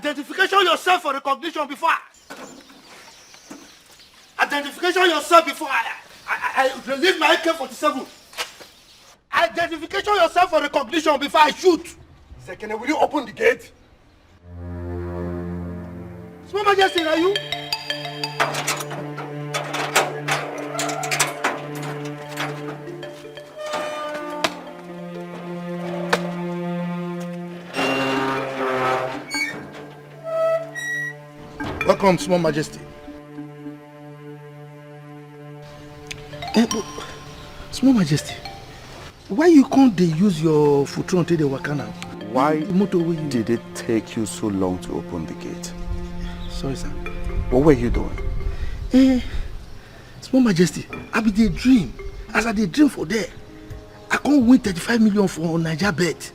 Identification yourself for recognition before identification yourself before I release my AK-47. Identification yourself for recognition before I shoot. Second, will you open the gate? Small Majesty, are you? Welcome, Small Majesty. Small Majesty, why you can't they use your footron to the wakana? Why did it take you so long to open the gate? Sorry, sir. What were you doing? Small Majesty, I be the dream. As I did dream for there, I can't win 35 million for Naija bet.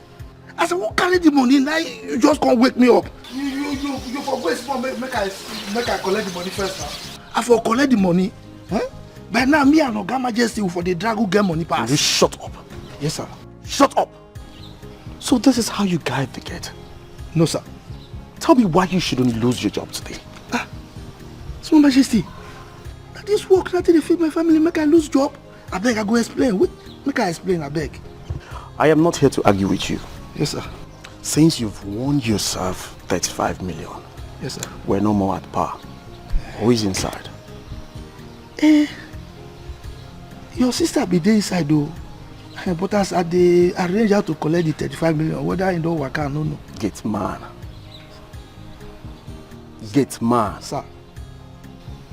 I said, what carry the money? Now you just can't wake me up. You forget small, make I collect the money first now. I for collect the money. Huh? But now me and Oga Majesty for the drag who get money pass. You shut up. Yes, sir. Shut up. So this is how you guide the gate? No, sir. Tell me why you shouldn't lose your job today. Small Majesty, this work not to feed my family, make I lose job. I beg, I go explain. Wait, make I explain, I beg. I am not here to argue with you. Yes, sir. Since you've won yourself 35 million, yes, sir. We're no more at par. Who is inside? Your sister be there inside though. But as they arrange how to collect the 35 million, whether in don't work or no. Gate man. Gate man. Sir.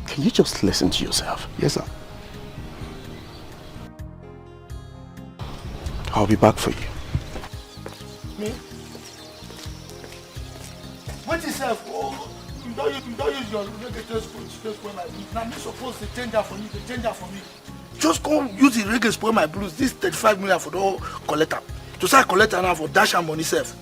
Can you just listen to yourself? Yes, sir. I'll be back for you. Me? What is that? Oh, you don't use your reggae space for my blues. Now me supposed to change that for you, change that for me. Just come use the reggae spoil my blues. This 35 million for the collector. To say collector now for dash and money self.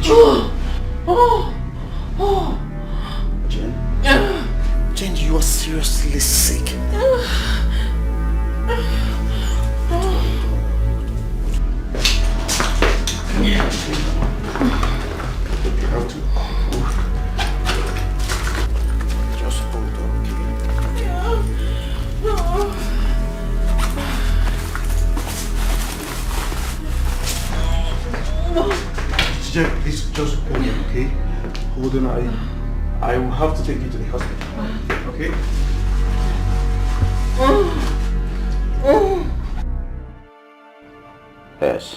Jane, you are seriously sick. Just hold on, Jane, please just hold on, okay? Hold on, I will have to take you to the hospital, okay? Yes.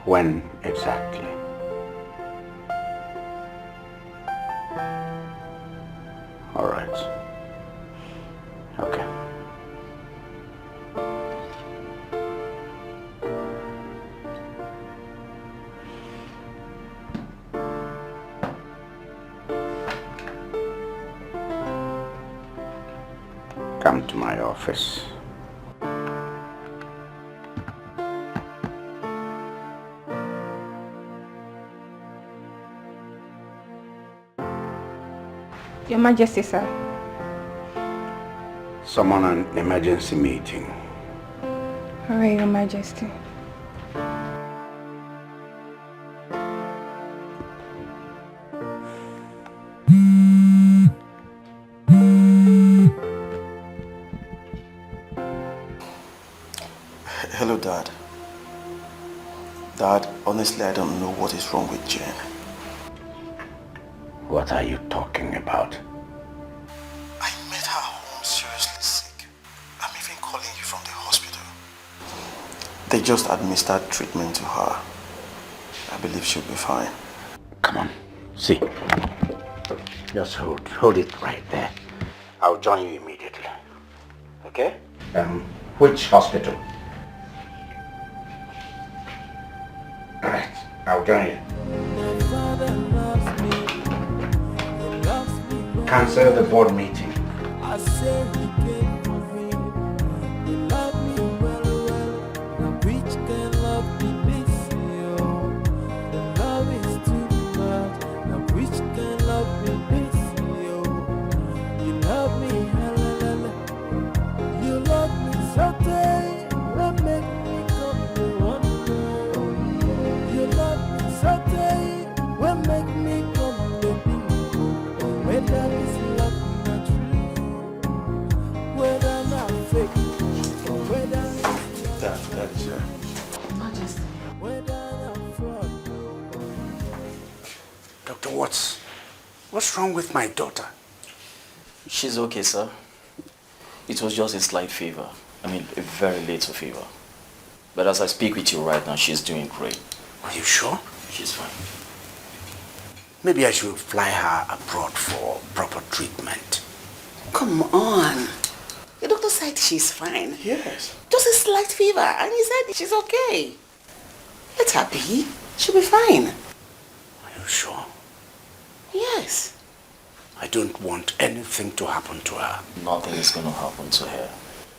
When exactly? All right. Okay. Come to my office. Your Majesty, sir. Summon an emergency meeting. All right, Your Majesty. Hello, Dad. Dad, honestly, I don't know what is wrong with Jane. What are you talking about? I met her home seriously sick. I'm even calling you from the hospital. They just administered treatment to her. I believe she'll be fine. Come on, see. Just hold it right there. I'll join you immediately. Okay? Which hospital? All right, I'll join you. Cancel the board meeting. I say he came for me. He loved me well. Now which can love me this year? The love is too much. Now which can love me this year? You love me, hallelujah. You love me so tight. That make me come to wonder. You love me so tight. What make me come to think? Whether it's love not true, whether not fake, or whether it's That is her. Majesty. whether not fraud. Doctor, what's wrong with my daughter? She's okay, sir. It was just a slight fever. I mean, a very little fever. But as I speak with you right now, she's doing great. Are you sure? She's fine. Maybe I should fly her abroad for proper treatment. Come on. The doctor said she's fine. Yes. Just a slight fever, and he said she's okay. Let her be. She'll be fine. Are you sure? Yes. I don't want anything to happen to her. Nothing is going to happen to her.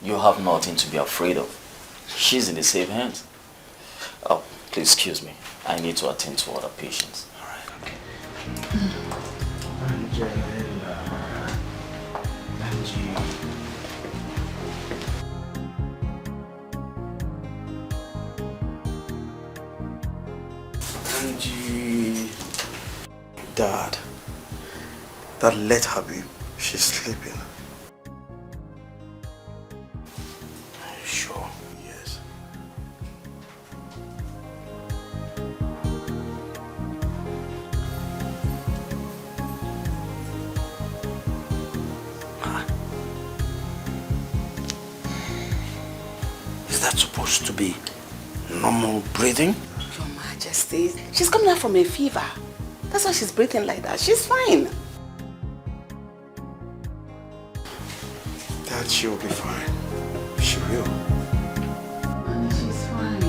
You have nothing to be afraid of. She's in the safe hands. Oh, please excuse me. I need to attend to other patients. All right, okay. Angie. Dad. Dad, let her be. She's sleeping. Are you sure? Yes. Is that supposed to be normal breathing? Your Majesty, she's coming out from a fever. That's why she's breathing like that. She's fine. Dad, she will be fine. She will. Honey, she's fine.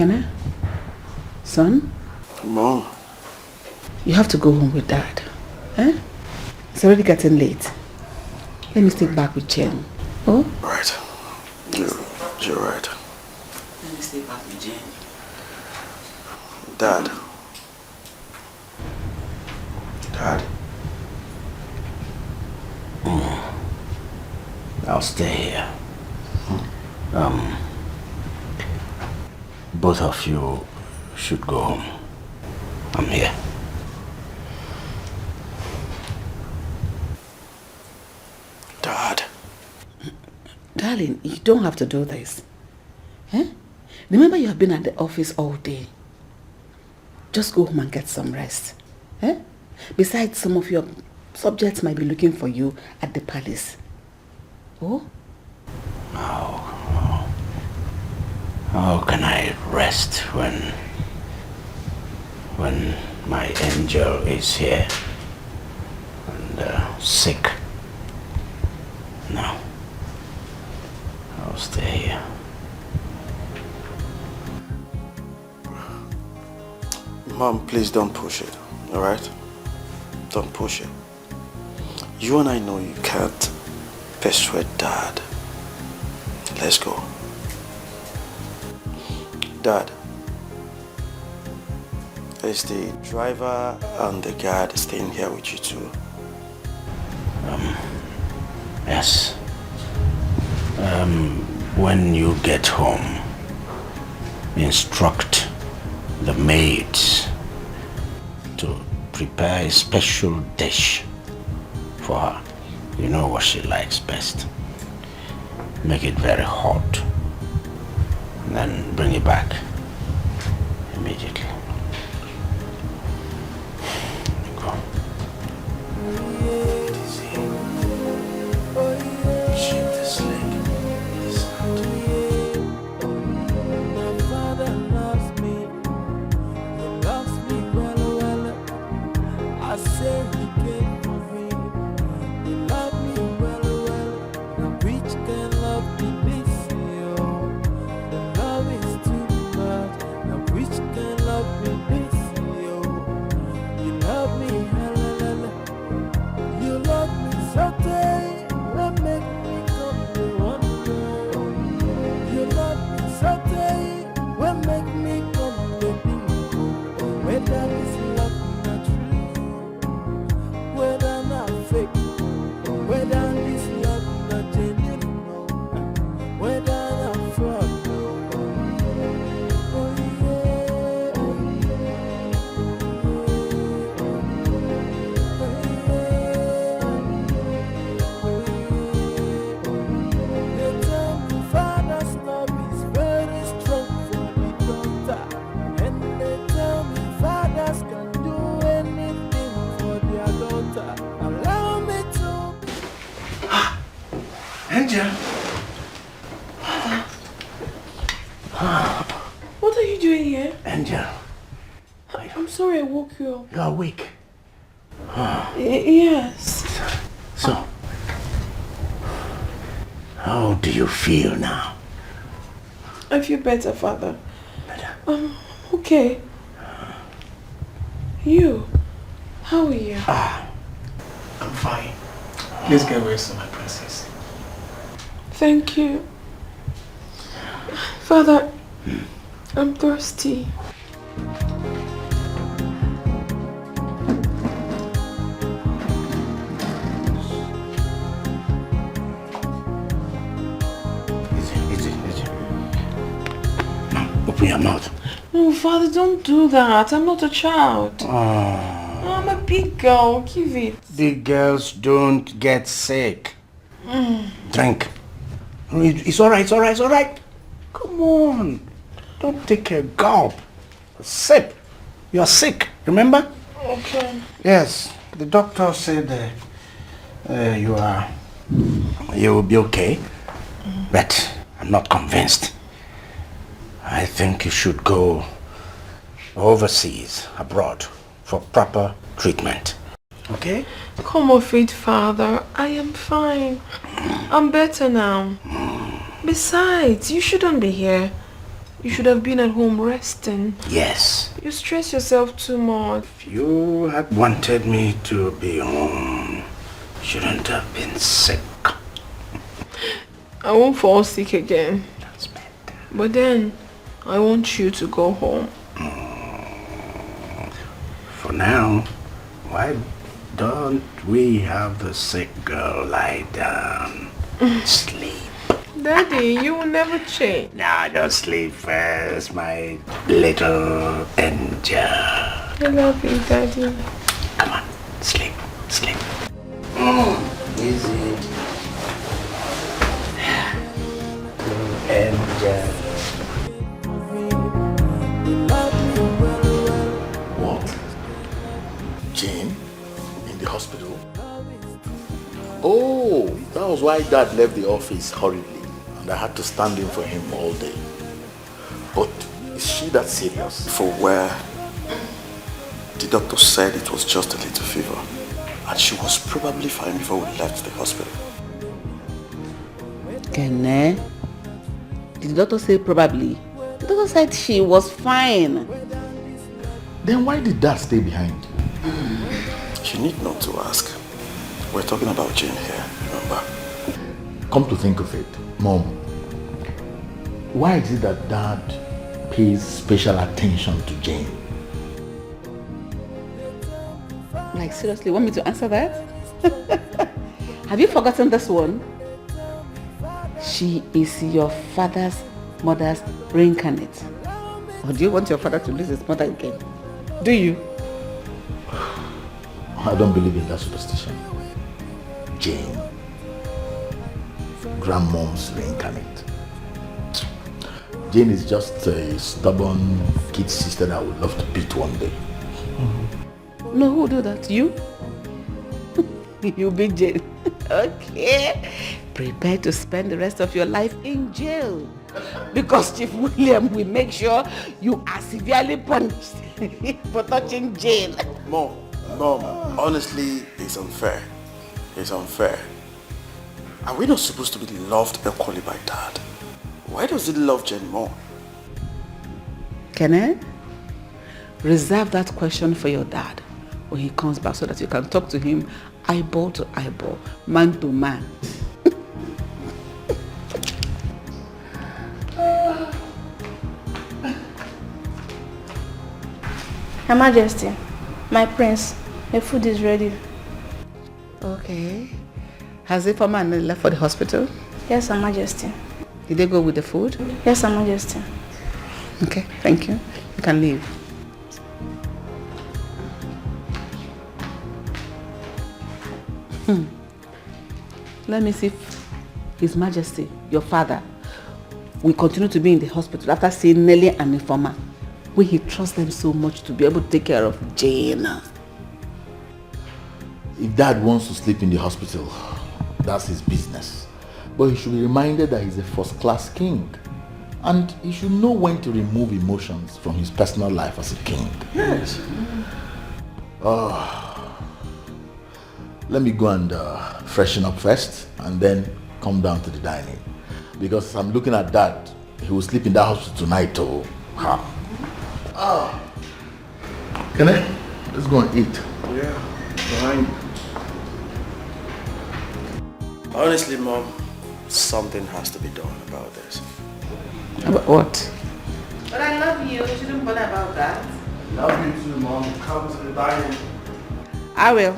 Keni? Son? Mom. You have to go home with Dad. Eh? It's already getting late. Let me stay back with Jen. Oh? Right. You're right. Let me stay back with Jen. Dad. Dad. I'll stay here. Both of you should go home. I'm here. Dad. Darling, you don't have to do this. Eh? Remember you have been at the office all day. Just go home and get some rest. Eh? Besides, some of your subjects might be looking for you at the palace. Oh? How can I rest when my angel is here and sick? No. I'll stay here. Mom, please don't push it, alright? Don't push it. You and I know you can't persuade Dad. Let's go. Dad, is the driver and the guard staying here with you too? Yes. When you get home, instruct the maids to prepare a special dish for her. You know what she likes best. Make it very hot. And then bring it back immediately. Go. Shake this leg. This hand. My father loves me. He loves me well. I say he came for me. He loved me well. Now which can love me this? The love is too much. Now which can love me this? You love me, you love me so day. What make me come to one? You love me so day. What make me come to bingo? Whether this love not true, whether not fake, whether this love not genuine, whether not fraud. They tell me father's love is very strong for the daughter, and they tell me fathers can do anything for their daughter. Allow me to. Angel. What are you doing here? Angel. I'm sorry I woke you up. You're awake. Yes. So, how do you feel now? I feel better, Father. Better? Okay. You? How are you? I'm fine. Please get rest, my princess. Thank you. Father, I'm thirsty. Easy. Now, open your mouth. No, Father, don't do that. I'm not a child. I'm a big girl. Give it. Big girls don't get sick. Drink. It's alright. Come on. Don't take a gulp. Sip. You're sick, remember? Okay. Yes. The doctor said you will be okay. But I'm not convinced. I think you should go overseas, abroad, for proper treatment. Okay? Come off it, Father. I am fine. I'm better now. Besides, you shouldn't be here. You should have been at home resting. Yes. You stress yourself too much. If you had wanted me to be home, shouldn't have been sick. I won't fall sick again. That's better. But then, I want you to go home. For now, why don't we have the sick girl lie down? Sleep. Daddy, you will never change. Now just sleep first, my little angel. I love you, Daddy. Come on, sleep, sleep. Easy. Little angel. What? Jane? In the hospital? Oh, that was why Dad left the office hurriedly and I had to stand in for him all day. But is she that serious? For where the doctor said it was just a little fever and she was probably fine before we left the hospital. Keni? Did the doctor say probably? The doctor said she was fine. Then why did Dad stay behind? You need not to ask. We're talking about Jane here, remember? Come to think of it, Mom, why is it that Dad pays special attention to Jane? Like seriously, want me to answer that? Have you forgotten this one? She is your mother's reincarnate. Or do you want your father to lose his mother again? Do you? I don't believe in that superstition. Jane, grandmom's reincarnate. Jane is just a stubborn kid sister that I would love to beat one day. No, who will do that? You? You big Jane. Okay. Prepare to spend the rest of your life in jail. Because Chief William will make sure you are severely punished for touching Jane. Mom, honestly, it's unfair. It's unfair. Are we not supposed to be loved equally by Dad? Why does he love Jane more? Keni, reserve that question for your dad when he comes back so that you can talk to him eyeball to eyeball, man to man. Her Majesty, my prince, the food is ready. Okay. Has the former left for the hospital? Yes, Her Majesty. Did they go with the food? Yes, Her Majesty. Okay, thank you. You can leave. Let me see if His Majesty, your father, will continue to be in the hospital after seeing Nelly and Informer, when he trusts them so much to be able to take care of Jane. If Dad wants to sleep in the hospital, that's his business. But he should be reminded that he's a first-class king. And he should know when to remove emotions from his personal life as a king. Yes. Let me go and freshen up first and then come down to the dining. Because I'm looking at Dad, he will sleep in that hospital tonight. Can I? Let's go and eat. Yeah, fine. Honestly, Mom, something has to be done about this. About what? But I love you. You shouldn't bother about that. Love you too, Mom. Come to the dining. I will.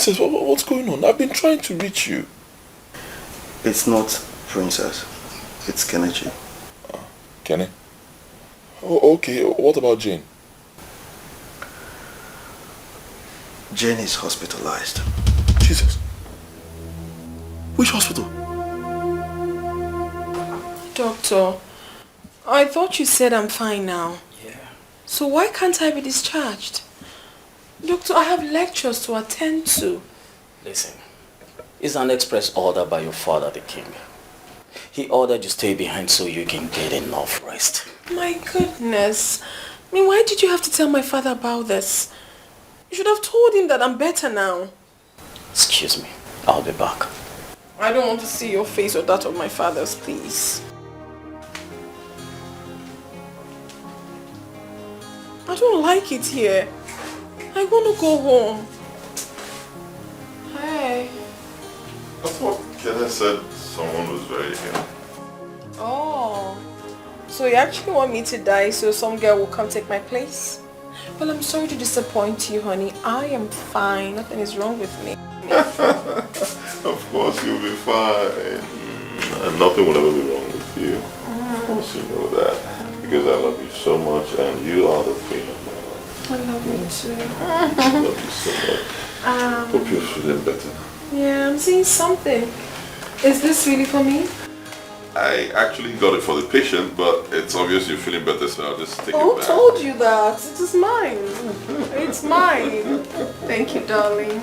Princess, what's going on? I've been trying to reach you. It's not Princess. It's Kenichi. Keni? Oh, okay, what about Jane? Jane is hospitalized. Jesus. Which hospital? Doctor, I thought you said I'm fine now. Yeah. So why can't I be discharged? Doctor, I have lectures to attend to. Listen, it's an express order by your father, the king. He ordered you stay behind so you can get enough rest. My goodness. I mean, why did you have to tell my father about this? You should have told him that I'm better now. Excuse me, I'll be back. I don't want to see your face or that of my father's, please. I don't like it here. I want to go home. Hey. I thought Kenneth said someone was very ill. Oh. So you actually want me to die so some girl will come take my place? Well, I'm sorry to disappoint you, honey. I am fine. Nothing is wrong with me. Of course you'll be fine. And nothing will ever be wrong with you. Of course you know that. Because I love you so much and you are the queen of my life. I love you too. I love you so much. Hope you're feeling better. Yeah, I'm seeing something. Is this really for me? I actually got it for the patient, but it's obvious you're feeling better, so I'll just take it Who back. told you that? It is mine. It's mine. Thank you, darling.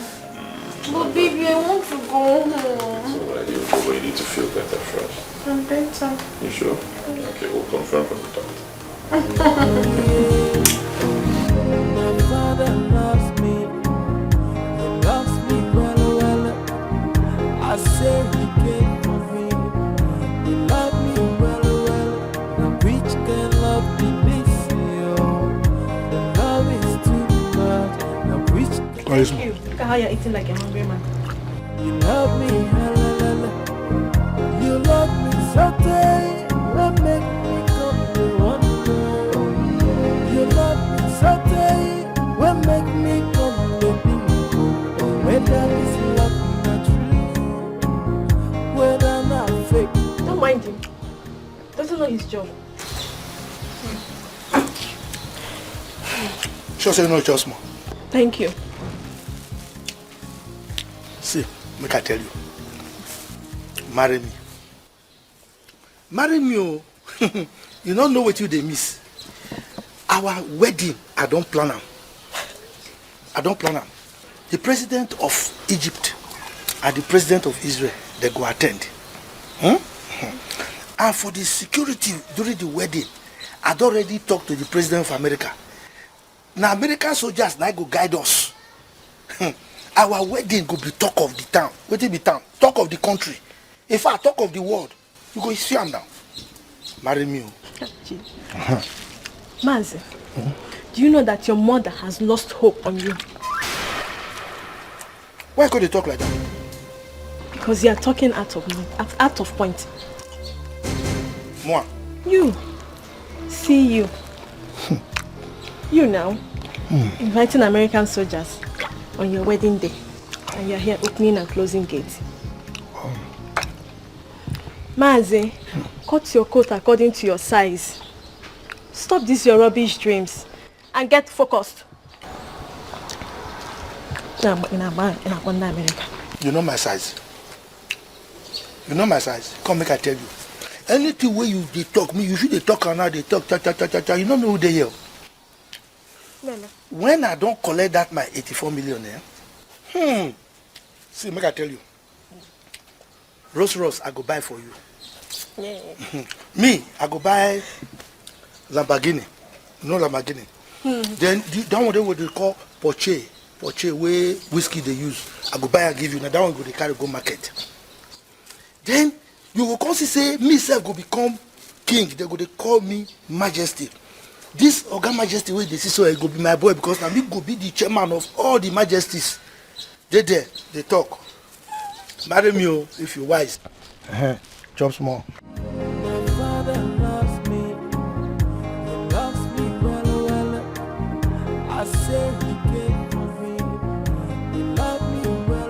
But baby, I want to go home. It's alright, you'll go, but you need to feel better first. I'm better. You sure? Okay, we'll confirm from the doctor. My father loves me. He loves me well, well. I say he came for me. He loved me well, well. Now which can love be this? The love is too much. Now which can Thank you. Look at how you're eating like a hungry man. you love me? You love me so tight. What make me come to wonder? You love me so tight. What make me come to think? Whether this love not true, whether not fake. Don't mind him. Doesn't know his job. Sure, say no, just more. Thank you. See, make I tell you. Marry me. Marry me, oh. You don't know what you they miss. Our wedding, I don't plan am. I don't plan am. The president of Egypt and the president of Israel, they go attend. And for the security during the wedding, I'd already talked to the president of America. Now American soldiers now go guide us. Our wedding go be talk of the town. What it be town? Talk of the country. In fact, talk of the world. You go see am now. Marry me. Mazi, do you know that your mother has lost hope on you? Why could you talk like that? Because you are talking out of point. Moi. You. See you. You now. Inviting American soldiers on your wedding day. And you're here opening and closing gates. Mazi, cut your coat according to your size. Stop these your rubbish dreams and get focused. In America. You know my size. You know my size. Come make I tell you. Anything where you they talk me, you should they talk and now they talk cha. You don't know who they are. When I don't collect that my 84 million, see, make I tell you. Rolls I go buy for you. Yeah. Me, I go buy Lamborghini. You know Lamborghini? Then that one what they call Porsche where whiskey they use. I go buy and give you. Now that one go they carry go market. Then you will come say me self go become king. They go they call me Majesty. This Oga Majesty way they see so I go be my boy because now me go be the chairman of all the majesties. They talk. Marry me if you wise. Chop small. My father loves me. He loves me well, well. I say he came for me. He loved me well.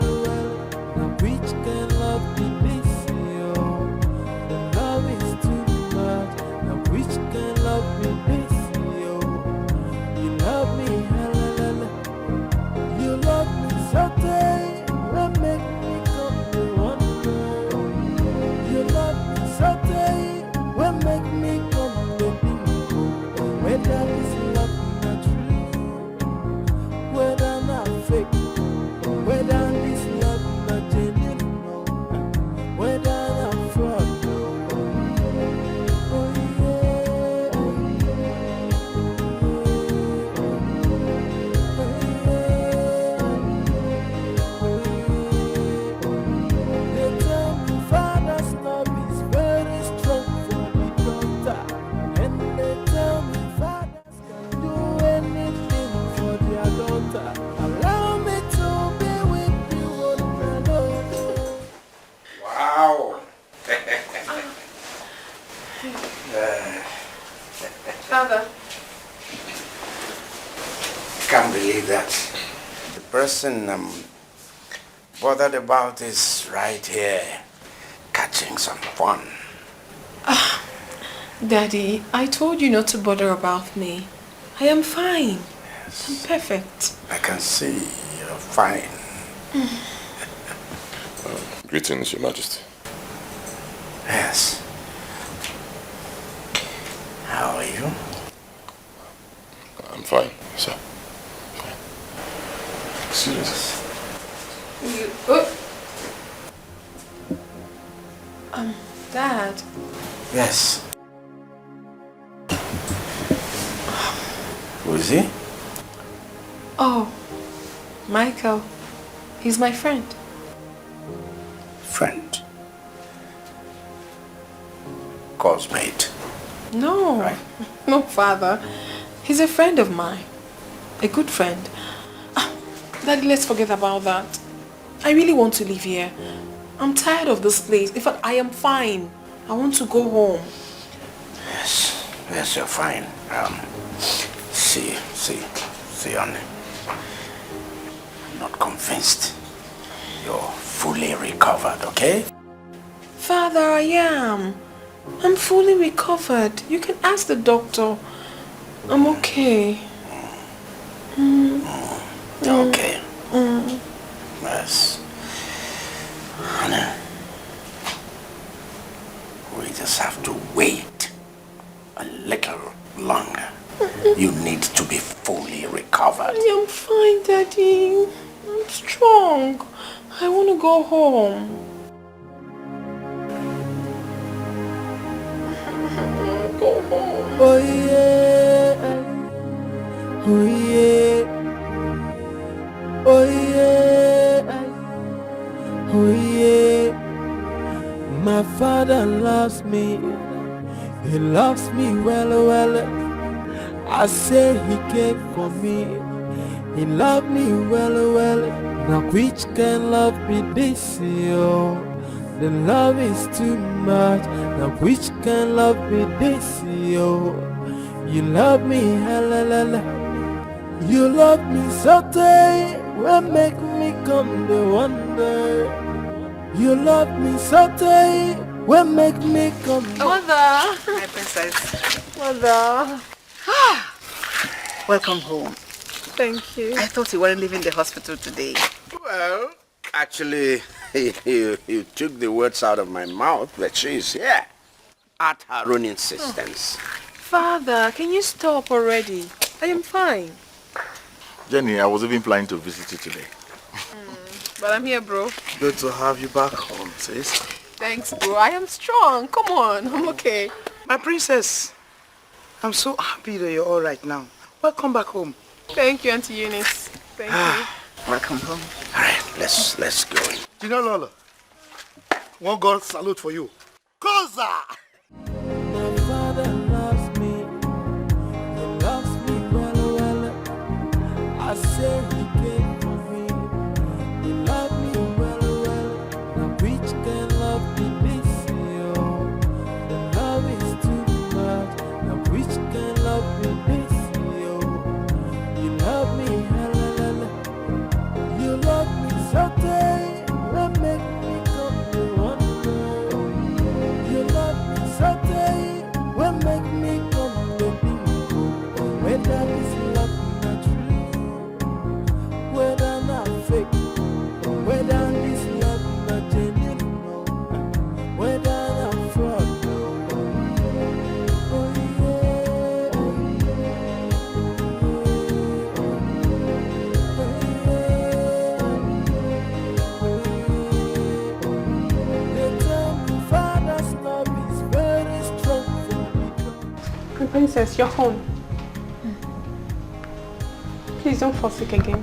can't believe that. The person I'm bothered about is right here, catching some fun. Daddy, I told you not to bother about me. I am fine. Yes. I'm perfect. I can see you're fine. Greetings, Your Majesty. Yes. How are you? I'm fine, sir. Fine. Excuse me. Dad. Yes. Who is he? Oh, Michael. He's my friend. Friend? Cosmate? No. Right. No, Father. He's a friend of mine. A good friend. Daddy, let's forget about that. I really want to live here. I'm tired of this place. In fact, I am fine. I want to go home. Yes, yes, you're fine. See, honey. I'm not convinced you're fully recovered, okay? Father, I am. I'm fully recovered. You can ask the doctor. I'm okay. Okay. Yes. Honey, we just have to wait a little longer. You need to be fully recovered. I am fine, Daddy. I'm strong. I want to go home. Go home. Oh yeah, oh yeah, oh yeah, oh yeah. My father loves me. He loves me well. I say he came for me. He loved me well. Now which can love be this, yo? The love is too much. Now which can love be this, yo? You love me, hella. You love me so tight. Will make me come to wonder. You love me so tight. Will make me come. Mother! My princess. Mother. Welcome home. Thank you. I thought you weren't leaving the hospital today. Well, actually, you took the words out of my mouth, but she's here. At her own insistence. Father, can you stop already? I am fine. Jenny, I was even planning to visit you today. But I'm here, bro. Good to have you back home, sis. Thanks, bro. I am strong. Come on. I'm okay. My princess, I'm so happy that you're all right now. Welcome back home. Thank you, Auntie Eunice. Thank you. Welcome home. All right, let's go in. You know, Lola, one God salute for you. Koza! My father loves me. He loves me well. I say he came for me. He loved me well. Now which can love be this, yo? The love is too much. Now which can love be this, yo? You love me, hella. You love me so tight. Will make me come to wonder. You love me so tight. Will make me come to bingo. Whether this love not true, whether not fake, whether this love not genuine, whether not fraud. Oh yeah, oh yeah. They tell me father's love is very strong for me. Princess, you're home. Please don't fall sick again.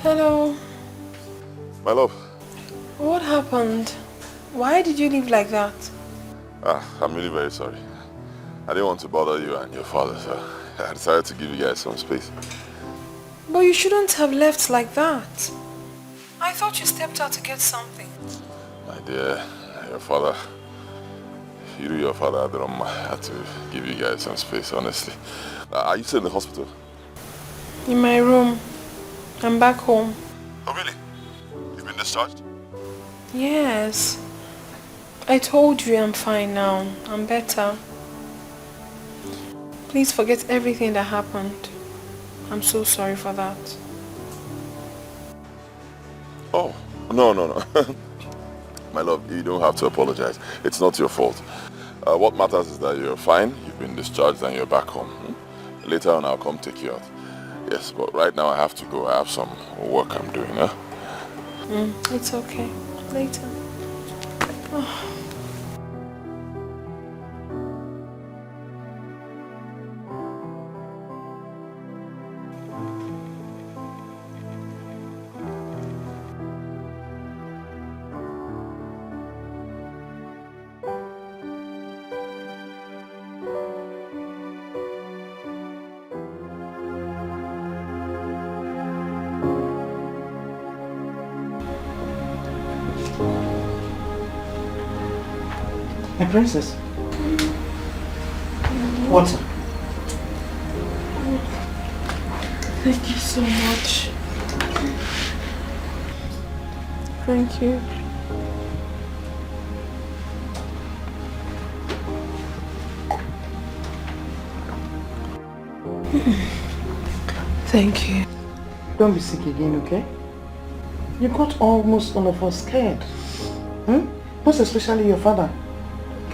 Hello. My love, What happened? Why did you leave like that? I'm really very sorry. I didn't want to bother you and your father, so I decided to give you guys some space. But you shouldn't have left like that. I thought you stepped out to get something. My dear, your father, you do your father, I had to give you guys some space, honestly. Are you still in the hospital? In my room. I'm back home. Oh, really? You've been discharged? Yes. I told you I'm fine now. I'm better. Please forget everything that happened. I'm so sorry for that. Oh, no. My love, you don't have to apologize. It's not your fault. What matters is that you're fine, you've been discharged, and you're back home. Later on, I'll come take you out. Yes, but right now I have to go. I have some work I'm doing, huh? It's okay. Later. Oh. My princess. What's up? Thank you so much. Thank you. Thank you. Don't be sick again, okay? You got almost all of us scared. Most especially your father.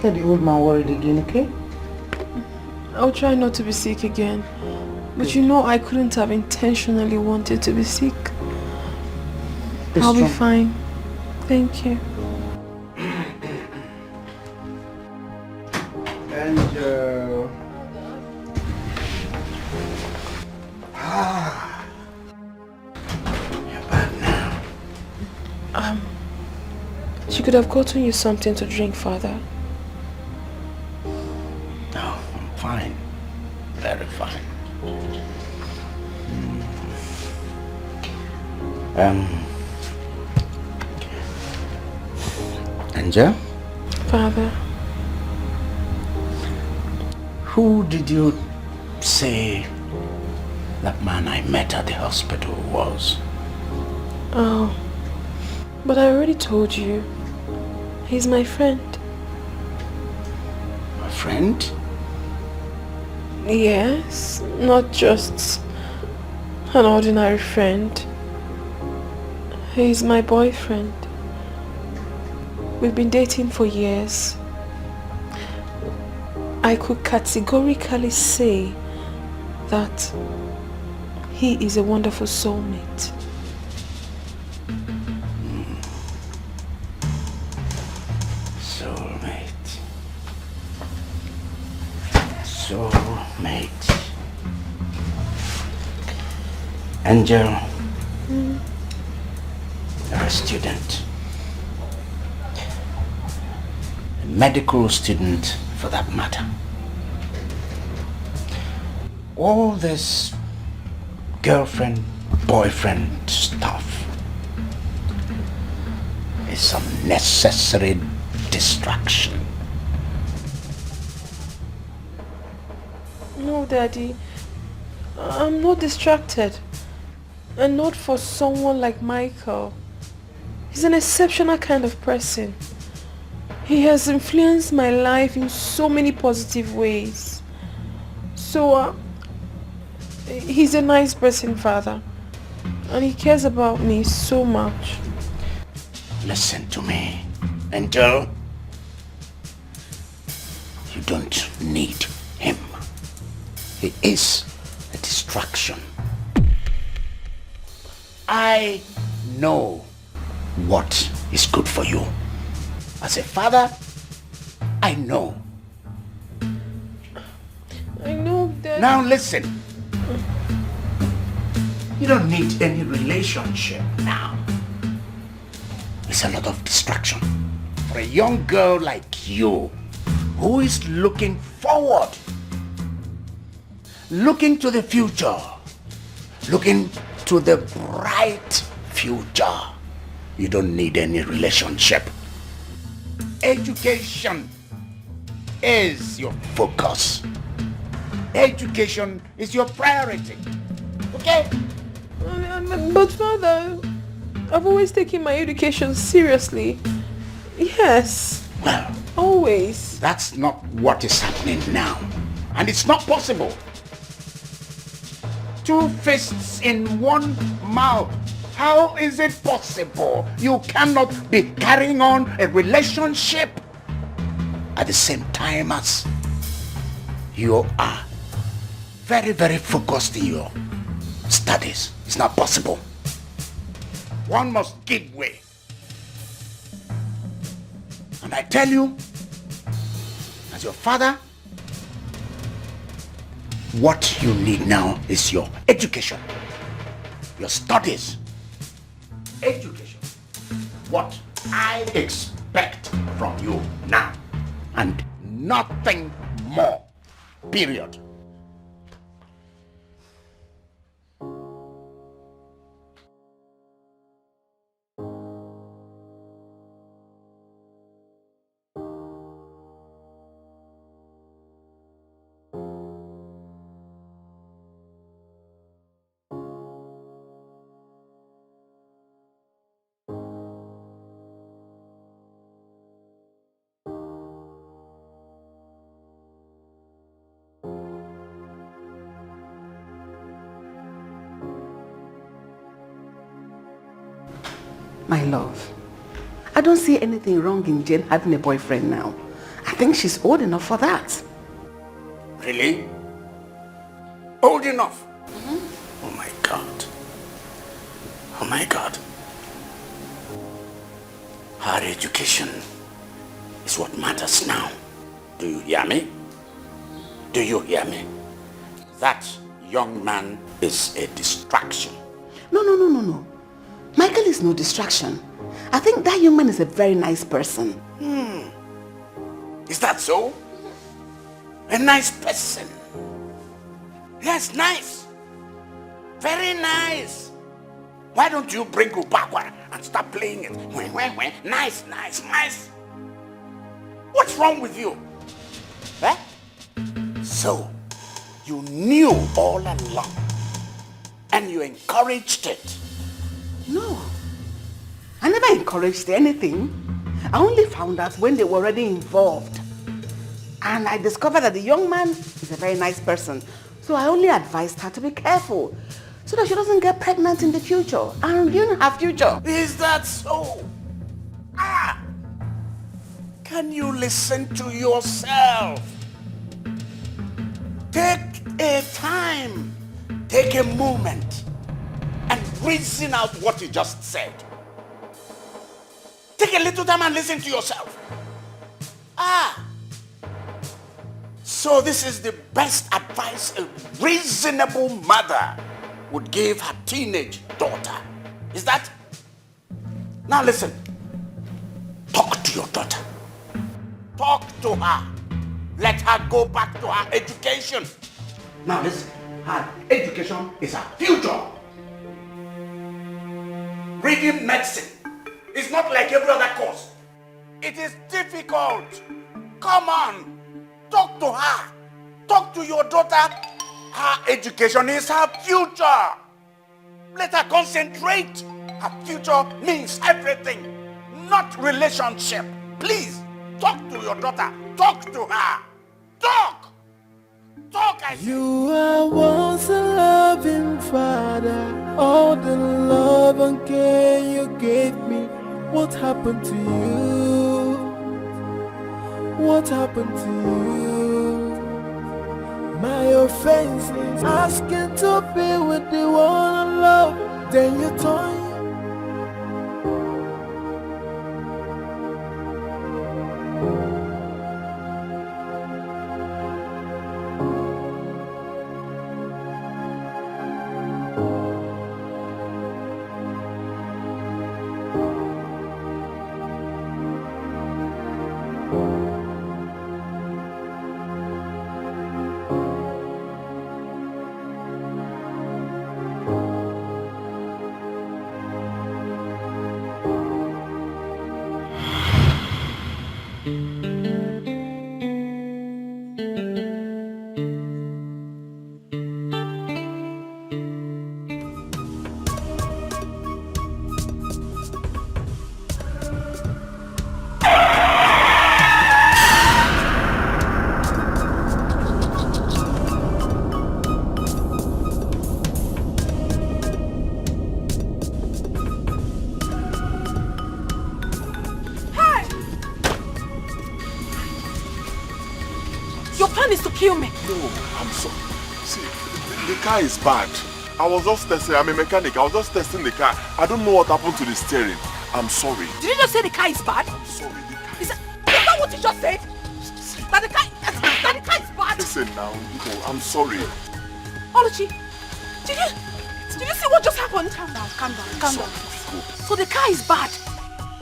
Get the old man worried again, okay? I'll try not to be sick again. But you know I couldn't have intentionally wanted to be sick. I'll be fine. Thank you. And you're back now. She could have gotten you something to drink, Father. No, I'm fine. Very fine. Angel? Father. Who did you say that man I met at the hospital was? Oh, but I already told you. He's my friend. A friend? Yes, not just an ordinary friend. He's my boyfriend. We've been dating for years. I could categorically say that he is a wonderful soulmate. Soulmate. Angel, you're a student. A medical student, for that matter. All this girlfriend, boyfriend stuff is unnecessary distraction. No, Daddy. I'm not distracted. And not for someone like Michael. He's an exceptional kind of person. He has influenced my life in so many positive ways. So, he's a nice person, Father. And he cares about me so much. Listen to me, Angel. You don't need him. He is a distraction. I know what is good for you. As a father, I know. I know that... Now listen. You don't need any relationship now. It's a lot of distraction. For a young girl like you, who is looking forward, looking to the future, looking to the bright future. You don't need any relationship. Education is your focus. Education is your priority. Okay? But Father, I've always taken my education seriously. Yes. Well, always. That's not what is happening now. And it's not possible. Two fists in one mouth. How is it possible? You cannot be carrying on a relationship at the same time as you are very, very focused in your studies. It's not possible. One must give way. And I tell you, as your father, what you need now is your education, your studies. Education. What I expect from you now, and nothing more. Period. My love, I don't see anything wrong in Jane having a boyfriend now. I think she's old enough for that. Really? Old enough? Mm-hmm. Oh my God. Oh my God. Her education is what matters now. Do you hear me? Do you hear me? That young man is a distraction. No. Michael is no distraction. I think that young man is a very nice person. Is that so? A nice person. Yes, nice. Very nice. Why don't you bring it backward and start playing it? Nice. What's wrong with you? Eh? So, you knew all along and you encouraged it. No, I never encouraged anything. I only found out when they were already involved. And I discovered that the young man is a very nice person. So I only advised her to be careful so that she doesn't get pregnant in the future and ruin her future. Is that so? Can you listen to yourself? Take a time, take a moment, and reason out what you just said. Take a little time and listen to yourself. So this is the best advice a reasonable mother would give her teenage daughter. Is that? Now listen. Talk to your daughter. Talk to her. Let her go back to her education. Now listen. Her education is her future. Reading medicine is not like every other course. It is difficult. Come on. Talk to her. Talk to your daughter. Her education is her future. Let her concentrate. Her future means everything, not relationship. Please, talk to your daughter. Talk to her. Talk. I say. You are once a loving father. All the love and care you gave me. What happened to you? What happened to you? My offense is asking to be with the one I love. Then you turn. kill me. No, I'm sorry. See, the car is bad. I was just testing. I'm a mechanic. I was just testing the car. I don't know what happened to the steering. I'm sorry. Did you just say the car is bad? I'm sorry. The car Is that what you just said? That the car is bad? Listen now. No, I'm sorry. Oluchi, did you see what just happened? Calm down. So the car is bad.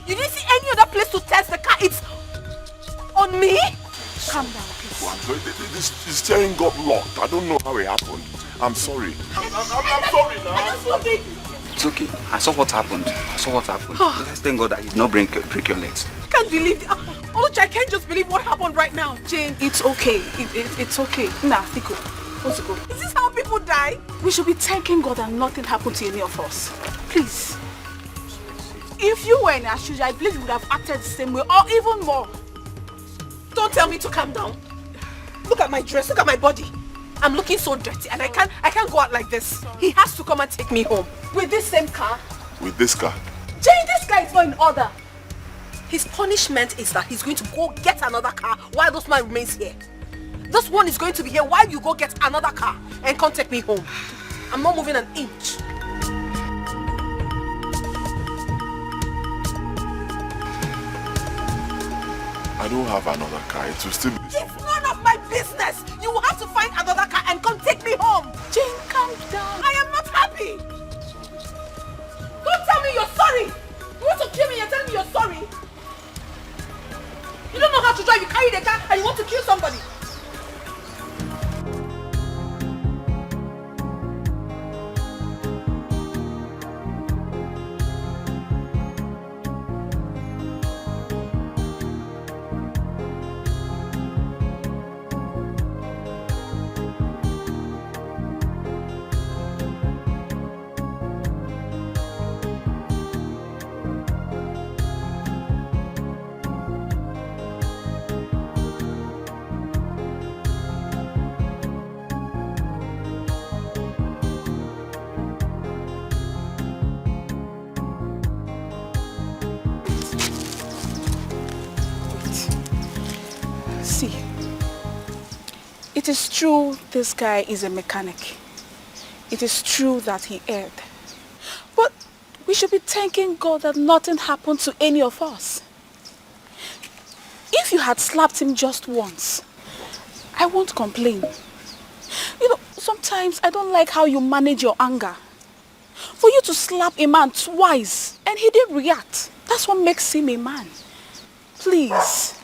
You didn't see any other place to test the car. It's on me? Calm down, please. Oh, I'm sorry. The steering got locked. I don't know how it happened. I'm sorry. I'm sorry now. It's okay. I saw what happened. Let's thank God that he did not break your legs. I can't believe it. Oluchi, I can't just believe what happened right now. Jane, it's okay. It's okay. Nah, Etiko. Let's go. Is this how people die? We should be thanking God that nothing happened to any of us. Please. If you were in our shoes, I believe you would have acted the same way or even more. Don't tell me to calm down. Look at my dress, look at my body. I'm looking so dirty and I can't go out like this. He has to come and take me home. With this same car. With this car? Jane, this guy is not in order. His punishment is that he's going to go get another car while this man remains here. This one is going to be here while you go get another car and come take me home. I'm not moving an inch. I don't have another car. It will still be... It's none of my business. You will have to find another car and come take me home. Jane, calm down. I am not happy. Don't tell me you're sorry. You want to kill me and tell me you're sorry. You don't know how to drive. You carry the car and you want to kill somebody. It is true this guy is a mechanic. It is true that he erred. But we should be thanking God that nothing happened to any of us. If you had slapped him just once, I won't complain. You know, sometimes I don't like how you manage your anger. For you to slap a man twice and he didn't react, that's what makes him a man. Please,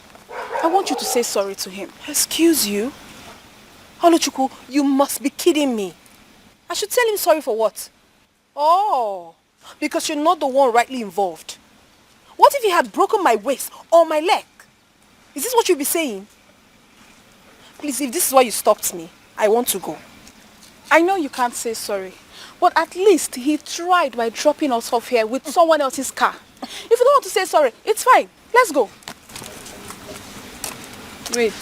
I want you to say sorry to him. Excuse you? Oluchukwu, you must be kidding me. I should tell him sorry for what? Oh, because you're not the one rightly involved. What if he had broken my waist or my leg? Is this what you'll be saying? Please, if this is why you stopped me, I want to go. I know you can't say sorry, but at least he tried by dropping us off here with someone else's car. If you don't want to say sorry, it's fine. Let's go. Wait.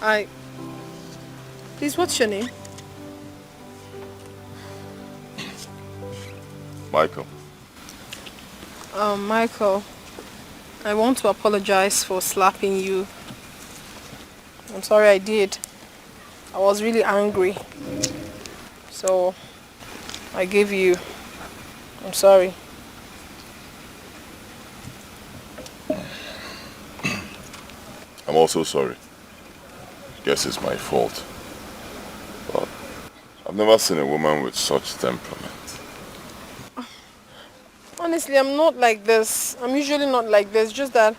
Hi. Please, what's your name? Michael. Michael, I want to apologize for slapping you. I'm sorry I did. I was really angry. So, I gave you. I'm sorry. I'm also sorry. Guess it's my fault. But I've never seen a woman with such temperament. Honestly, I'm not like this. I'm usually not like this. Just that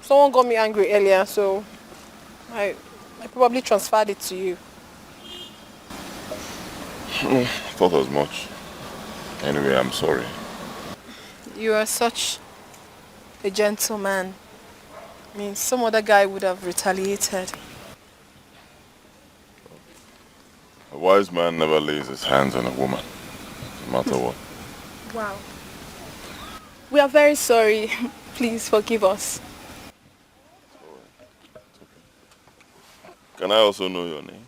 someone got me angry earlier, so I probably transferred it to you. Thought as much. Anyway, I'm sorry. You are such a gentleman. I mean, some other guy would have retaliated. A wise man never lays his hands on a woman, no matter what. Wow. We are very sorry. Please forgive us. Can I also know your name?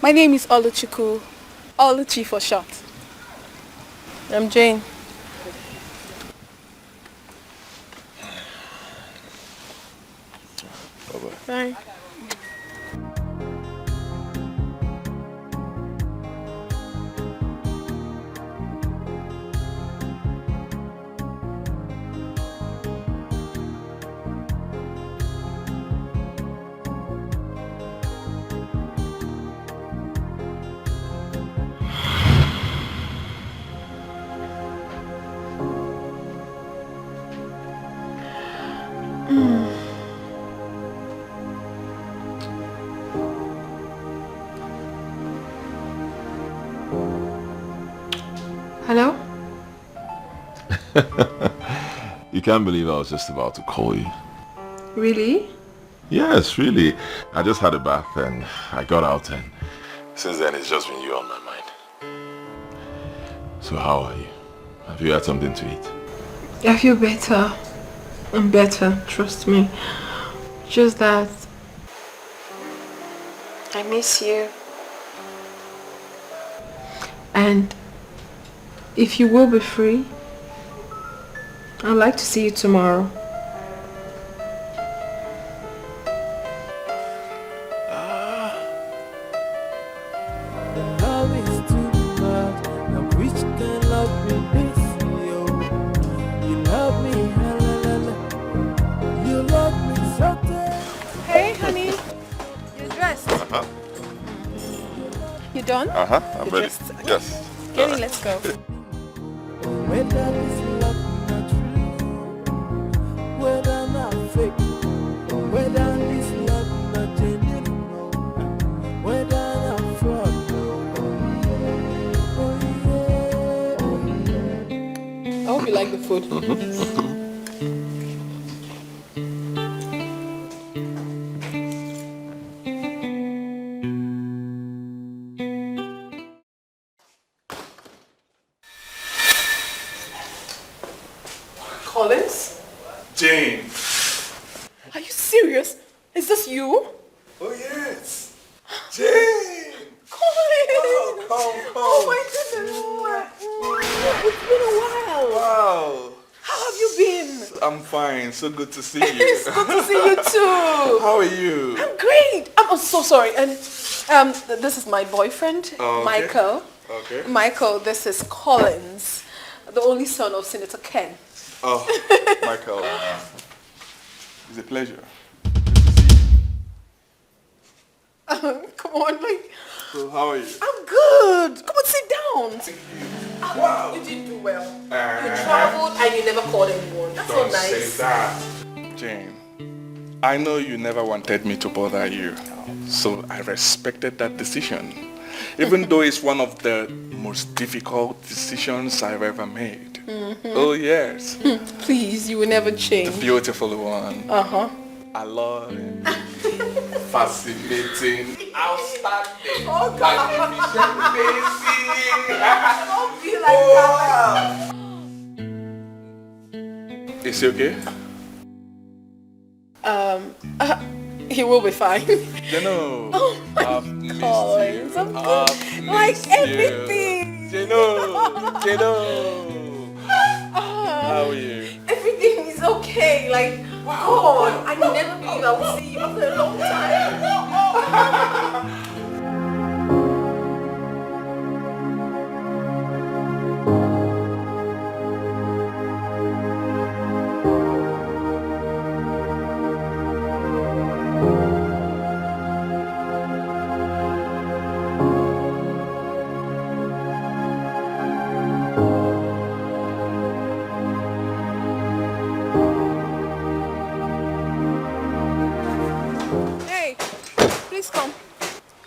My name is Oluchukwu. Oluchi for short. I'm Jane. Bye-bye. Bye. Hello? You can't believe I was just about to call you. Really? Yes, really. I just had a bath and I got out, and since then it's just been you on my mind. So how are you? Have you had something to eat? I feel better. I'm better, trust me. Just that I miss you. And if you will be free, I'd like to see you tomorrow. Love is too much. Now which can love me this? Yo, you love me, you love me so. Hey, honey. You're dressed. You done? I'm ready. Dressed. Yes. Keni, let's go. Whether this love not true, whether not fake, whether this love not genuine, whether not fraud. I hope you like the food. Collins? Jane. Are you serious? Is this you? Oh, yes. Jane. Collins! Come. Oh my goodness! It's been a while. Wow. How have you been? I'm fine. So good to see you. It's good to see you too. How are you? I'm great. I'm so sorry. And this is my boyfriend, Oh, okay. Michael. Okay. Michael, this is Collins, the only son of Senator Ken. Oh, Michael. It's a pleasure. Come on, like. So how are you? I'm good. Come on, sit down. Thank you. Wow. You did do well. You traveled and you never called anyone. That's so Don't nice. say that. Jane, I know you never wanted me to bother you, so I respected that decision. Even though it's one of the most difficult decisions I've ever made. Oh yes. Please, you will never change. The beautiful one. Uh-huh. I love it. Fascinating. Outstanding. Oh, God. Magnificent. Don't be like that. Is he okay? He will be fine. Jeno. Oh my Collins, I'm good. Like everything. Jeno. How are you? Everything is okay. Like, God, I never believe I would see you after a long time.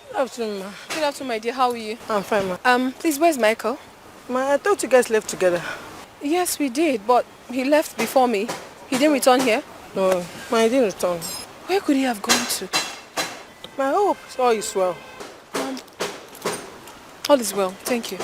Good afternoon, ma. Good afternoon, my dear. How are you? I'm fine, ma. Please, where's Michael? Ma, I thought you guys left together. Yes, we did, but he left before me. He didn't return here? No, ma, he didn't return. Where could he have gone to? Ma, I hope all is well. All is well. Thank you.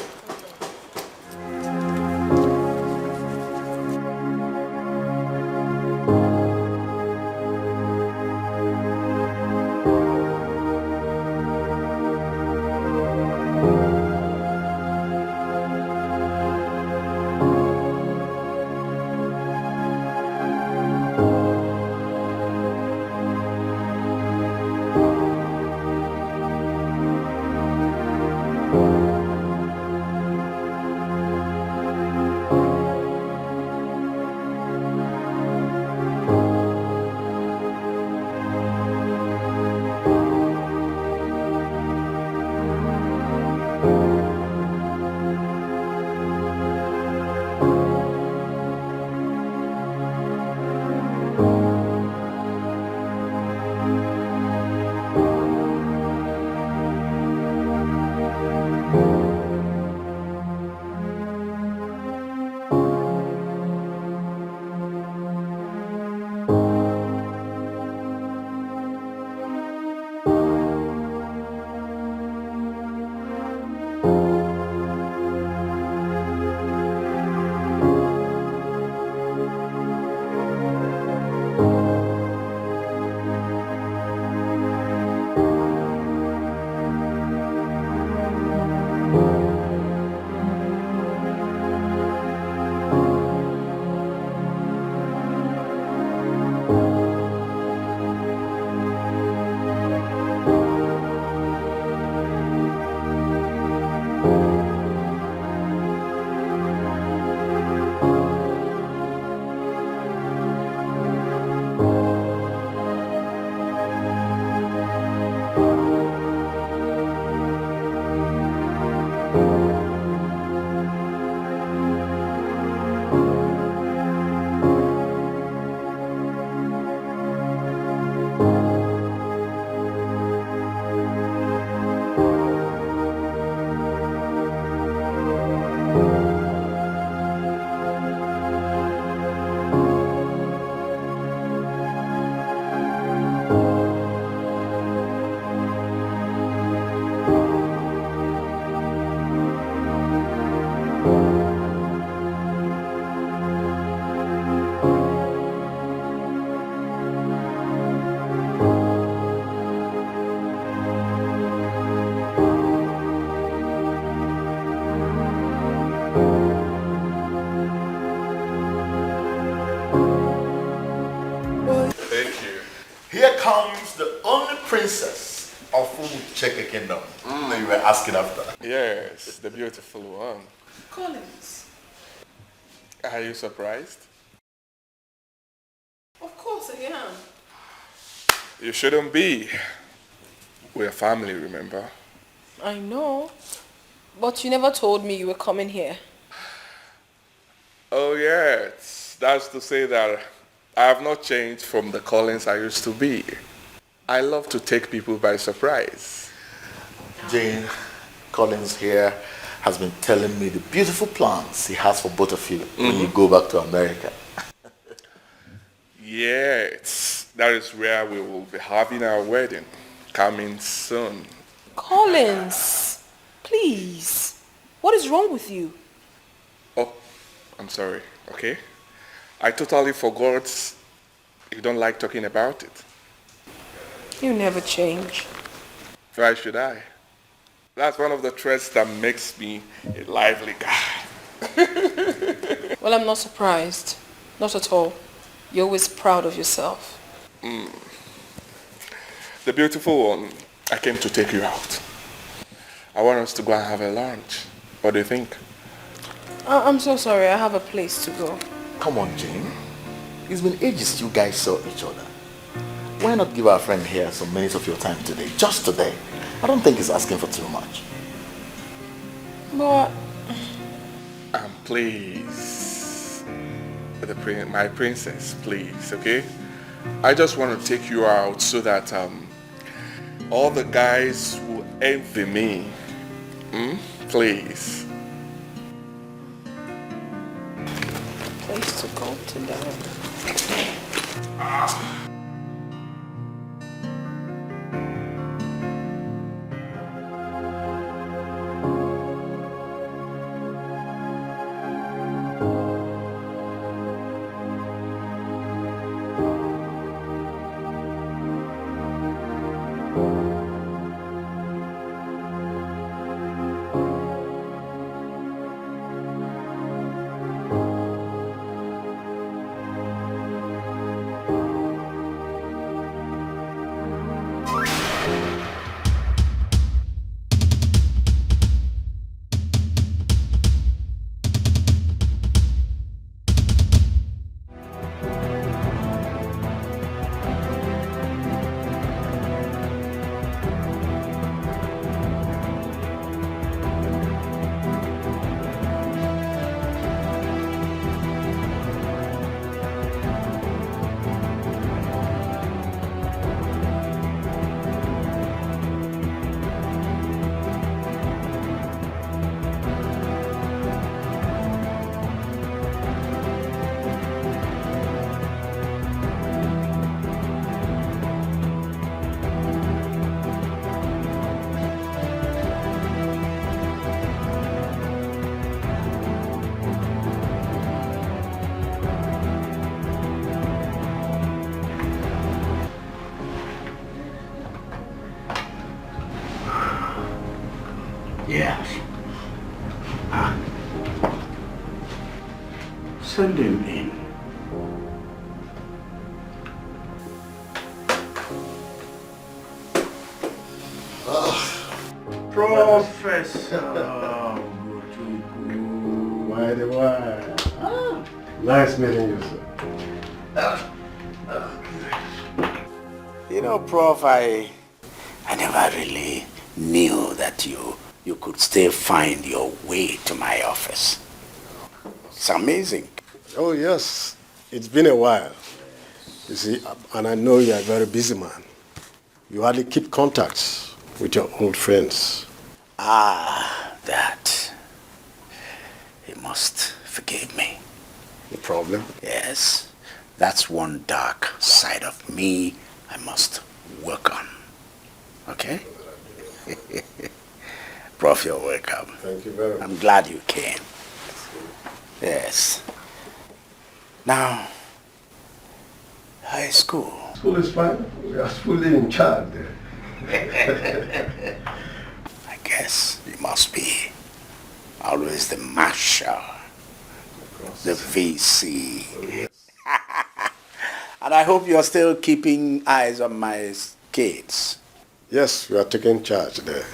princess of whom we check the kingdom that you were asking after. Yes, the beautiful one. Collins. Are you surprised? Of course I am. You shouldn't be. We're family, remember? I know. But you never told me you were coming here. Oh, yes. That's to say that I have not changed from the Collins I used to be. I love to take people by surprise. Jane, Collins here has been telling me the beautiful plans he has for both of you when you go back to America. Yes, that is where we will be having our wedding, coming soon. Collins, please. What is wrong with you? Oh, I'm sorry, okay? I totally forgot you don't like talking about it. You never change. Why should I? That's one of the traits that makes me a lively guy. Well, I'm not surprised. Not at all. You're always proud of yourself. The beautiful one, I came to take you out. I want us to go and have a lunch. What do you think? I'm so sorry. I have a place to go. Come on, Jane. It's been ages you guys saw each other. Why not give our friend here some minutes of your time today? Just today. I don't think he's asking for too much. But... Please. My princess, please, okay? I just want to take you out so that all the guys will envy me. Please. Place to go today. Yes. Send him in. Professor Why? Nice meeting you, sir. You know, Prof, I never really knew that you could still find your way to my office. It's amazing. Oh, yes. It's been a while. You see, and I know you're a very busy man. You hardly keep contacts with your old friends. Ah, that. You must forgive me. No problem. Yes, that's one dark side of me I must work on. Okay? Prof, you're welcome. Thank you very much. I'm glad you came. Yes. Now, how is school? School is fine. We are fully in charge there. I guess you must be always the marshal, the VC. Oh, yes. And I hope you're still keeping eyes on my kids. Yes, we are taking charge there.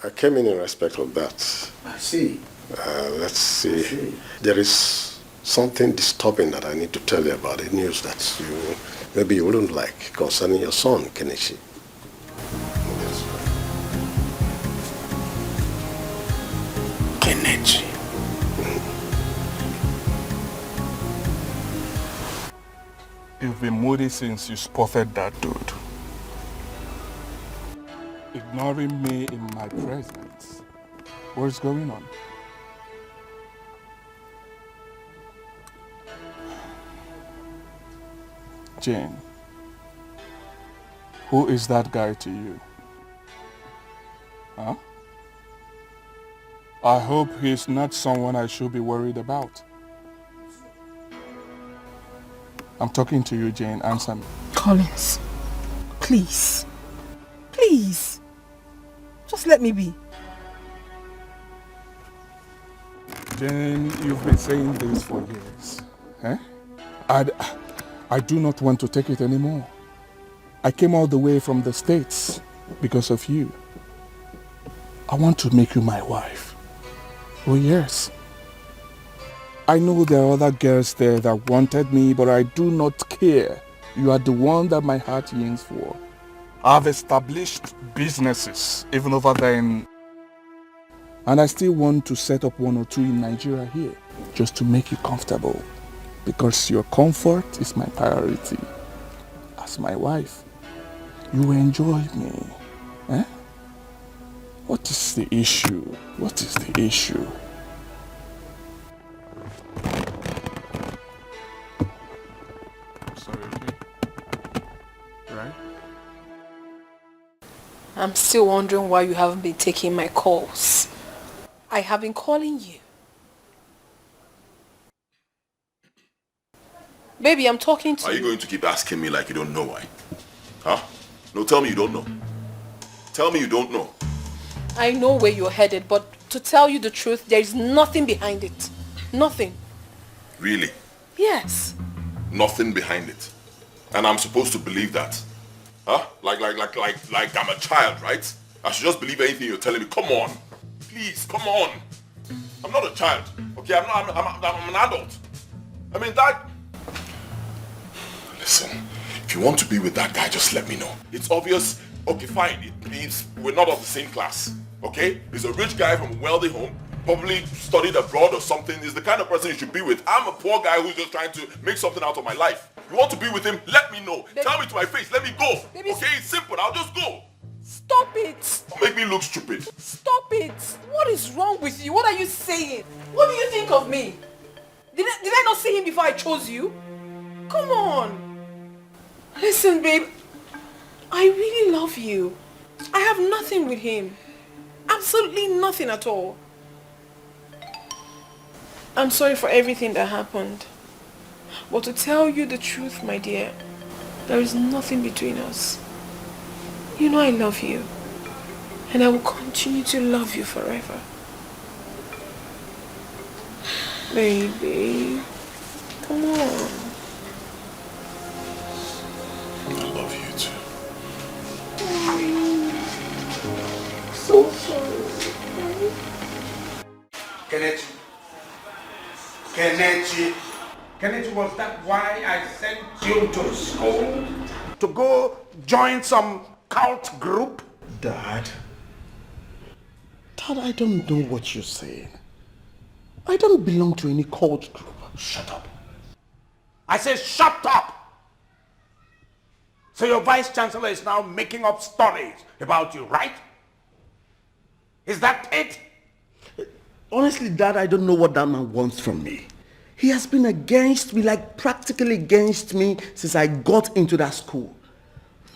I came in respect of that. I see. Let's see. There is something disturbing that I need to tell you about. The news that maybe you wouldn't like concerning your son, Kenichi. Kenichi. You've been moody since you spotted that dude. Ignoring me in my presence. What's going on? Jane, who is that guy to you? Huh? I hope he's not someone I should be worried about. I'm talking to you, Jane. Answer me. Collins, please. Please. Just let me be. Jane, you've been saying this for years. Eh? I do not want to take it anymore. I came all the way from the States because of you. I want to make you my wife. Oh yes. I know there are other girls there that wanted me, but I do not care. You are the one that my heart yearns for. I've established businesses, even over there in... And I still want to set up 1 or 2 in Nigeria here, just to make you comfortable. Because your comfort is my priority. As my wife, you enjoy me. Eh? What is the issue? What is the issue? Sorry, okay? Right? I'm still wondering why you haven't been taking my calls. I have been calling you. Baby, I'm talking to you. Are you going to keep asking me like you don't know why? Huh? No, tell me you don't know. Tell me you don't know. I know where you're headed, but to tell you the truth, there is nothing behind it. Nothing. Really? Yes. Nothing behind it. And I'm supposed to believe that? Huh? Like I'm a child, right? I should just believe anything you're telling me. Come on. Please, come on. I'm not a child. Okay, I'm an adult. I mean, that... Listen, if you want to be with that guy, just let me know. It's obvious. Okay, fine. We're not of the same class. Okay? He's a rich guy from a wealthy home. Probably studied abroad or something. He's the kind of person you should be with. I'm a poor guy who's just trying to make something out of my life. You want to be with him? Let me know. Baby. Tell me to my face. Let me go. Baby. Okay? It's simple. I'll just go. Stop it. Don't make me look stupid. Stop it. What is wrong with you? What are you saying? What do you think of me? Did I not see him before I chose you? Come on. Listen, babe. I really love you. I have nothing with him. Absolutely nothing at all. I'm sorry for everything that happened. But to tell you the truth, my dear, there is nothing between us. You know I love you. And I will continue to love you forever. Baby, come on. I love you too. So sorry. Kenichi, was that why I sent you to school? To go join some cult group? Dad, I don't know what you're saying. I don't belong to any cult group. Shut up. I say shut up! So your vice chancellor is now making up stories about you, right? Is that it? Honestly, Dad, I don't know what that man wants from me. He has been against me, like practically against me since I got into that school.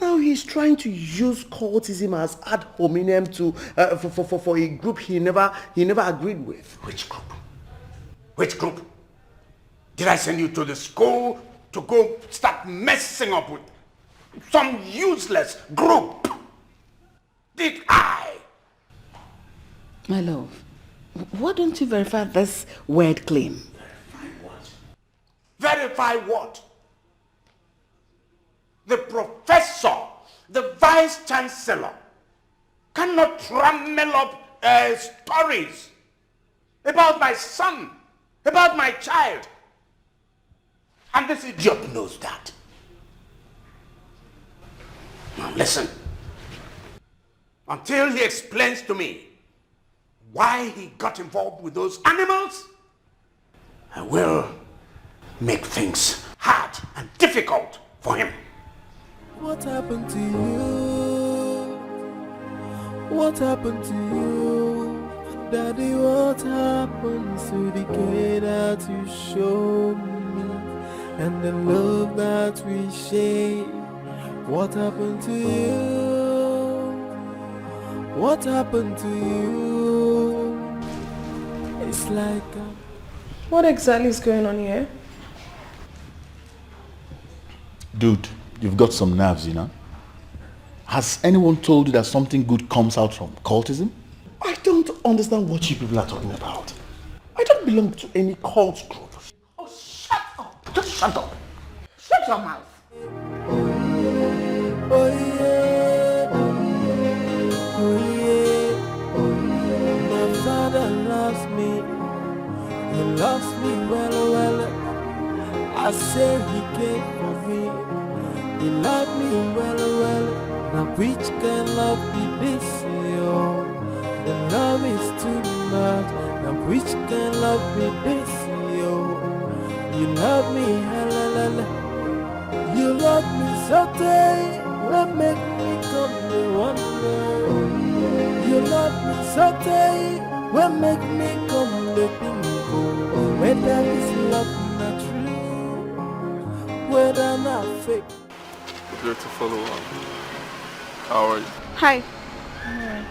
Now he's trying to use cultism as ad hominem to for a group he never agreed with. Which group? Which group? Did I send you to the school to go start messing up with some useless group? Did I? My love, why don't you verify this weird claim? Verify what? The professor the vice chancellor cannot trammel up stories about my son, about my child. And this idiot knows that. Now listen. Until he explains to me why he got involved with those animals, I will make things hard and difficult for him. What happened to you? What happened to you? Daddy, what happened to the care that you showed me and the love that we shared? What happened to you? What happened to you? It's like What exactly is going on here? Dude, you've got some nerves, you know. Has anyone told you that something good comes out from cultism? I don't understand what you people are talking about. I don't belong to any cult group. Oh, shut up. Just shut up. Shut your mouth. oh yeah, oh yeah, oh yeah. My father loves me. He loves me well. I say he cared for me. He loved me well. Now which can love be this, yo? The love is too much. Now which can love be this, yo? You love me, hallelujah. You love me so tight. Will make me come the wonder. You love me so tight. Will make me come the bingo. Whether this love not true, whether not fake. Good to follow on. How are you? Hi. Hi.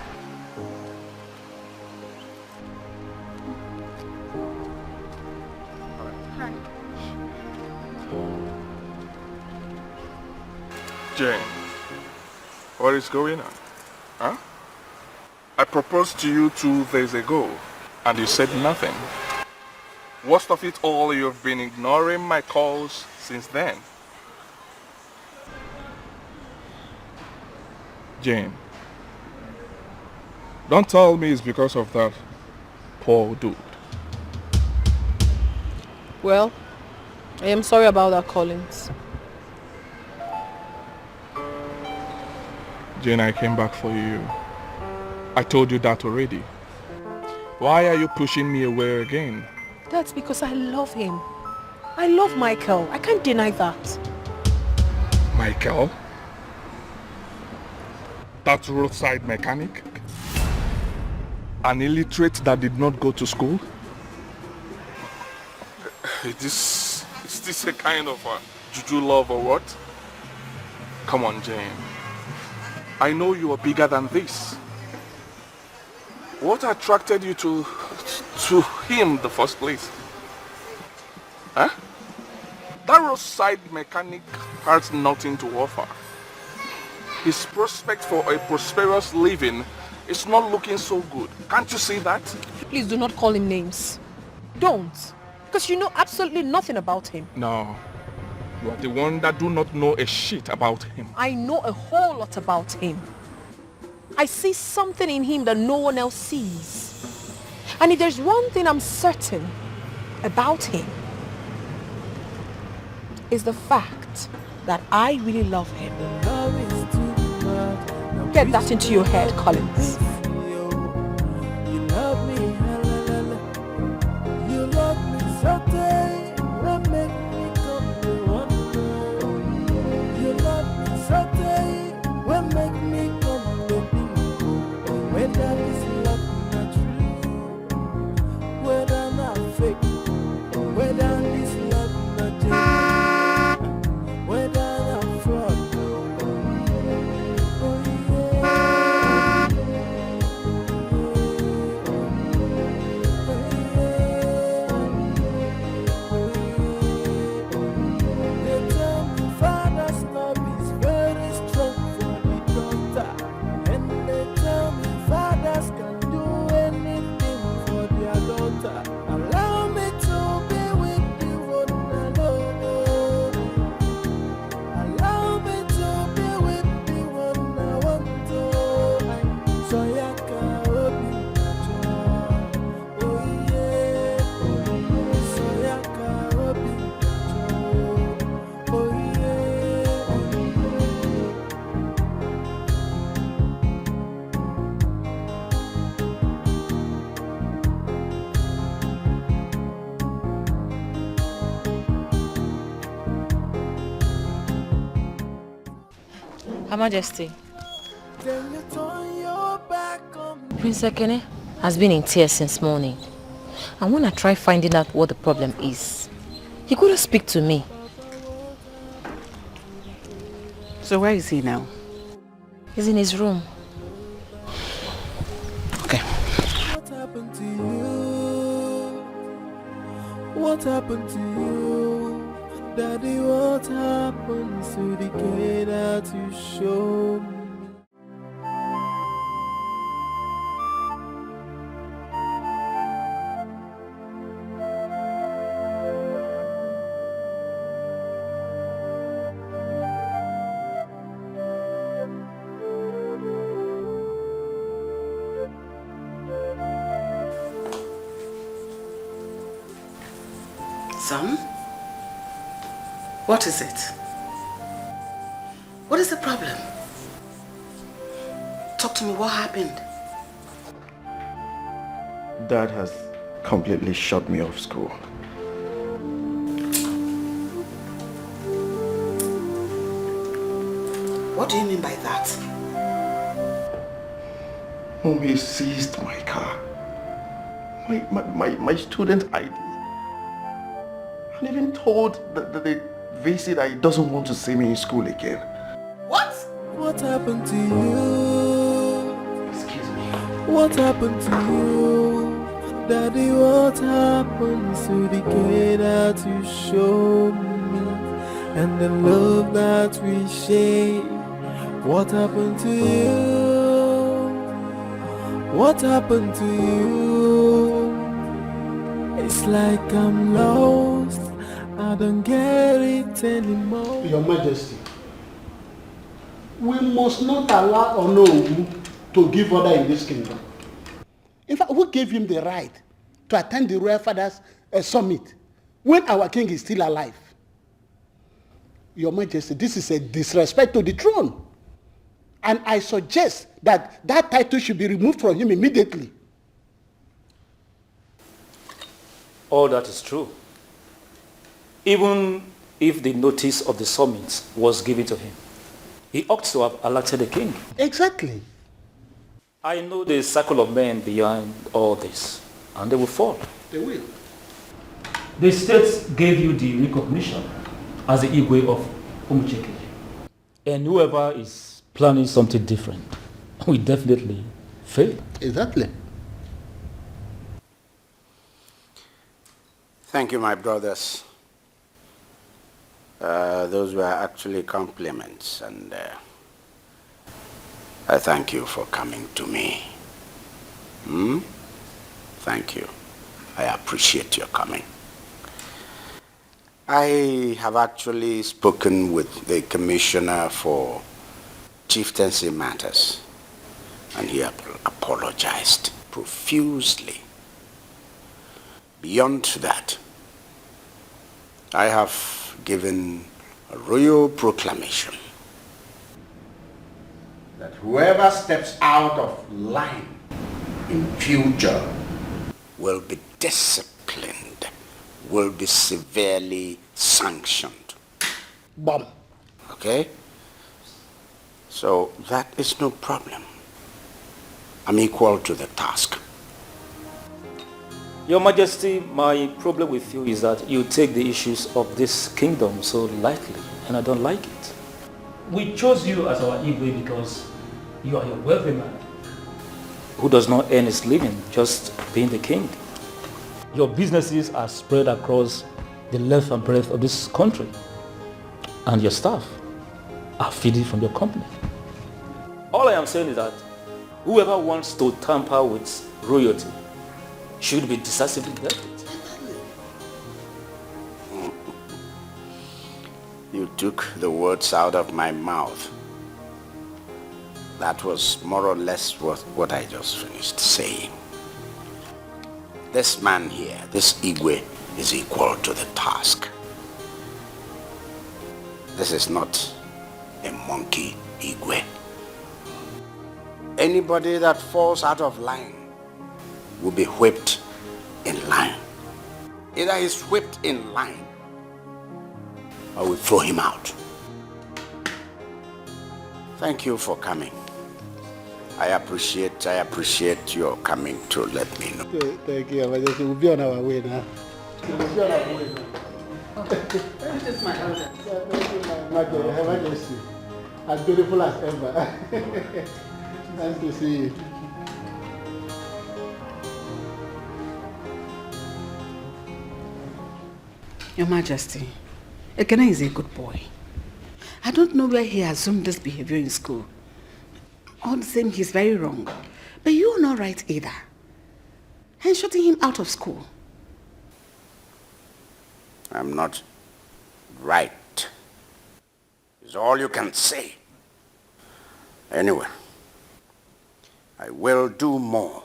Jane, what is going on? Huh? I proposed to you 2 days ago, and you said nothing. Worst of it all, you've been ignoring my calls since then. Jane, don't tell me it's because of that poor dude. Well, I am sorry about that, Collins. Jane, I came back for you. I told you that already. Why are you pushing me away again? That's because I love him. I love Michael. I can't deny that. Michael? That roadside mechanic? An illiterate that did not go to school? Is this a kind of a juju love or what? Come on, Jane. I know you are bigger than this. What attracted you to him in the first place? Huh? That roadside mechanic has nothing to offer. His prospect for a prosperous living is not looking so good. Can't you see that? Please do not call him names. Don't. Because you know absolutely nothing about him. No. You are the one that do not know a shit about him. I know a whole lot about him. I see something in him that no one else sees. And if there's one thing I'm certain about him, is the fact that I really love him. Get that into your head, Collins. You love me, hallelujah. You love me so tight. Will make me come to wonder. You love me so tight. Will make me come to bingo. Whether this love not true, whether not fake, whether this love not genuine, whether not fraud. Majesty. Then you turn your back on me. Prince Keni has been in tears since morning. And when I tried finding out what the problem is, he couldn't speak to me. So where is he now? He's in his room. Okay. What happened to you? What happened to you? Daddy, what happened to the kid that you showed me? Son? What is it? What is the problem? Talk to me, what happened? Dad has completely shut me off school. What do you mean by that? Mom, he seized my car. My student ID. And even told the VC that he doesn't want to see me in school again. What? What happened to you? Excuse me. What happened to you? Daddy, what happened to the kid that you showed me? And the love that we share. What happened to you? What happened to you? It's like I'm lost. I don't get it anymore. Your Majesty, we must not allow Onowu to give order in this kingdom. In fact, who gave him the right to attend the Royal Father's summit when our king is still alive? Your Majesty, this is a disrespect to the throne. And I suggest that that title should be removed from him immediately. All that is true. Even if the notice of the summit was given to him, he ought to have elected a king. Exactly. I know the circle of men behind all this, and they will fall. They will. The states gave you the recognition as the Igwe of Umucheke. And whoever is planning something different will definitely fail. Exactly. Thank you, my brothers. Those were actually compliments, and I thank you for coming to me. Thank you. I appreciate your coming. I have actually spoken with the Commissioner for Chieftaincy Matters, and he apologized profusely. Beyond that, I have given a royal proclamation that whoever steps out of line in future will be disciplined, will be severely sanctioned. Bomb. Okay? So that is no problem. I'm equal to the task. Your Majesty, my problem with you is that you take the issues of this kingdom so lightly, and I don't like it. We chose you as our Igwe because you are a wealthy man who does not earn his living just being the king. Your businesses are spread across the length and breadth of this country, and your staff are feeding from your company. All I am saying is that whoever wants to tamper with royalty should be decisively dealt with. You took the words out of my mouth. That was more or less what I just finished saying. This man here, this Igwe, is equal to the task. This is not a monkey Igwe. Anybody that falls out of line will be whipped in line. Either he's whipped in line or we throw him out. Thank you for coming. I appreciate your coming to let me know. Thank you, Majesty. We'll be on our way now. We'll be on our way now. This is my elder. Thank you, my Majesty. As beautiful as ever. Nice to see you. Your Majesty, Keni is a good boy. I don't know where he assumed this behavior in school. All the same, he's very wrong. But you're not right either. And shutting him out of school. I'm not right. Is all you can say. Anyway, I will do more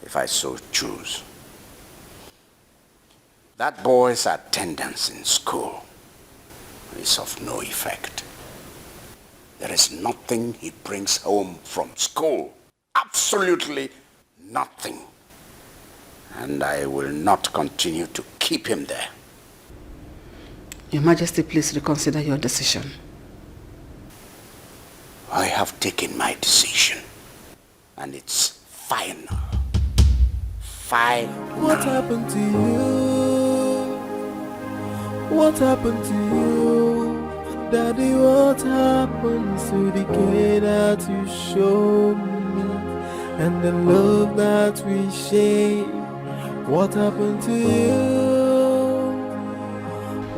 if I so choose. That boy's attendance in school is of no effect. There is nothing he brings home from school. Absolutely nothing. And I will not continue to keep him there. Your Majesty, please reconsider your decision. I have taken my decision. And it's final. Final. What happened to you? What happened to you? Daddy, what happened to the care that you showed me and the love that we shared? What happened to you?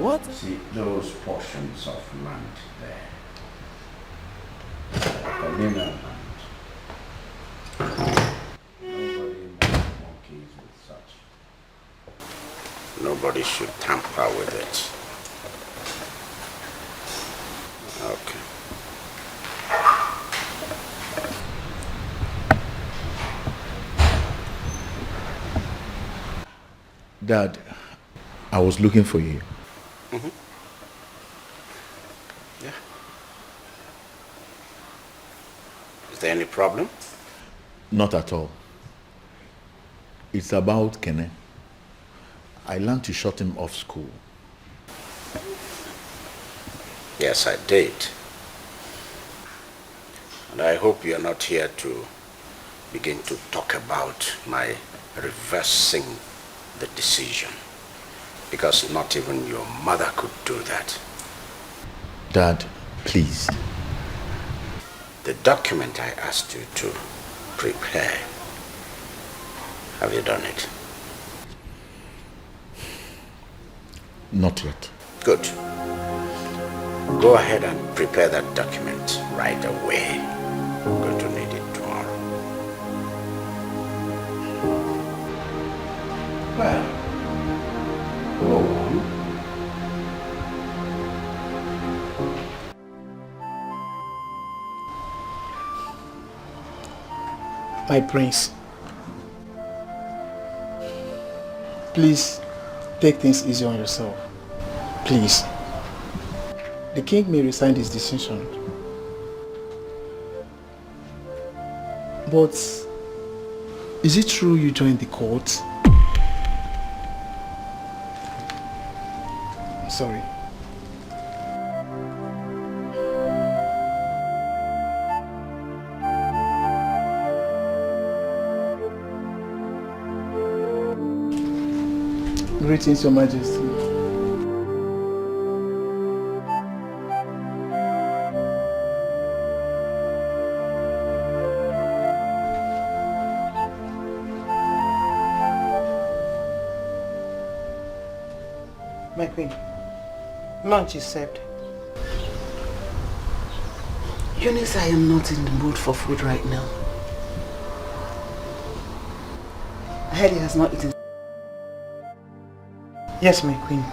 What? See those portions of land there. Communal land. Nobody monkeys with such. Nobody should tamper with it. Okay. Dad, I was looking for you. Mm-hmm. Yeah. Is there any problem? Not at all. It's about Keni. I learned to shut him off school. Yes, I did. And I hope you're not here to begin to talk about my reversing the decision. Because not even your mother could do that. Dad, please. The document I asked you to prepare, have you done it? Not yet. Good. Go ahead and prepare that document right away. I'm going to need it tomorrow. Well, go on. My prince, please take things easy on yourself. Please. The king may resign his decision. But is it true you joined the court? I'm sorry. Greetings, Your Majesty. My queen, lunch is served. Eunice, I am not in the mood for food right now. I heard he has not eaten. Yes, my queen.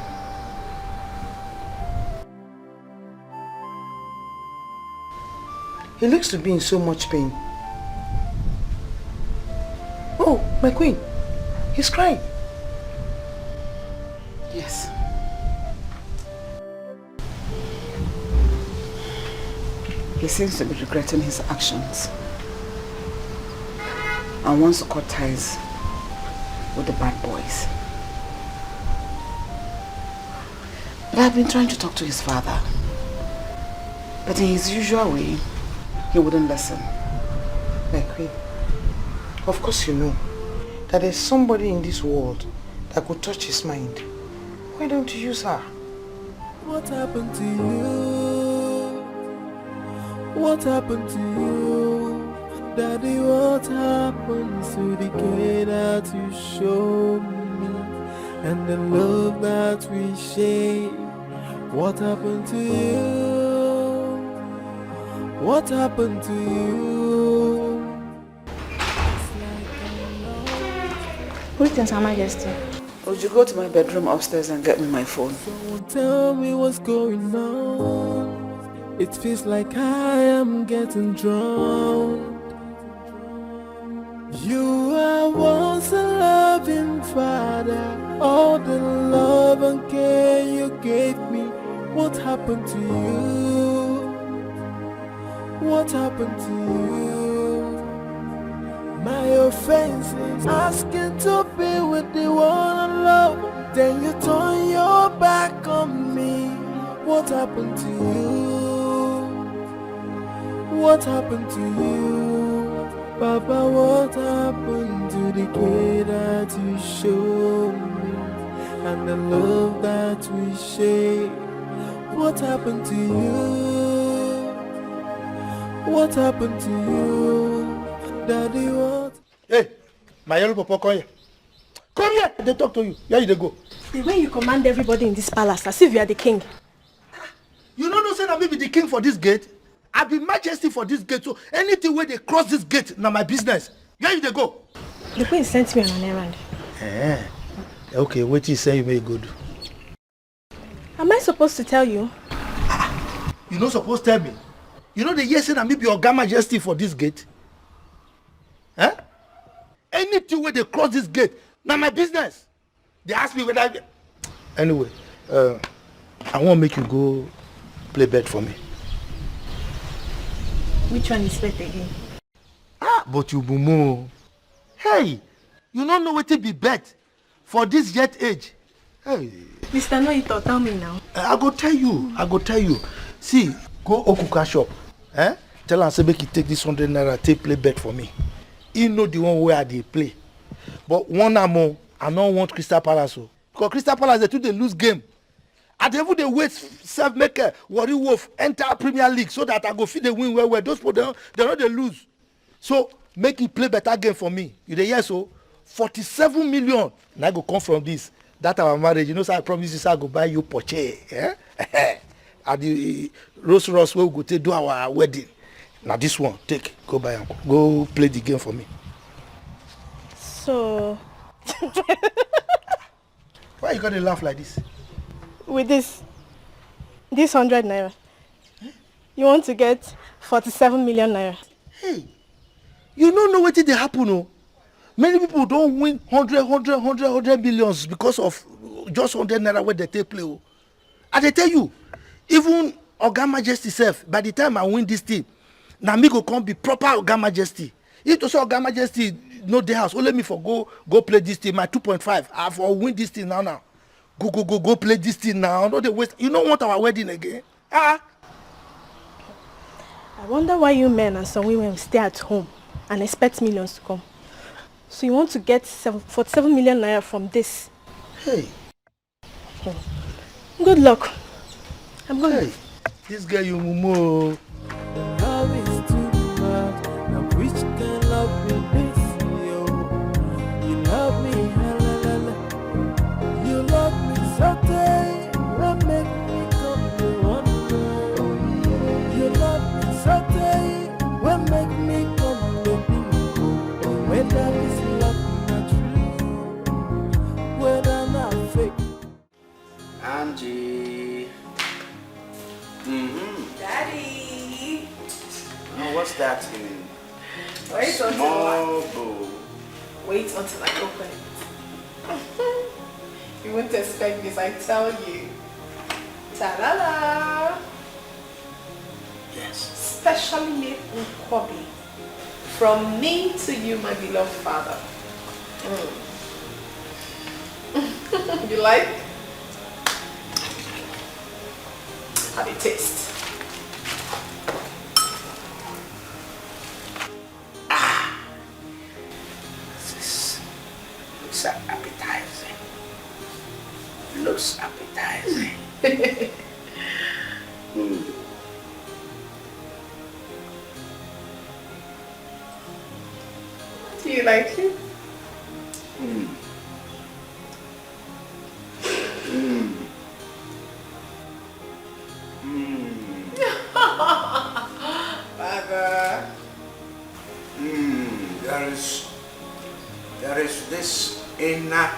He looks to be in so much pain. Oh, my queen, he's crying. Yes. He seems to be regretting his actions and wants to cut ties with the bad boys. But I've been trying to talk to his father. But in his usual way, he wouldn't listen. My queen, of course you know that there's somebody in this world that could touch his mind. Why don't you use her? What happened to you? What happened to you? Daddy, what happened to the care that you showed me and the love that we shared? What happened to you? What happened to you? Greetings, Her Majesty. Would you go to my bedroom upstairs and get me my phone? Someone tell me what's going on. It feels like I am getting drowned. You are once a loving father. All the love and care you gave me. What happened to you? What happened to you? My offense is asking to be with the one I love. Then you turn your back on me. What happened to you? What happened to you? Papa, what happened to the care that you showed me and the love that we share? What happened to you? What happened to you? Daddy, what? Hey, my yellow papa, come here. Come here, they talk to you. Here you go. The way you command everybody in this palace, as if you are the king. You don't say that me be the king for this gate? I be Majesty for this gate, so anything where they cross this gate, now my business. Here you go. The queen sent me on an errand. Okay, what you say you may go do? Am I supposed to tell you? You not supposed to tell me. You know the yes and me be your Majesty for this gate? Huh? Anything where they cross this gate, now my business. They ask me whether I... Anyway, I want to make you go play bet for me. Which one is bet again? But you bumo. Hey, you don't know what to be bet for this yet age. Hey. Mr. Noito, tell me now. I go tell you. See, go Okuka shop. Tell her say make you take this 100 naira, take play bet for me. He know the one where they play. But one more, I don't want Crystal Palace. Because Crystal Palace, they too they lose game. And even they wait self-maker, Warri Wolf, enter Premier League so that I go feed the win where those people, they're not they lose. So, make it play better game for me. You dey hear so? 47 million. And I go come from this. That our marriage, you know, so I promise you, so I go buy you Porsche. And the Rolls Royce where we go to do our wedding. Now this one, take, go buy and go play the game for me. So... Why you gotta laugh like this? With this 100 naira, you want to get 47 million naira. Hey, you don't know what did happen, no? Many people don't win 100 millions because of just 100 naira where they take play. Oh. And they tell you, even Oga Majesty self, by the time I win this thing, now me go come be proper Oga Majesty. If to say Oga Majesty no the house, only me for go play this thing, my 2.5, I for win this thing now. Go play this thing now. No, they waste. You don't want our wedding again? I wonder why you men and some women stay at home and expect millions to come. So you want to get 47 million naira from this? Hey. Good luck. I'm going. Hey, this girl you mumu. Love is too much. Now which can love me this? You love me, you love me someday. What make me come to wonder? You love me someday. What make me come to be? Whether it's love not true, whether not fake. Angie. Daddy. Now what's that in? Wait Small bowl. Wait until I open it. You won't expect this, I tell you. Ta-da-da! Yes. Specially made nkwobi. From me to you, my beloved father. You like? Have a taste. Looks appetizing. Looks appetizing. Do you like it? Father. There is this inner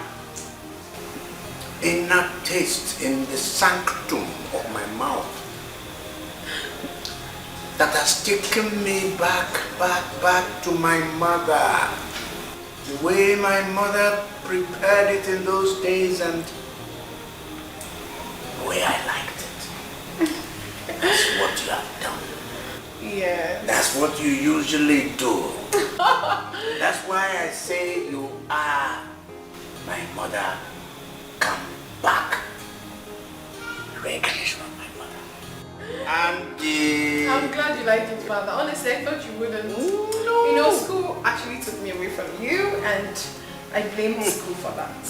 taste in the sanctum of my mouth that has taken me back to my mother. The way my mother prepared it in those days and the way I liked it. That's what you have done. Yes. That's what you usually do. That's why I say you are my mother. Come back. Reincarnation of my mother. I'm glad you liked it, Father. Honestly, I thought you wouldn't. No. You know, school actually took me away from you, and I blamed school for that.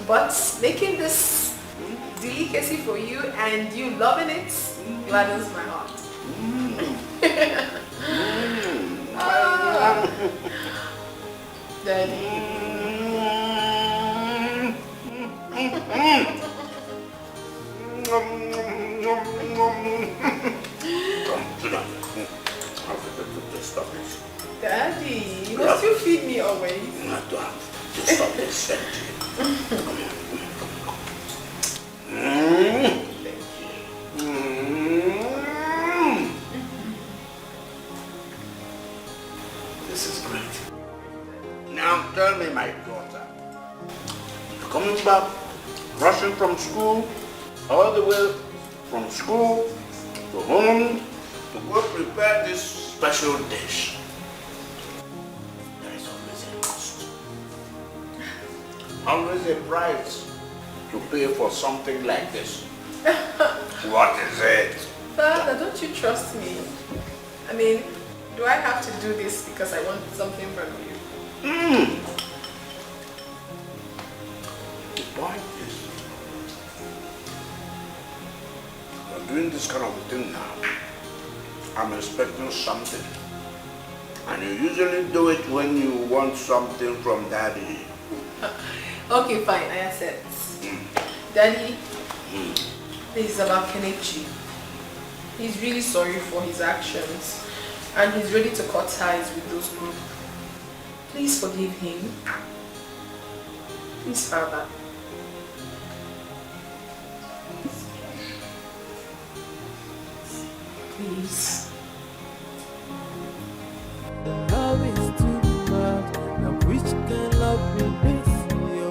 But making this delicacy for you and you loving it gladdens my heart. Daddy. Daddy, must you feed me always? Not to have to stop this. This is great. Now tell me, my daughter, you're coming back, rushing from school, all the way from school to home to go prepare this special dish. There is always a cost. Always a price to pay for something like this. What is it? Father, don't you trust me? I mean, do I have to do this because I want something from you? The point is, you're doing this kind of thing now. I'm expecting something. And you usually do it when you want something from Daddy. Okay, fine, I accept. Daddy, this is about Kenichi. He's really sorry for his actions and he's ready to cut ties with those group. Please forgive him. Please, Father. Please. The love is too much. Now which can love me this, yo?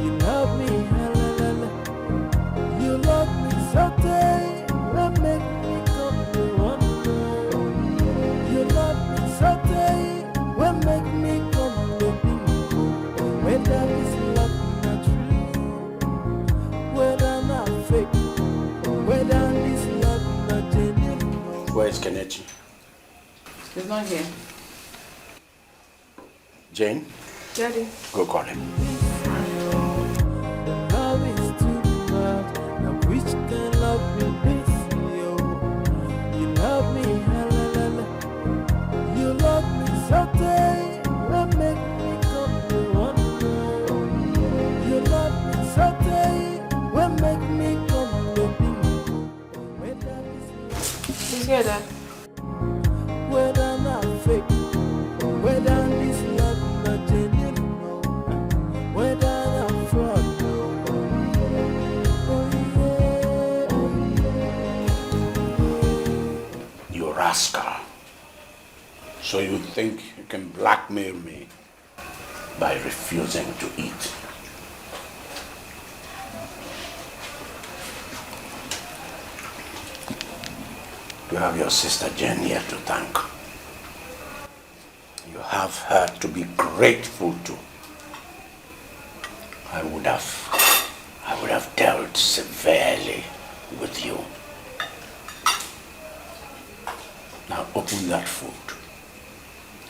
You love me, you love me so day. What make me come to one more? You love me so day. What make me come to be? Whether it's love not true, whether not fake, whether it's love not genuine. Where is Kenichi? He's not here. Jane? Daddy. Go call him. Love is too much. Now which can love me this, yo? You love me, you love me so day. What make me come to one more? You love me so day. What make me come to be? He's here, Dad. Whether not fake, whether this love not genuine, whether not fraud. You rascal. So you think you can blackmail me by refusing to eat? You have your sister Jen here to thank. You have her to be grateful to. I would have dealt severely with you. Now open that food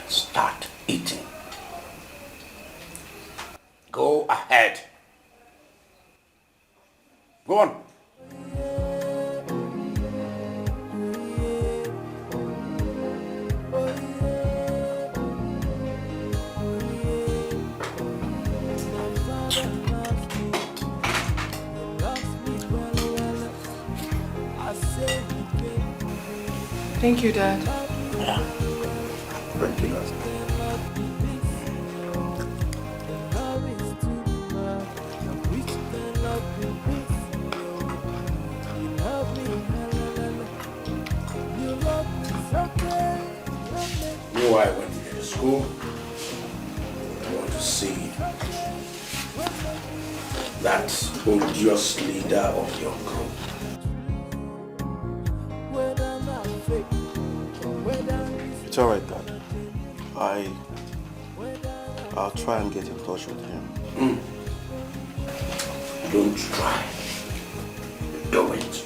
and start eating. Go ahead. Go on. Thank you, Dad. Yeah. Thank you, Dad. You know why I went to school? I want to see that odious leader of your group. It's alright, Dad. I'll try and get in touch with him. Don't try. Do it.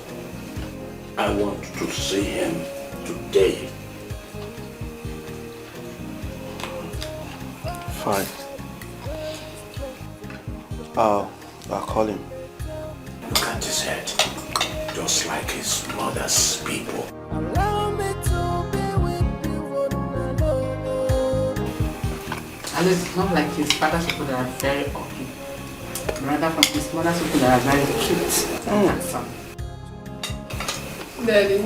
I want to see him today. Fine. I'll call him. Look at his head. Just like his mother's people. Allow me to be with you, At least it's not like his father's people that are very ugly. Rather from his mother's people that are very cute and handsome. Daddy,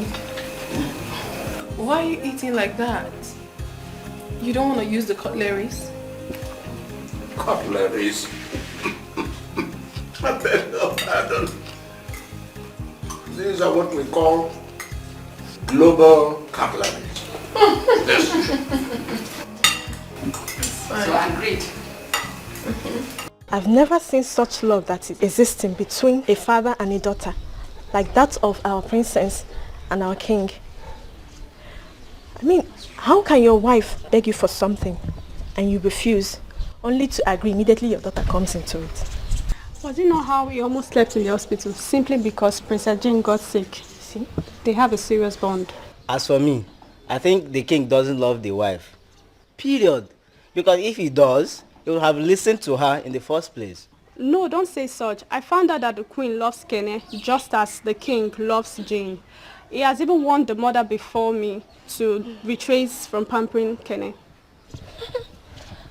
why are you eating like that? You don't want to use the cutleries? Cutleries? I beg your pardon. These are what we call global cutleries. Yes. So agreed. I've never seen such love that is existing between a father and a daughter, like that of our princess and our king. I mean, how can your wife beg you for something and you refuse, only to agree immediately your daughter comes into it? Was it not how he almost slept in the hospital simply because Princess Jane got sick? See, they have a serious bond. As for me, I think the king doesn't love the wife. Period. Because if he does, he would have listened to her in the first place. No, don't say such. I found out that the queen loves Keni just as the king loves Jane. He has even warned the mother before me to retrace from pampering Keni.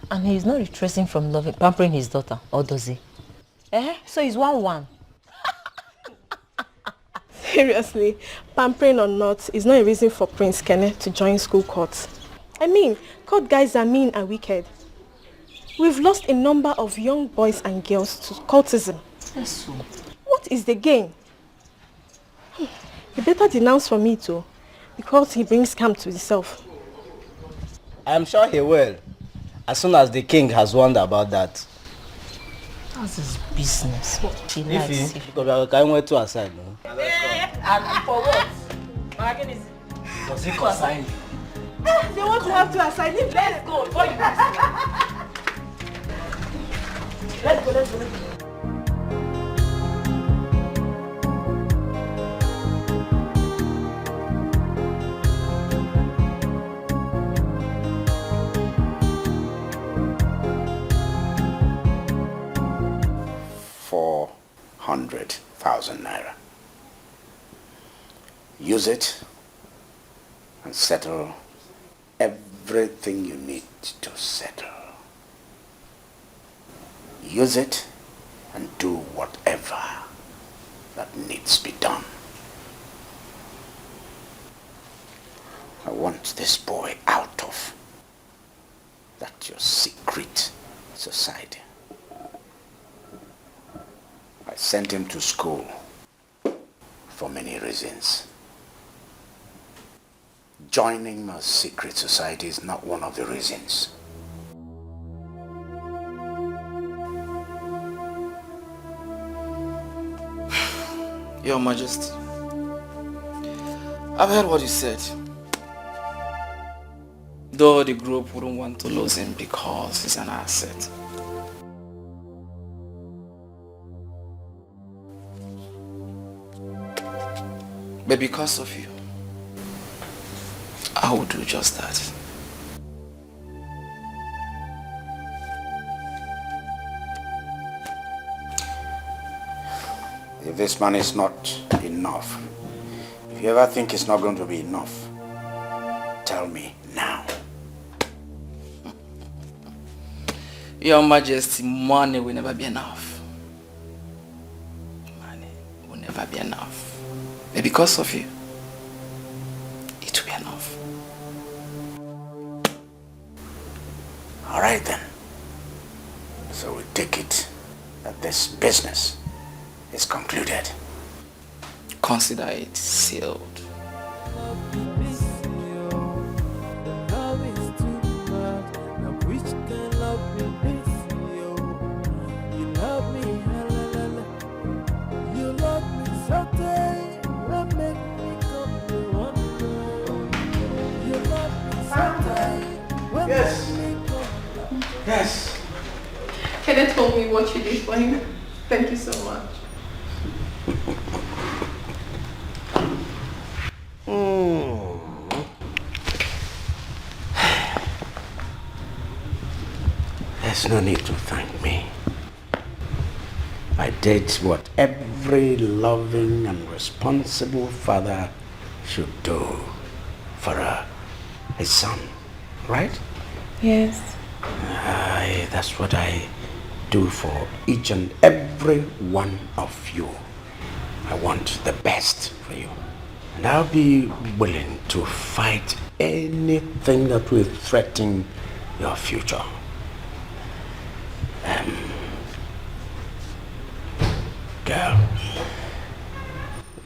And he's not retracing from pampering his daughter, or does he? So he's 1-1. Seriously, pampering or not is not a reason for Prince Keni to join school courts. I mean, court guys are mean and wicked. We've lost a number of young boys and girls to cultism. Yes, so. What is the gain? He better denounce for me too, because he brings scam to himself. I am sure he will, as soon as the king has warned about that. That's his business. If he can wait to aside, no? And for what? Does he consign you? They want to have to assign him. Let's go. Let's go. ₦400,000. Use it and settle everything you need to settle. Use it and do whatever that needs to be done. I want this boy out of that your secret society. I sent him to school for many reasons. Joining my secret society is not one of the reasons. Your Majesty, I've heard what you said. Though the group wouldn't want to lose him because he's an asset. But because of you, I will do just that. if this money is not enough, if you ever think it's not going to be enough, tell me now. Your Majesty, money will never be enough. Money will never be enough. But because of you, it will be enough. All right then. So we take it that this business is concluded. Consider it sealed. Yes. Yes. Keni told me what you did for him. Thank you so much. There's no need to thank me. I did what every loving and responsible father should do for his son, right? Yes. That's what I do for each and every one of you. I want the best for you. And I'll be willing to fight anything that will threaten your future. Girl,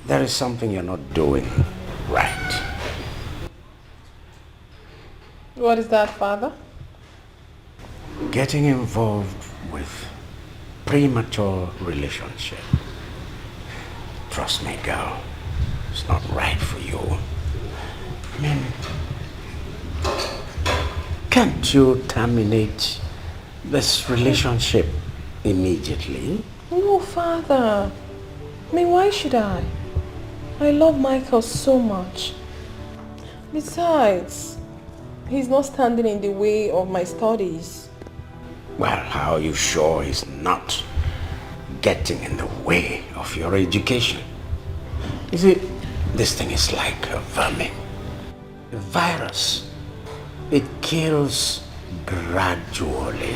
there is something you're not doing right. What is that, Father? Getting involved with premature relationship. Trust me, girl, it's not right for you. I mean, can't you terminate this relationship immediately? No, Father. I mean, why should I? I love Michael so much. Besides, he's not standing in the way of my studies. Well, how are you sure he's not getting in the way of your education? You see, this thing is like a vermin. A virus. It kills gradually.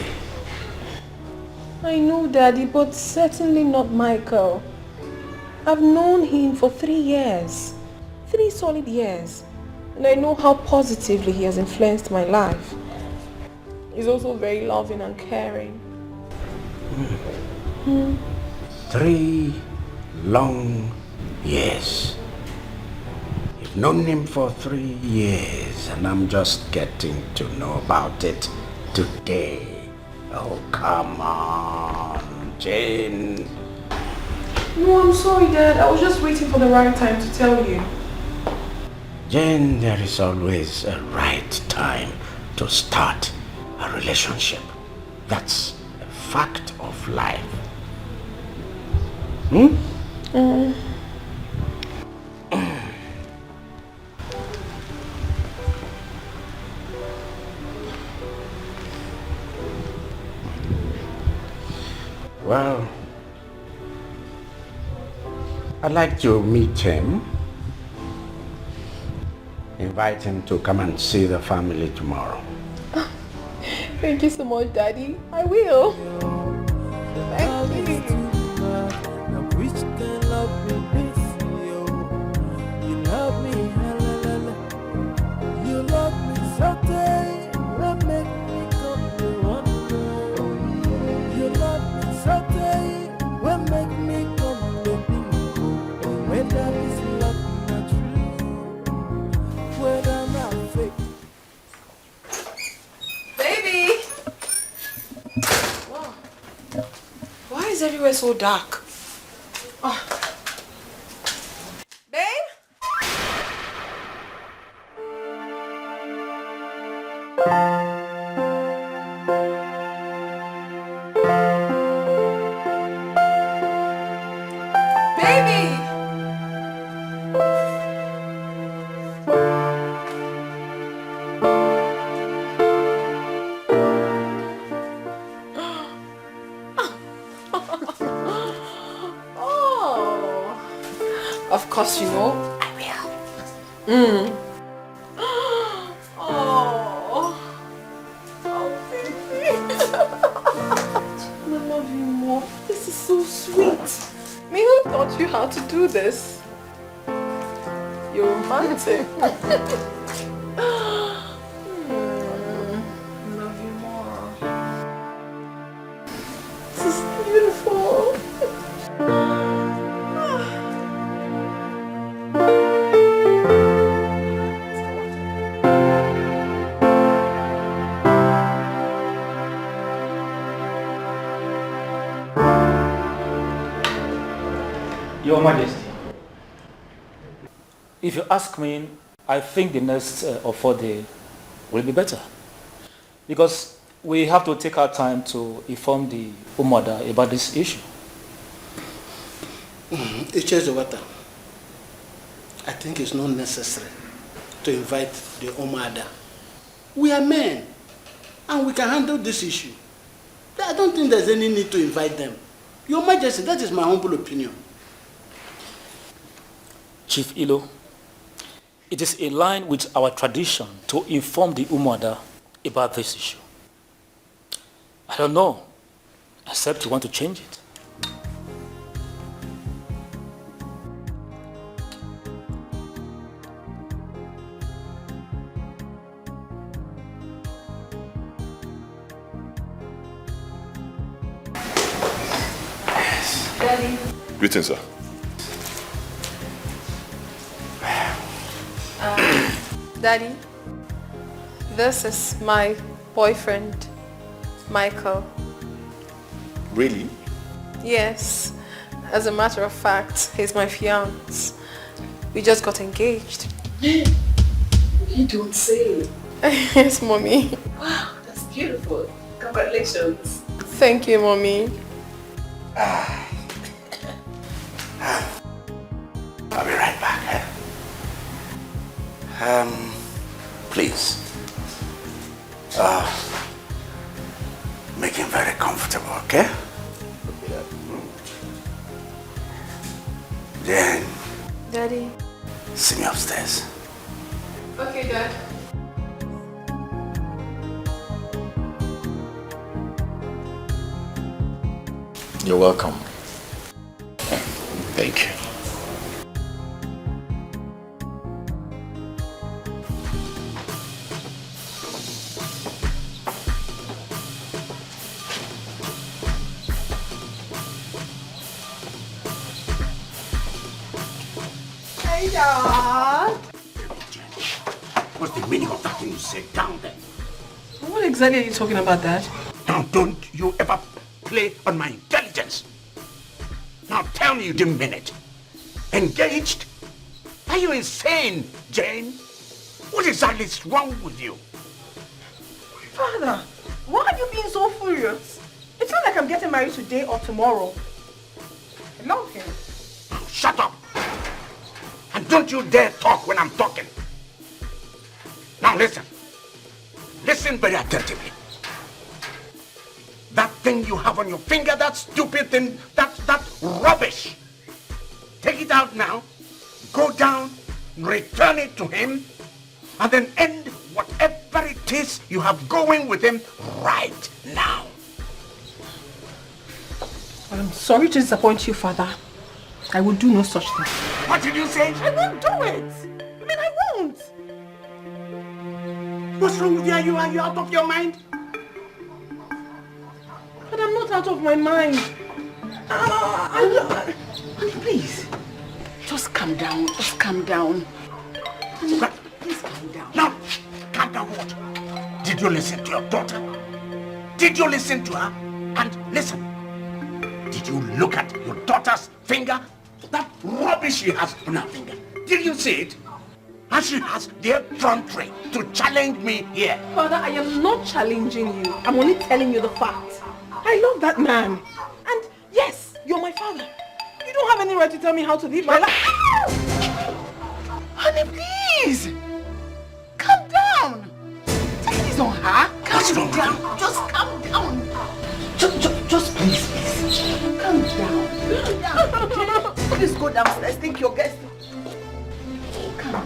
I know, Daddy, but certainly not Michael. I've known him for 3 years. 3 solid years. And I know how positively he has influenced my life. He's also very loving and caring. 3 long years. You've known him for 3 years, and I'm just getting to know about it today. Oh, come on, Jane. No, I'm sorry, Dad. I was just waiting for the right time to tell you. Jane, there is always a right time to start a relationship. That's a fact of life. Well, I'd like to meet him. Invite him to come and see the family tomorrow. Thank you so much, Daddy. I will. Thank you. Everywhere so dark. Oh. Babe? Baby! course you know. I will. Oh, baby. I love you more. This is so sweet. Me, who taught you how to do this? You're romantic. Love you more. This is beautiful. Your Majesty, if you ask me, I think the next or 4 days will be better. Because we have to take our time to inform the Umada about this issue. Echezowata, I think it's not necessary to invite the Umada. We are men, and we can handle this issue. I don't think there's any need to invite them. Your Majesty, that is my humble opinion. Chief Ilo, it is in line with our tradition to inform the Umada about this issue. I don't know, except you want to change it. Daddy. Greetings, sir. Daddy, this is my boyfriend, Michael. Really? Yes, as a matter of fact, he's my fiance. We just got engaged. You don't say. Yes, Mommy. Wow, that's beautiful. Congratulations. Thank you, Mommy. I'll be right back. Please. Make him very comfortable, okay? Then, Daddy. see me upstairs. Okay, Dad. You're welcome. Thank you. Hey, Dad. What's the meaning of that thing you said down there? What exactly are you talking about, Dad? Now, don't you ever play on my intelligence. Now, tell me you didn't mean it. Engaged? Are you insane, Jane? What exactly is wrong with you? Father, why are you being so furious? It's not like I'm getting married today or tomorrow. I love him. Now, shut up. And don't you dare talk when I'm talking. Now listen. Listen very attentively. That thing you have on your finger, that stupid thing, that rubbish. Take it out now. Go down, return it to him, and then end whatever it is you have going with him right now. I'm sorry to disappoint you, Father. I will do no such thing. What did you say? I won't do it. I mean, I won't. What's wrong with you? Are you out of your mind? But I'm not out of my mind. Please, just calm down. Just calm down. Please calm down. Now, calm down what? Did you listen to your daughter? Did you listen to her? And listen, did you look at your daughter's finger? That rubbish she has on her finger. Did you see it? And she has the effrontery to challenge me here. Father, I am not challenging you. I'm only telling you the fact. I love that man. And yes, you're my father. You don't have any right to tell me how to live my life. Honey, please. Calm down. Take it easy on her. Calm down. Just calm down. Just please. Calm down. Calm down. Please go downstairs. Think your guest.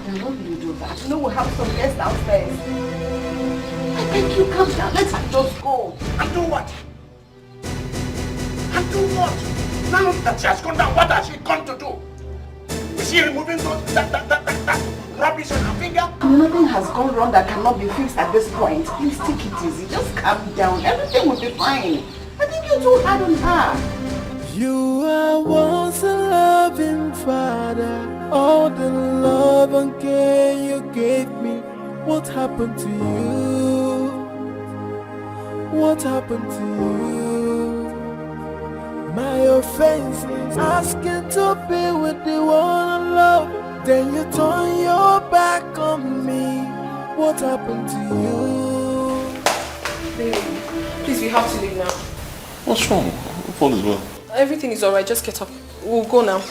Now, why will you do that? You know we'll have some guests downstairs. I beg you, calm down. Let's just go. And do what? And do what? Now that she has gone down, what has she gone to do? Is she removing that rubbish on her finger? Nothing has gone wrong that cannot be fixed at this point. Please take it easy. Just calm down. Everything will be fine. I think you're too hard on her. You are once a loving father. All the love and care you gave me. What happened to you? What happened to you? My offense is asking to be with the one I love. Then you turn your back on me. What happened to you? Baby, please, we have to leave now. What's wrong? All is well. Everything is alright, just get up. We'll go now.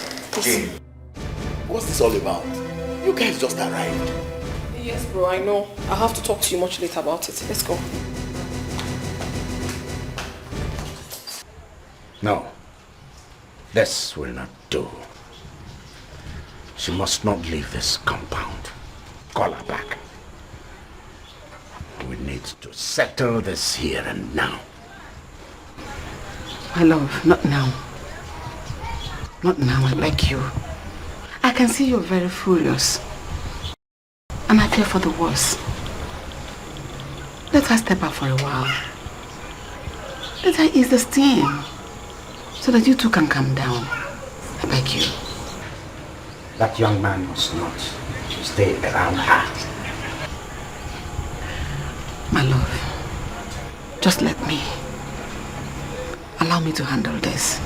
Jane, what's this all about? You guys just arrived. Yes, bro, I know. I'll have to talk to you much later about it. Let's go. No. This will not do. She must not leave this compound. Call her back. We need to settle this here and now. My love, not now. Not now, I beg you. I can see you're very furious. And I fear for the worst. Let her step out for a while. Let her ease the steam. So that you two can calm down. I beg you. That young man must not stay around her. My love, just let me. Allow me to handle this.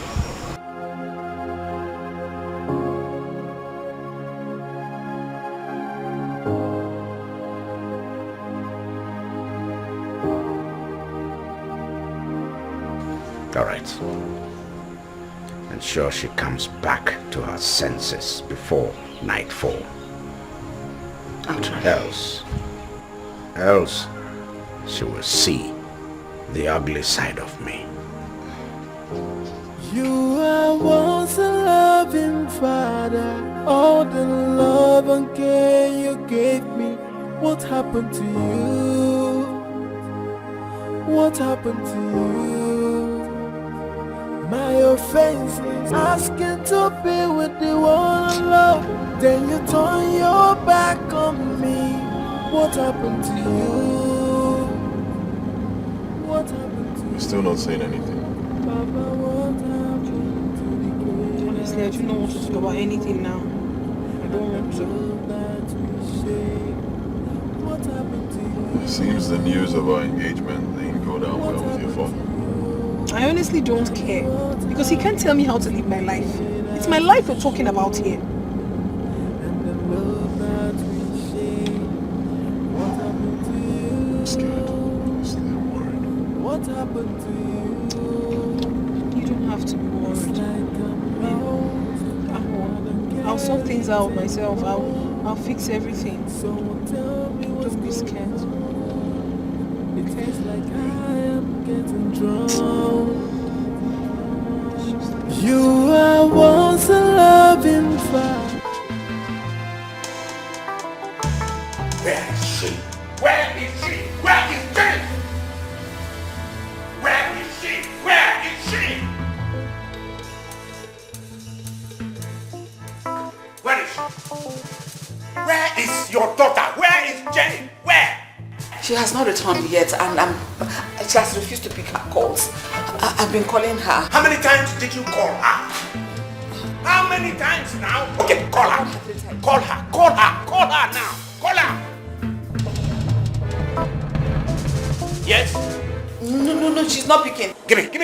All right. Ensure she comes back to her senses before nightfall. I'll try. Else, she will see the ugly side of me. You are once a loving father. All the love and care you gave me. What happened to you? What happened to you? My offense is asking to be with the one I love. Then you turn your back on me. What happened to you? What happened to you? You're still not saying anything. Papa, what happened to the great? Honestly, I do not want to talk about anything now. I don't want to. What happened to you? It seems the news of our engagement didn't go down well with your father. I honestly don't care. Because he can't tell me how to live my life. It's my life we're talking about here. I'm scared. Honestly, I'm worried. What happened to you? You don't have to be worried. I'll sort things out myself. I'll fix everything. Don't be scared. It feels like I am getting drowned. You are once a loving father. Where is she? Where is she? Where is Jane? Where is she? Where is she? Where is she? Where is your daughter? Where is Jane? Where? She has not returned yet, and she has refused to pick up calls. I've been calling her. How many times did you call her? How many times now? Okay, call her. Call her. Call her. Call her now. Call her. Yes? No, she's not picking. Give me. Pick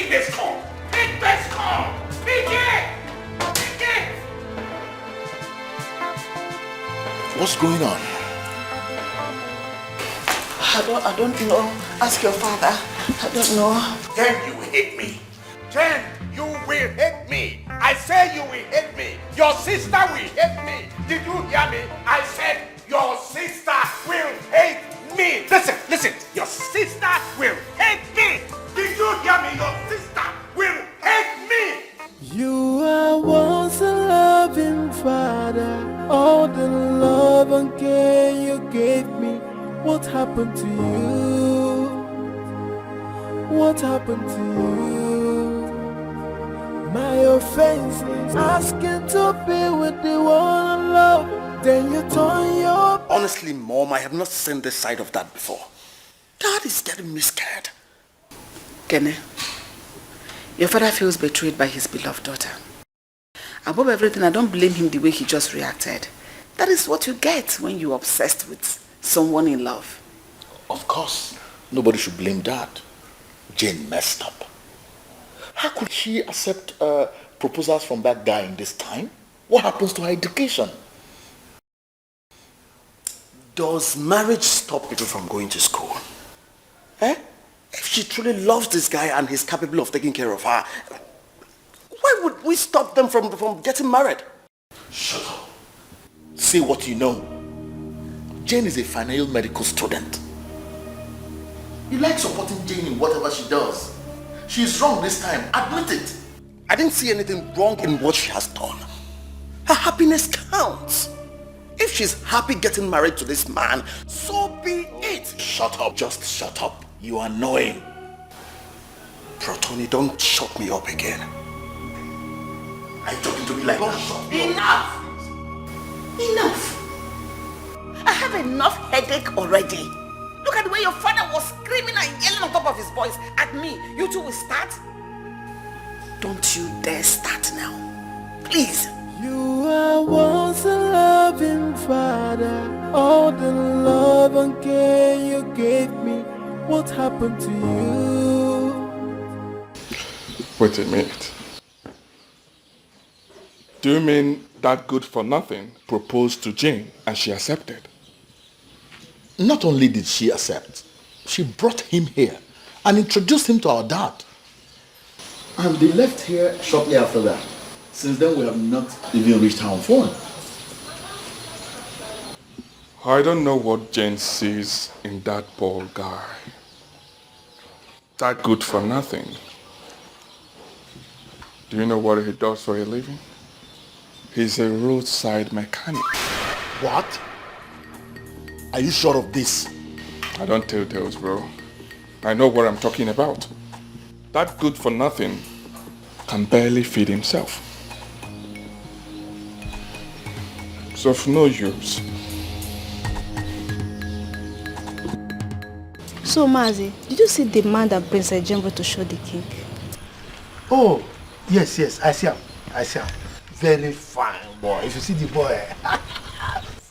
this call. Pick this call. Pick it. Pick it. What's going on? I don't know. Ask your father. I don't know. Then you will hate me. Then you will hate me. I said you will hate me. Your sister will hate me. Did you hear me? I said your sister will hate me. Listen. Your sister will hate me. Did you hear me? Your sister will hate me. You are once a loving father. What happened to you? What happened to you? My offense is asking to be with the one I love. Then you turn your... Honestly, Mom, I have not seen this side of that before. Dad is getting me scared. Keni, your father feels betrayed by his beloved daughter. Above everything, I don't blame him the way he just reacted. That is what you get when you're obsessed with someone in love. Of course, nobody should blame Dad. Jane messed up. How could she accept proposals from that guy in this time? What happens to her education? Does marriage stop people from going to school? Eh? If she truly loves this guy and he's capable of taking care of her, why would we stop them from getting married? Shut up. Say what you know. Jane is a final medical student. You like supporting Jane in whatever she does. She's wrong this time. Admit it. I didn't see anything wrong in what she has done. Her happiness counts. If she's happy getting married to this man, so be it. Shut up. Just shut up. You are annoying. Protoni, don't shut me up again. Are you talking to me like that? Enough! Enough! I have enough headache already. Look at the way your father was screaming and yelling on top of his voice at me. You two will start? Don't you dare start now. Please. You are once a loving father. All the love and care you gave me. What happened to you? Wait a minute. Do you mean that good for nothing proposed to Jane and she accepted? Not only did she accept, she brought him here and introduced him to our dad. And they left here shortly after that. Since then, we have not even reached her on phone. I don't know what Jane sees in that poor guy. That good for nothing. Do you know what he does for a living? He's a roadside mechanic. What? Are you sure of this? I don't tell tales, bro. I know what I'm talking about. That good for nothing can barely feed himself. It's of no use. So, Mazi, did you see the man that brings a jumbo to show the king? Oh, yes, I see him. Very fine boy. If you see the boy,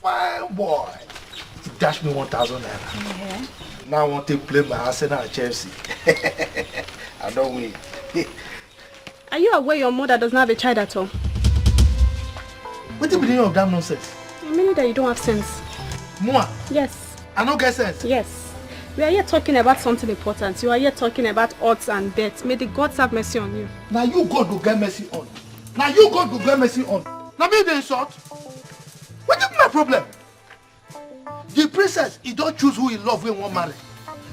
fine boy. He dashed me 1,000 naira. Yeah. Now I want to play my Arsenal and Chelsea. I don't win. Are you aware your mother does not have a child at all? What do you mean of that nonsense? I mean that you don't have sense. Moi? Yes. I don't get sense? Yes. We are here talking about something important. You are here talking about odds and bets. May the gods have mercy on you. Now you God will get mercy on. Now me they insult. What is my problem? The princess, he don't choose who he love when he won't marry.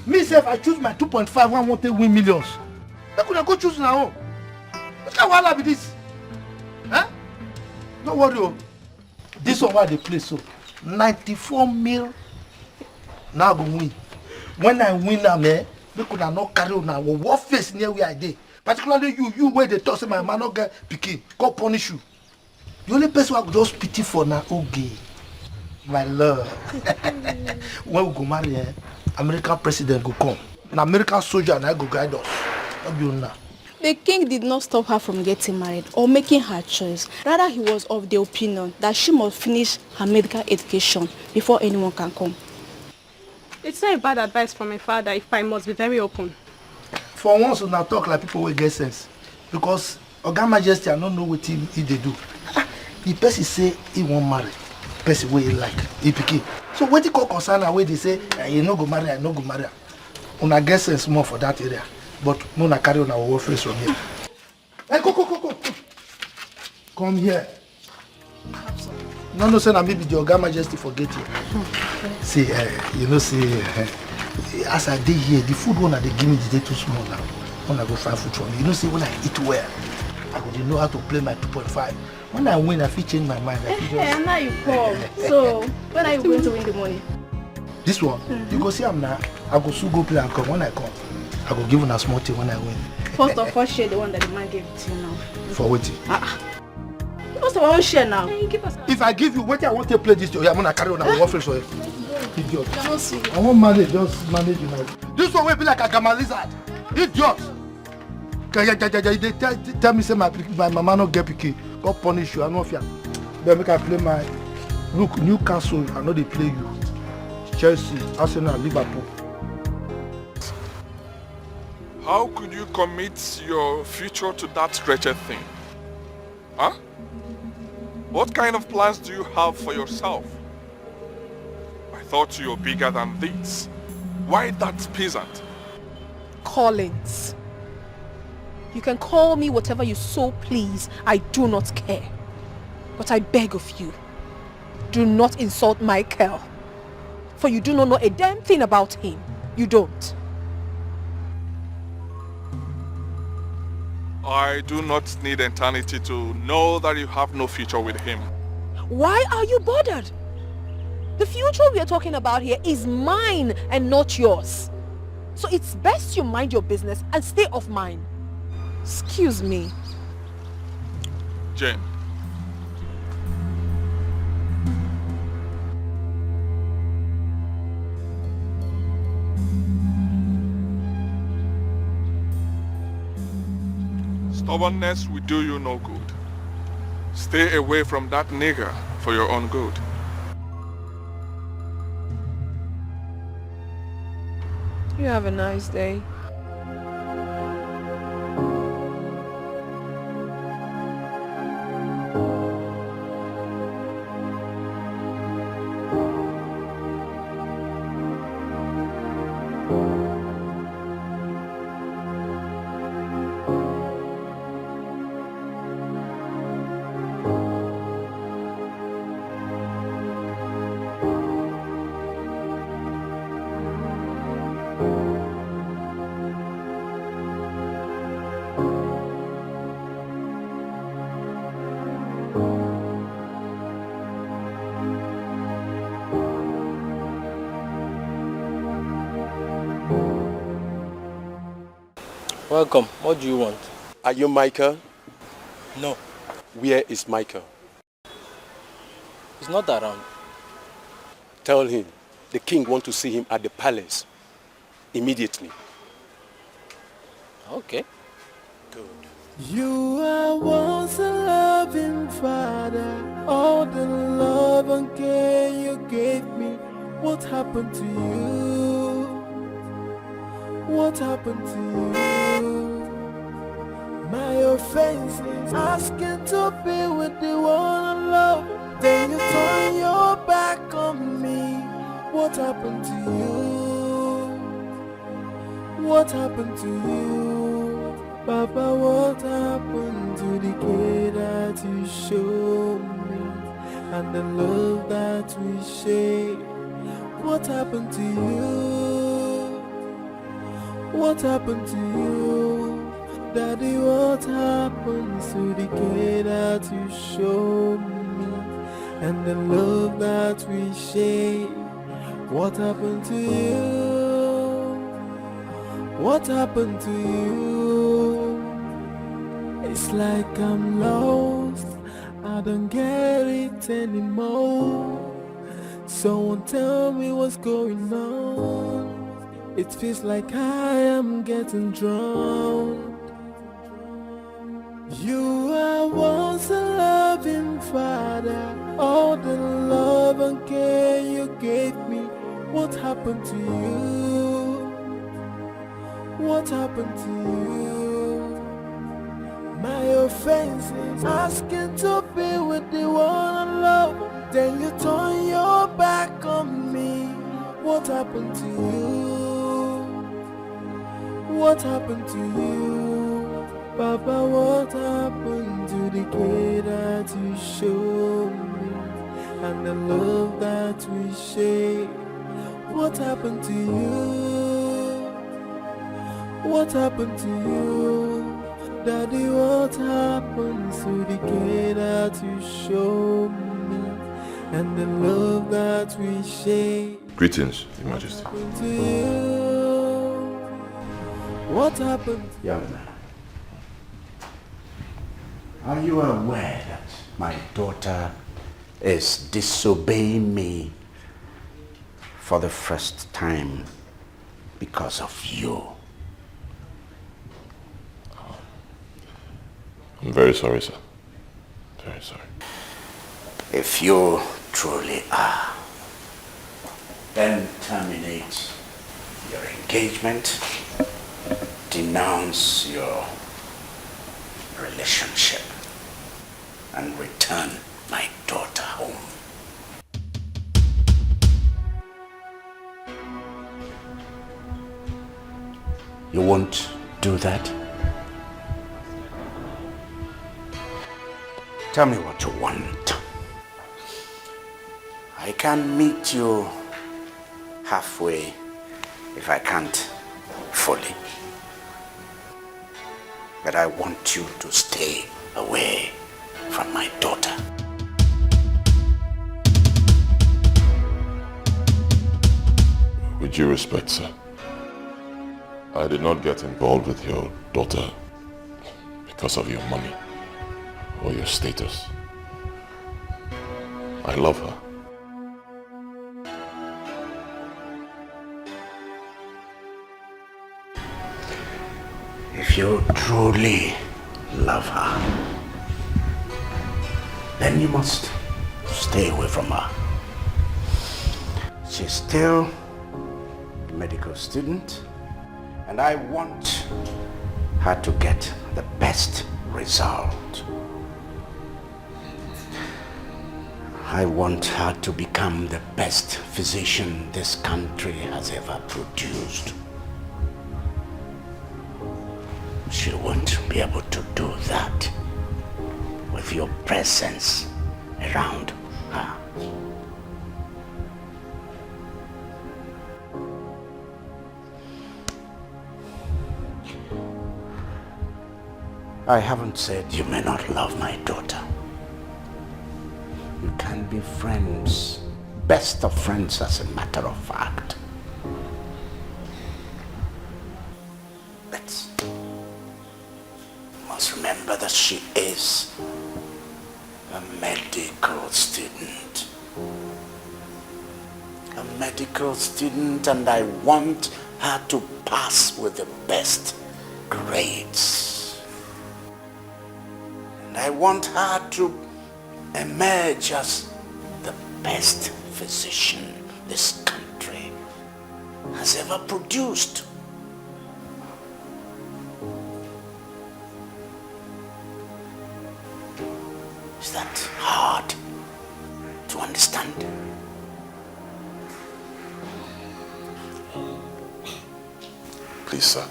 Me self, I choose my 2.5 when I want to win millions. How could I go choose now? What kind of wahala be this? Huh? Don't worry. Oh. This one why they play so. 94 mil. Now I go win. When I win now, man, they could not carry on now. What face near where I did? Particularly you where they talk say my man not get picky. God punish you. The only person I could just pity for now, okay. My love. When we go marry, American president go come. An American soldier and I go guide us. The king did not stop her from getting married or making her choice. Rather, he was of the opinion that she must finish her medical education before anyone can come. It's not a bad advice from my father if I must be very open. For once, we now talk like people will get sense. Because Oga Majesty, I don't know what he they do. The person say he won't marry. The person way he like. He picky. So what you call concern where they say, you no go marry, I no go marry. Una get sense more for that area. But no na carry on our warfare from here. Hey, go. Come here. No, say na maybe the Oga Majesty forget you. See, you know, see, as I did here, the food one they give me the day too small now. When I go find food for me, you know, see, when I eat well, I go know how to play my 2.5. When I win, I feel change my mind. Now you come. So, when are you going to win the money? This one, you go see him now. I go soon go play and come. When I come, I go give him a small thing when I win. First of all, share the one that the man gave to you now. For waiting. First of all, share now. If I give you, wait, I want to play this. I'm gonna carry on and waffle for you. Idiot. I won't manage, just manage you now. This one will be like a gamma lizard. Idiot. They tell me say my mama not get picky. God punish you. I know fear. Then make I play my look Newcastle. I know they play you. Chelsea, Arsenal, Liverpool. How could you commit your future to that wretched thing? Huh? What kind of plans do you have for yourself? I thought you were bigger than this. Why that peasant? Collins. You can call me whatever you so please. I do not care. But I beg of you, do not insult Michael. For you do not know a damn thing about him. You don't. I do not need eternity to know that you have no future with him. Why are you bothered? The future we are talking about here is mine and not yours. So it's best you mind your business and stay off mine. Excuse me. Jane. Stubbornness will do you no good. Stay away from that nigger for your own good. You have a nice day. Welcome. What do you want? Are you Michael? No. Where is Michael? He's not around. Tell him the king wants to see him at the palace immediately. Okay. Good. You are once a loving father. All the love and care you gave me. What happened to you? What happened to you? My offense is asking to be with the one I love. Then you turn your back on me. What happened to you? What happened to you? Papa, what happened to the care that you showed me? And the love that we share? What happened to you? What happened to you? Daddy, what happened to the care that you showed me? And the love that we share? What happened to you? What happened to you? It's like I'm lost, I don't get it anymore. Someone tell me what's going on. It feels like I am getting drowned. You are once a loving father. All the love and care you gave me. What happened to you? What happened to you? My offense is asking to be with the one I love. Then you turn your back on me. What happened to you? What happened to you? Papa, what happened to the care that you showed me? And the love that we share? What happened to you? What happened to you? Daddy, what happened to the care that you showed me? And the love that we share? Greetings, Your Majesty. What happened? Young man, are you aware that my daughter is disobeying me for the first time because of you? I'm very sorry, sir. Very sorry. If you truly are, then terminate your engagement, denounce your relationship, and return my daughter home. You won't do that? Tell me what you want. I can meet you halfway if I can't fully. But I want you to stay away from my daughter. With due respect, sir, I did not get involved with your daughter because of your money or your status. I love her. If you truly love her, then you must stay away from her. She's still a medical student, and I want her to get the best result. I want her to become the best physician this country has ever produced. She won't be able to do that with your presence around her. I haven't said you may not love my daughter. You can be friends, best of friends as a matter of fact. But you must remember that she is a medical student. A medical student, and I want her to pass with the best grades. And I want her to emerge as the best physician this country has ever produced. Is that hard to understand? Please, sir.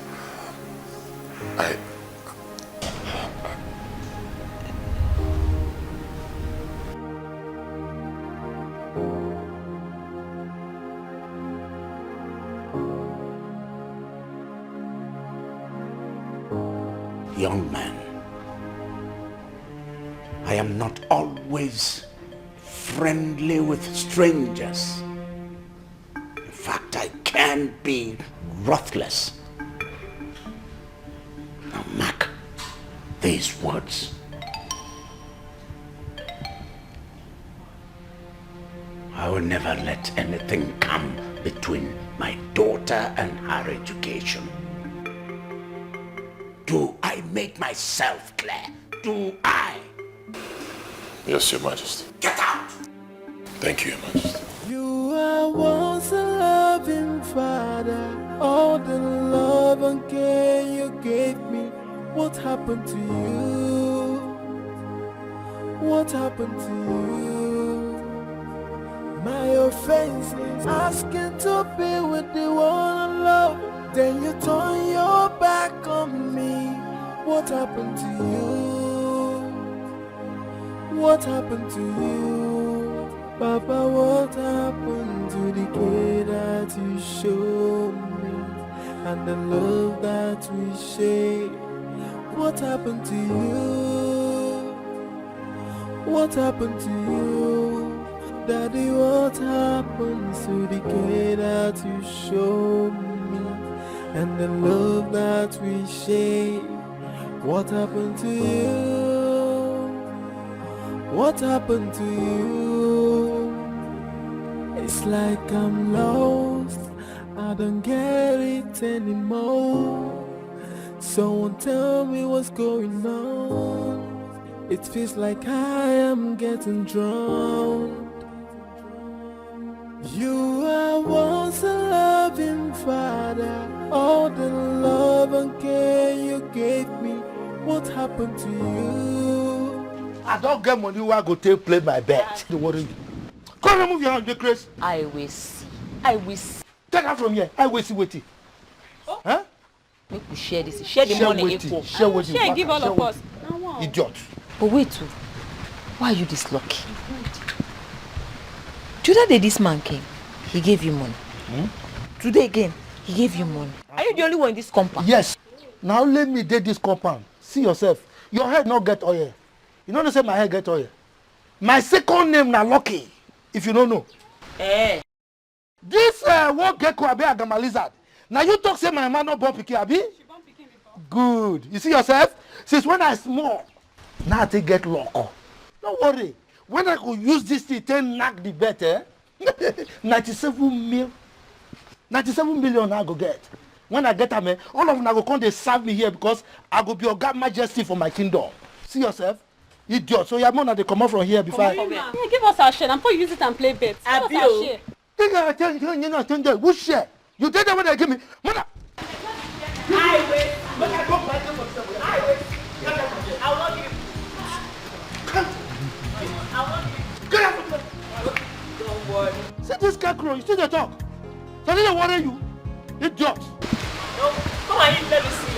Young man, I am not always friendly with strangers. In fact, I can be ruthless. Now mark these words. I will never let anything come between my daughter and her education. Do I make myself clear? Do I? Yes, Your Majesty. Get out! Thank you, Your Majesty. You are once a loving father. All the love and care you gave me. What happened to you? What happened to you? My offense is asking to be with the one I love. Then you turn your back on me. What happened to you? What happened to you? Papa, what happened to the care that you showed me and the love that we shared? What happened to you? What happened to you? Daddy, what happened to the care that you showed me and the love that we shared? What happened to you? What happened to you? It's like I'm lost, I don't get it anymore. Someone tell me what's going on. It feels like I am getting drowned. You are once a loving father. All the love and care you gave me, what happened to you? I don't get money where I go take play my bet. Don't worry. Come remove your hand, the Chris. I will see. I will see. Take her from here. I will see what it. Oh. Huh? Make we share this. Share the money equal. Share with you. Share, give all of us. Idiot. But wait, why are you this lucky? The other day this man came, he gave you money. Today again, he gave you money. Are you the only one in this compound? Yes. Now let me date this compound. See yourself. Your head not get oil. You know they say my head get oil. My second name na Lucky. If you don't know. Eh. This what gecko abi agama lizard. Now you talk say my man not born pikin abi? She born pikin before. Good. You see yourself? Since when I small, now I take get luck. Don't worry. When I could use this thing, then knock the bet, 97 million I go get. When I get them, all of them I go come they serve me here because I go be your God Majesty for my kingdom. See yourself? Idiot. So your money they come out from here before. Yeah, give us our share. I'm going to use it and play bets. Give us our share. Who share? You take that when they give me. Mother. I will not give you. Get out of here. Don't worry. See this scarecrow, you still they talk. So they don't worry you. Idiot. No, come on, let me see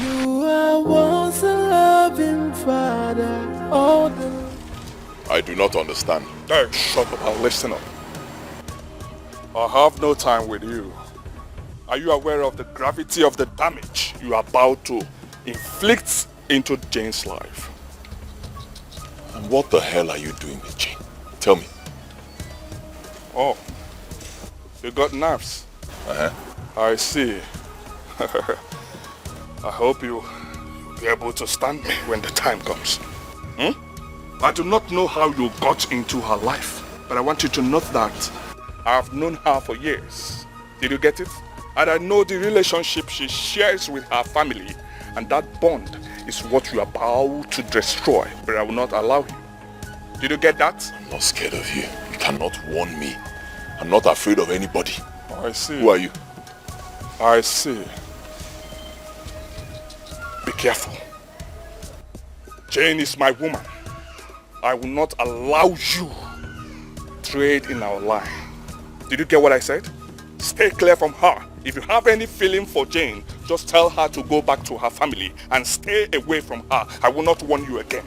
you. You are once a loving father. All the... I do not understand. Hey, shut up and listen up. I have no time with you. Are you aware of the gravity of the damage you are about to inflict into Jane's life? And what the hell are you doing with Jane? Tell me. Oh, you got nerves. I see. I hope you'll be able to stand me when the time comes. I do not know how you got into her life, but I want you to note that I have known her for years. Did you get it? And I know the relationship she shares with her family, and that bond is what you are about to destroy, but I will not allow you. Did you get that? I'm not scared of you. You cannot warn me. I'm not afraid of anybody. I see. Who are you? I see. Be careful. Jane is my woman. I will not allow you trade in our line. Did you get what I said? Stay clear from her. If you have any feeling for Jane, just tell her to go back to her family and stay away from her. I will not warn you again.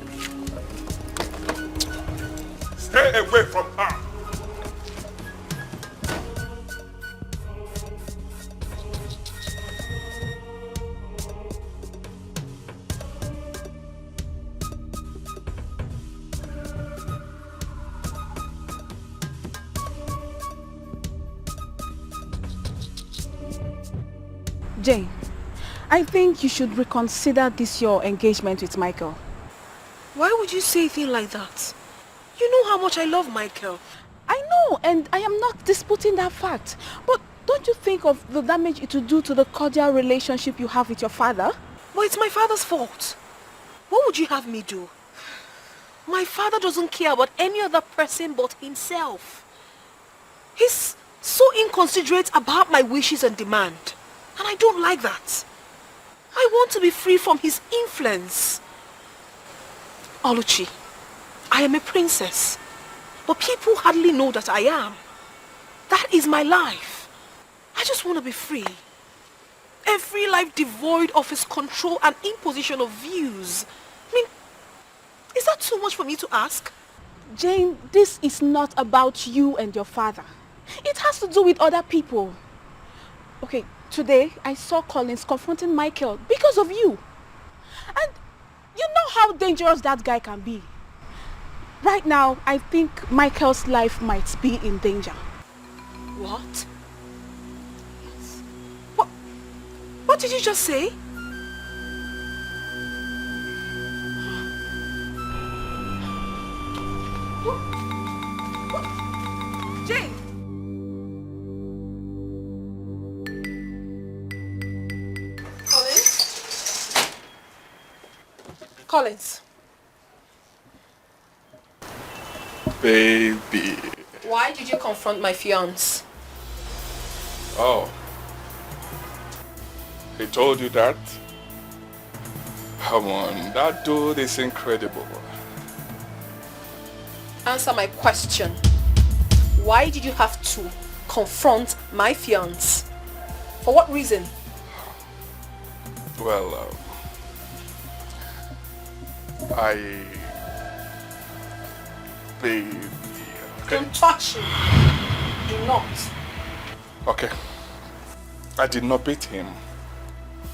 Stay away from her. Jane, I think you should reconsider this your engagement with Michael. Why would you say a thing like that? You know how much I love Michael. I know, and I am not disputing that fact. But don't you think of the damage it will do to the cordial relationship you have with your father? Well, it's my father's fault. What would you have me do? My father doesn't care about any other person but himself. He's so inconsiderate about my wishes and demand. And I don't like that. I want to be free from his influence. Edochie, I am a princess. But people hardly know that I am. That is my life. I just want to be free. A free life devoid of his control and imposition of views. I mean, is that too much for me to ask? Jane, this is not about you and your father. It has to do with other people. Okay, today I saw Collins confronting Michael because of you. And you know how dangerous that guy can be. Right now, I think Michael's life might be in danger. What? What did you just say? Jane! Collins? Baby. Why did you confront my fiancé? Oh. He told you that? Come on, that dude is incredible. Answer my question. Why did you have to confront my fiancé? For what reason? Well, baby. Okay. Don't touch him. Do not. Okay. I did not beat him.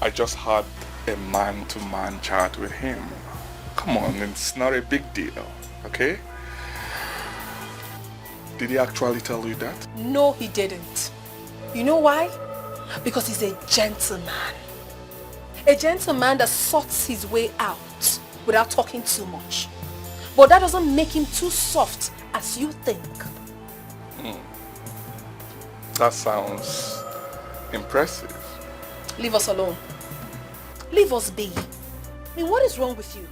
I just had a man-to-man chat with him. Come on, it's not a big deal, okay? Did he actually tell you that? No, he didn't. You know why? Because he's a gentleman. A gentleman that sorts his way out without talking too much. But that doesn't make him too soft as you think. That sounds impressive. Leave us alone. Leave us be. I mean, what is wrong with you?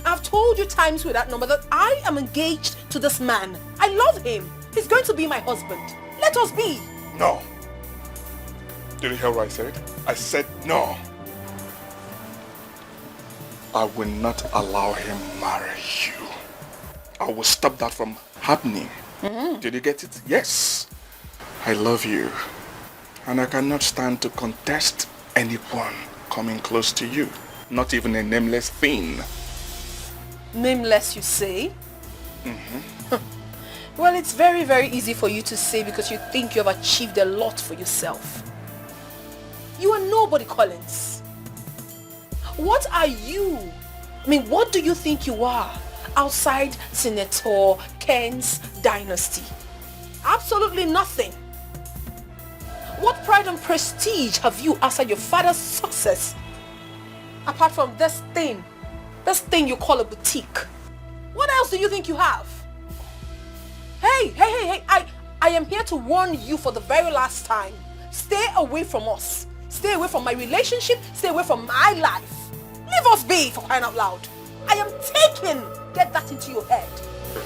I've told you times with that number that I am engaged to this man. I love him. He's going to be my husband. Let us be. No. Did you hear what I said? I said no. I will not allow him marry you. I will stop that from happening. Did you get it? Yes. I love you. And I cannot stand to contest anyone coming close to you. Not even a nameless thing. Nameless, you say? Well, it's very, very easy for you to say because you think you have achieved a lot for yourself. You are nobody, Collins. What are you? I mean, what do you think you are outside Senator Ken's dynasty? Absolutely nothing. What pride and prestige have you outside your father's success? Apart from this thing you call a boutique. What else do you think you have? Hey, I am here to warn you for the very last time. Stay away from us. Stay away from my relationship. Stay away from my life. Leave us be, for crying out loud. I am taken. Get that into your head.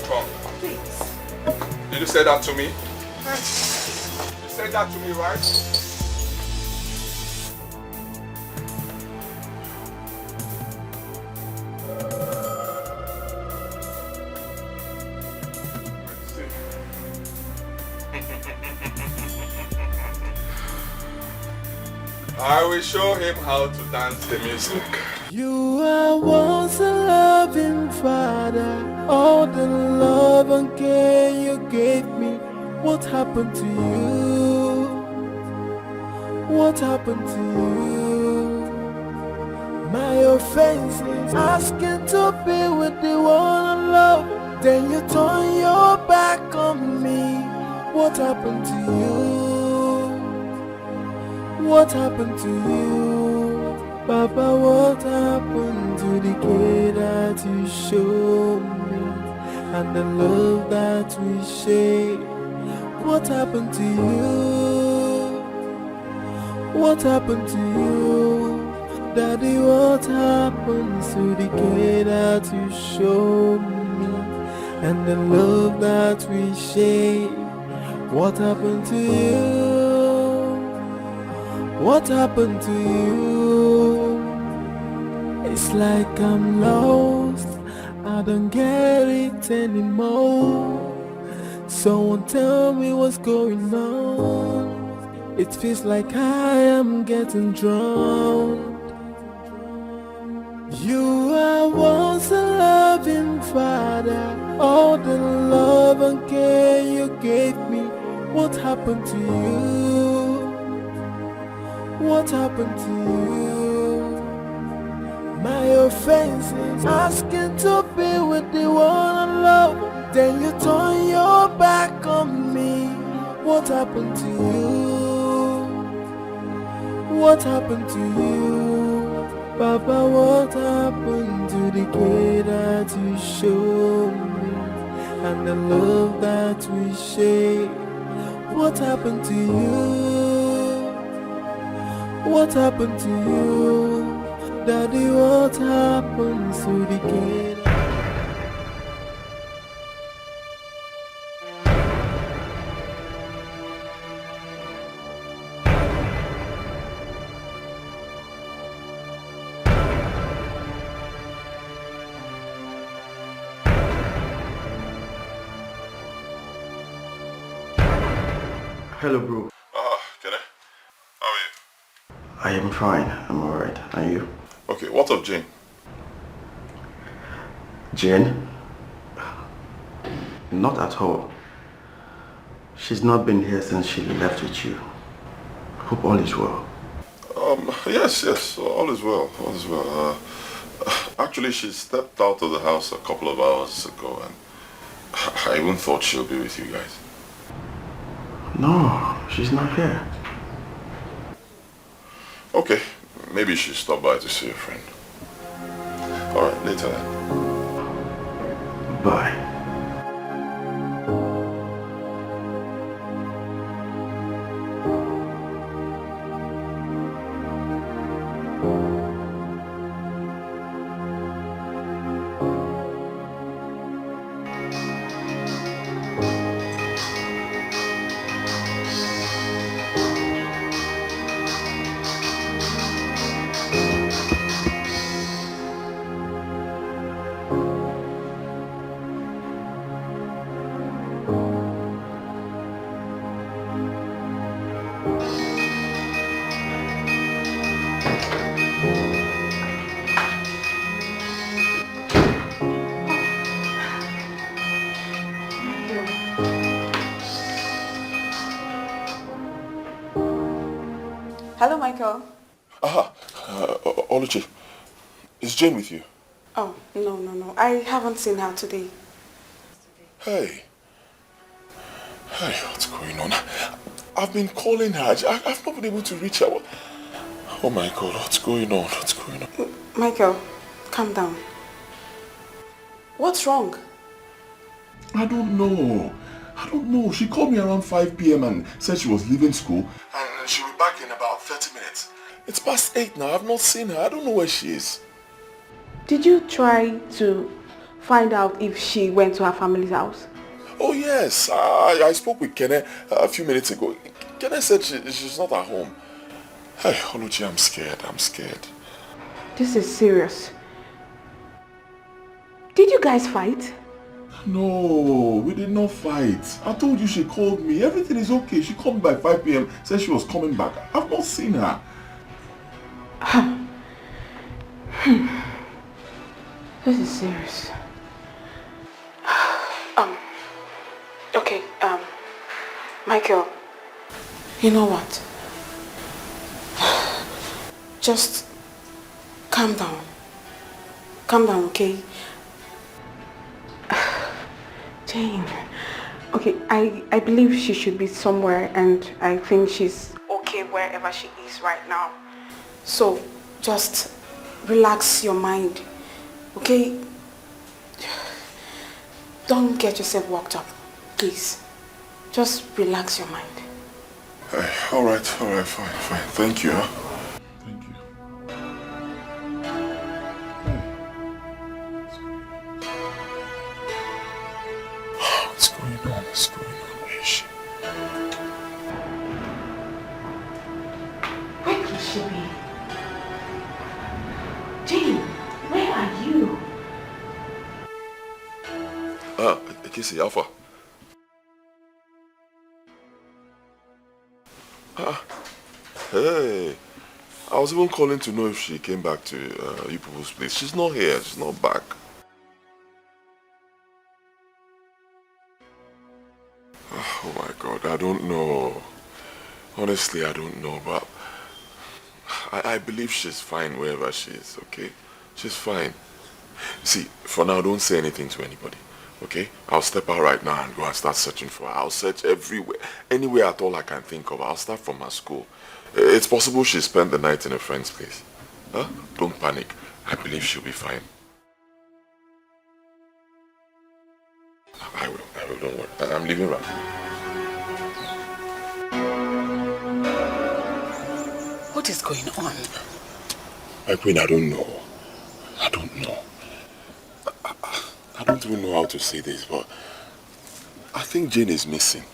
Tom, please. Did you say that to me? You said that to me, right? I will show him how to dance the music. You are once a loving father. All the love and care you gave me. What happened to you? What happened to you? My offense is asking to be with the one I love. Then you turn your back on me. What happened to you? What happened to you? Papa, what happened to the care that you showed me and the love that we shared? What happened to you? What happened to you? Daddy, what happened to the care that you showed me and the love that we shared? What happened to you? What happened to you? It's like I'm lost, I don't get it anymore. Someone tell me what's going on. It feels like I am getting drowned. You are once a loving father. All the love and care you gave me. What happened to you? What happened to you? My offense is asking to be with the one I love. Then you turn your back on me. What happened to you? What happened to you? Papa, what happened to the care that you showed me and the love that we shared? What happened to you? What happened to you? Daddy, what happened to the care? Hello, bro. Keni. How are you? I am fine. I'm alright. Are you? Okay, what's up, Jane? Jane? Not at all. She's not been here since she left with you. Hope all is well. Yes, all is well, all is well. Actually, she stepped out of the house a couple of hours ago, and I even thought she'll be with you guys. No, she's not here. Okay, maybe she stopped by to see a friend. Alright, later then. Bye. Hello, Michael. Oluchi, is Jane with you? Oh, no. I haven't seen her today. Hey, what's going on? I've been calling her. I've not been able to reach her. Oh my God, what's going on? What's going on? Michael, calm down. What's wrong? I don't know. She called me around 5 p.m. and said she was leaving school and she'll be back in about 30 minutes. It's past 8 now. I've not seen her. I don't know where she is. Did you try to find out if she went to her family's house? Oh yes, I spoke with Keni a few minutes ago. Keni said she's not at home. Hey, Oluchi, I'm scared. This is serious. Did you guys fight? No, we did not fight. I told you she called me. Everything is okay. She called me by 5 p.m. Said she was coming back. I've not seen her. This is serious. Okay, Michael, you know what? Just calm down. Calm down, okay? Jane. Okay, I believe she should be somewhere and I think she's okay wherever she is right now. So, just relax your mind, okay? Don't get yourself worked up, please. Just relax your mind. Hey, alright, fine. Thank you, huh? Thank you. What's going on? Where is she? Where could she be? Jane, where are you? Kissy, Alpha. Hey, I was even calling to know if she came back to you people's place. She's not here. She's not back. Oh my God, I don't know. Honestly, I don't know, but I believe she's fine wherever she is, okay? She's fine. See, for now, don't say anything to anybody. Okay? I'll step out right now and go and start searching for her. I'll search everywhere, anywhere at all I can think of. I'll start from her school. It's possible she spent the night in a friend's place. Huh? Don't panic. I believe she'll be fine. I will, don't worry. I'm leaving right now. What is going on? My queen, I don't know. I don't know. I don't even know how to say this, but I think Jane is missing.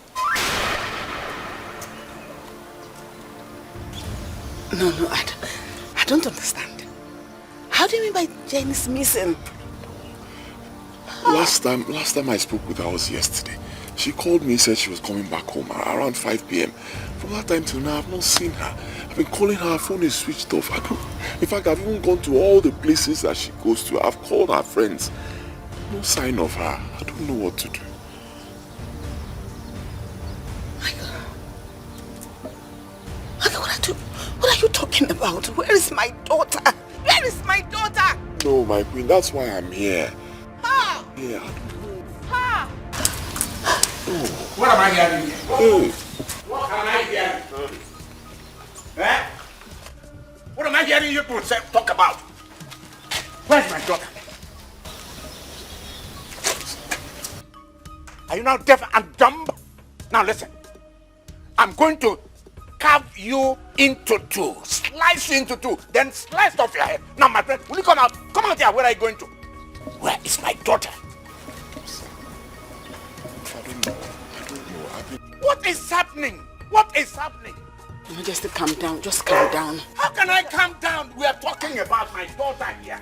No, I don't understand. How do you mean by Jane is missing? Last time I spoke with her was yesterday. She called me and said she was coming back home around 5 p.m. From that time till now, I've not seen her. I've been calling her phone is switched off. In fact, I've even gone to all the places that she goes to. I've called her friends. No sign of her. I don't know what to do. Michael, what are you talking about? Where is my daughter? Where is my daughter? No, my queen, that's why I'm here. Ha! Yeah. Ha! What am I hearing here? Hey. What am I hearing? Eh? What am I hearing you to talk about? Where's my daughter? Are you now deaf and dumb? Now listen. I'm going to carve you into two. Slice you into two. Then slice off your head. Now my friend, will you come out? Come out here. Where are you going to? Where is my daughter? What is happening? What is happening? Majesty, calm down. Just calm down. How can I calm down? We are talking about my daughter here.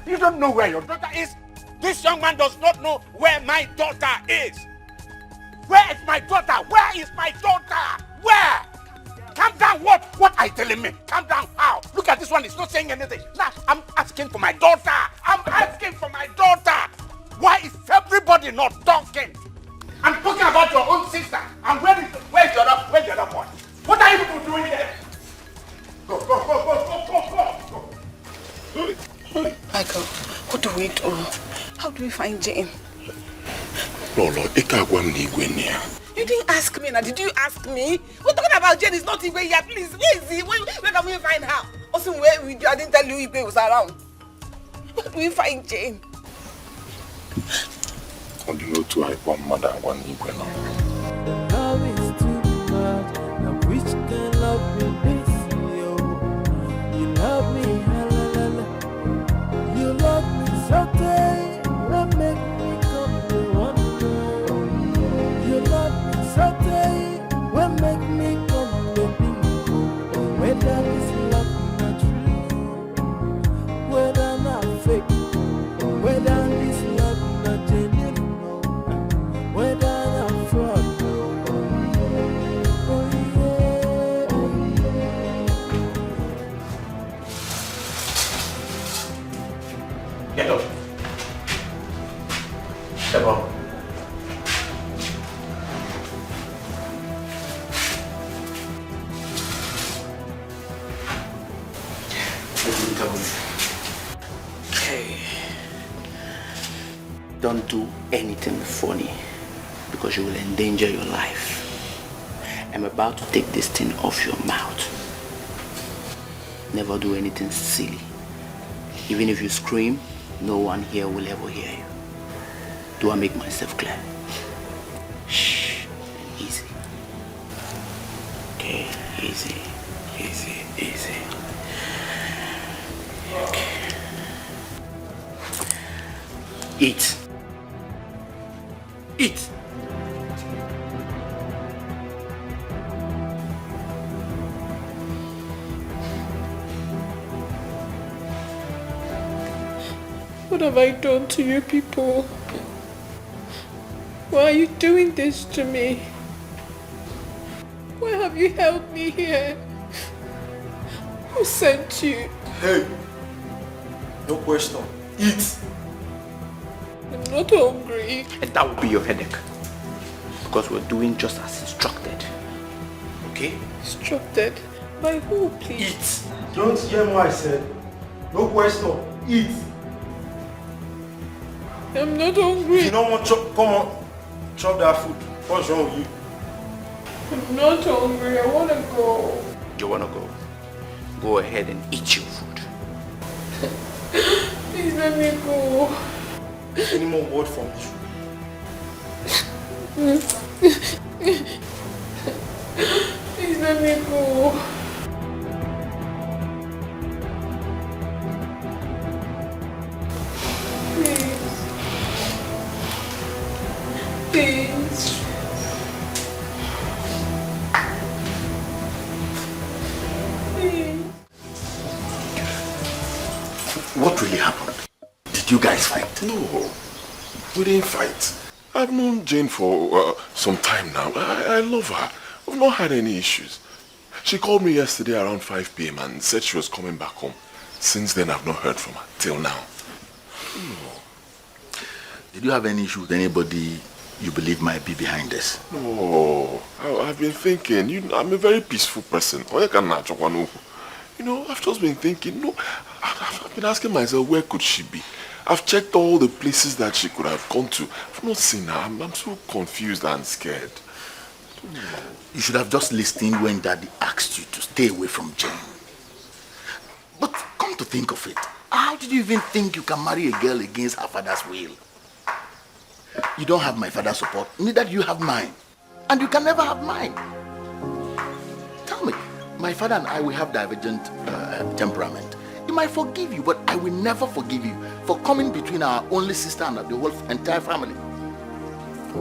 You don't know where your daughter is? This young man does not know where my daughter is. Where is my daughter? Where is my daughter? Where? Calm down. What are you telling me? Calm down how? Look at this one. He's not saying anything. Now, I'm asking for my daughter. I'm asking for my daughter. Why is everybody not talking? I'm talking about your own sister. And where's the other boy? What are you people doing here? Go. Michael, what do we do? How do we find Jane? Lolo, you didn't ask me now. Did you ask me? We're talking about Jane. Is not Igwe here. Please, where is he? Where can we find her? Also, I didn't tell you Igwe was around. Where do we find Jane? How do you know two I one mother and one Igwe now? Love is too much. Now which can love me this? You love me, you love me so day. What make me come to one? You love me so day. What make me come to bingo? Whether this love not true, whether not fake, whether this love not genuine, whether not fraud. Get up. Step up. Okay. Don't do anything funny because you will endanger your life. I'm about to take this thing off your mouth. Never do anything silly. Even if you scream, no one here will ever hear you. Do I make myself clear? Shh. Easy. Okay, easy. Okay. Eat. What have I done to you people? Why are you doing this to me? Why have you held me here? Who sent you? Hey! No question. Eat! I'm not hungry. And that will be your headache. Because we're doing just as instructed. Okay? Instructed? By who, please? Eat! Don't hear what I said. No question. Eat! I'm not hungry. If you don't want chop, come on. Chop that food. What's wrong with you? I'm not hungry. I want to go. You want to go? Go ahead and eat your food. Please let me go. Any more word from you? Please let me go. Please. What really happened? Did you guys fight? No, we didn't fight. I've known Jane for some time now. I love her. We've not had any issues. She called me yesterday around 5 p.m. and said she was coming back home. Since then, I've not heard from her till now. Did you have any issue with anybody you believe might be behind this? No, I've been thinking. I'm a very peaceful person. I've just been thinking. No, I've been asking myself, where could she be? I've checked all the places that she could have gone to. I've not seen her. I'm so confused and scared. You should have just listened when Daddy asked you to stay away from Jane. But come to think of it, how did you even think you can marry a girl against her father's will? You don't have my father's support, neither do you have mine. And you can never have mine. Tell me, my father and I will have divergent temperament. You might forgive you, but I will never forgive you for coming between our only sister and the whole entire family.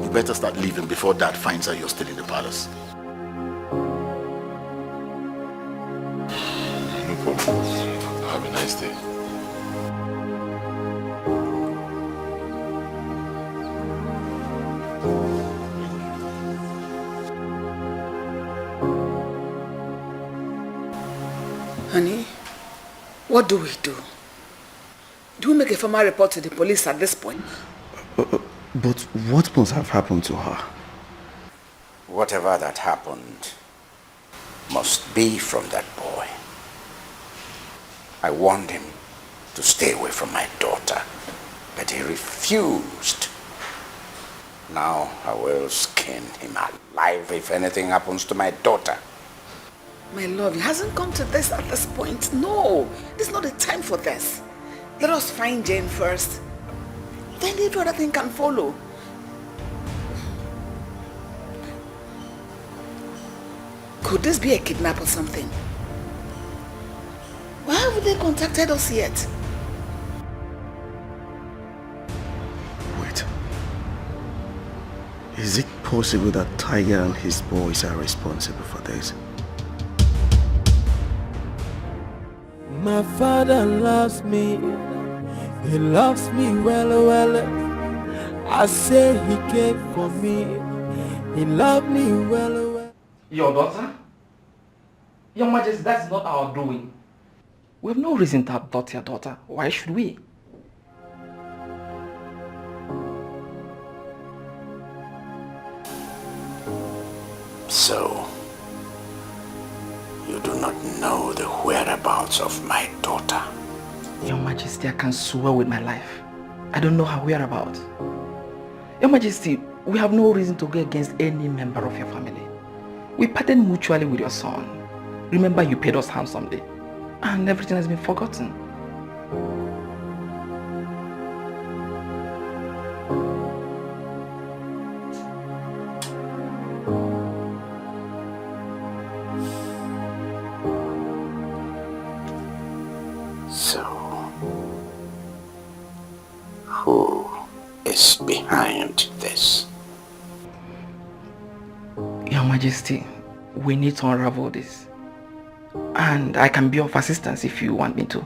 You better start leaving before Dad finds out you're still in the palace. No problem. Have a nice day. Honey, what do we do? Do we make a formal report to the police at this point? But what must have happened to her? Whatever that happened must be from that boy. I warned him to stay away from my daughter, but he refused. Now I will skin him alive if anything happens to my daughter. My love, it hasn't come to this at this point. No, this is not the time for this. Let us find Jane first. Then the other thing can follow. Could this be a kidnap or something? Why haven't they contacted us yet? Wait. Is it possible that Tiger and his boys are responsible for this? My father loves me. He loves me well. I say he came for me. He loved me well. Your daughter? Your Majesty, that's not our doing. We have no reason to abduct your daughter. Why should we? So, you do not know the whereabouts of my daughter. Your Majesty, I can swear with my life. I don't know her whereabouts. Your Majesty, we have no reason to go against any member of your family. We parted mutually with your son. Remember, you paid us handsomely. And everything has been forgotten. So, who is behind this? Your Majesty, we need to unravel this. And I can be of assistance if you want me to.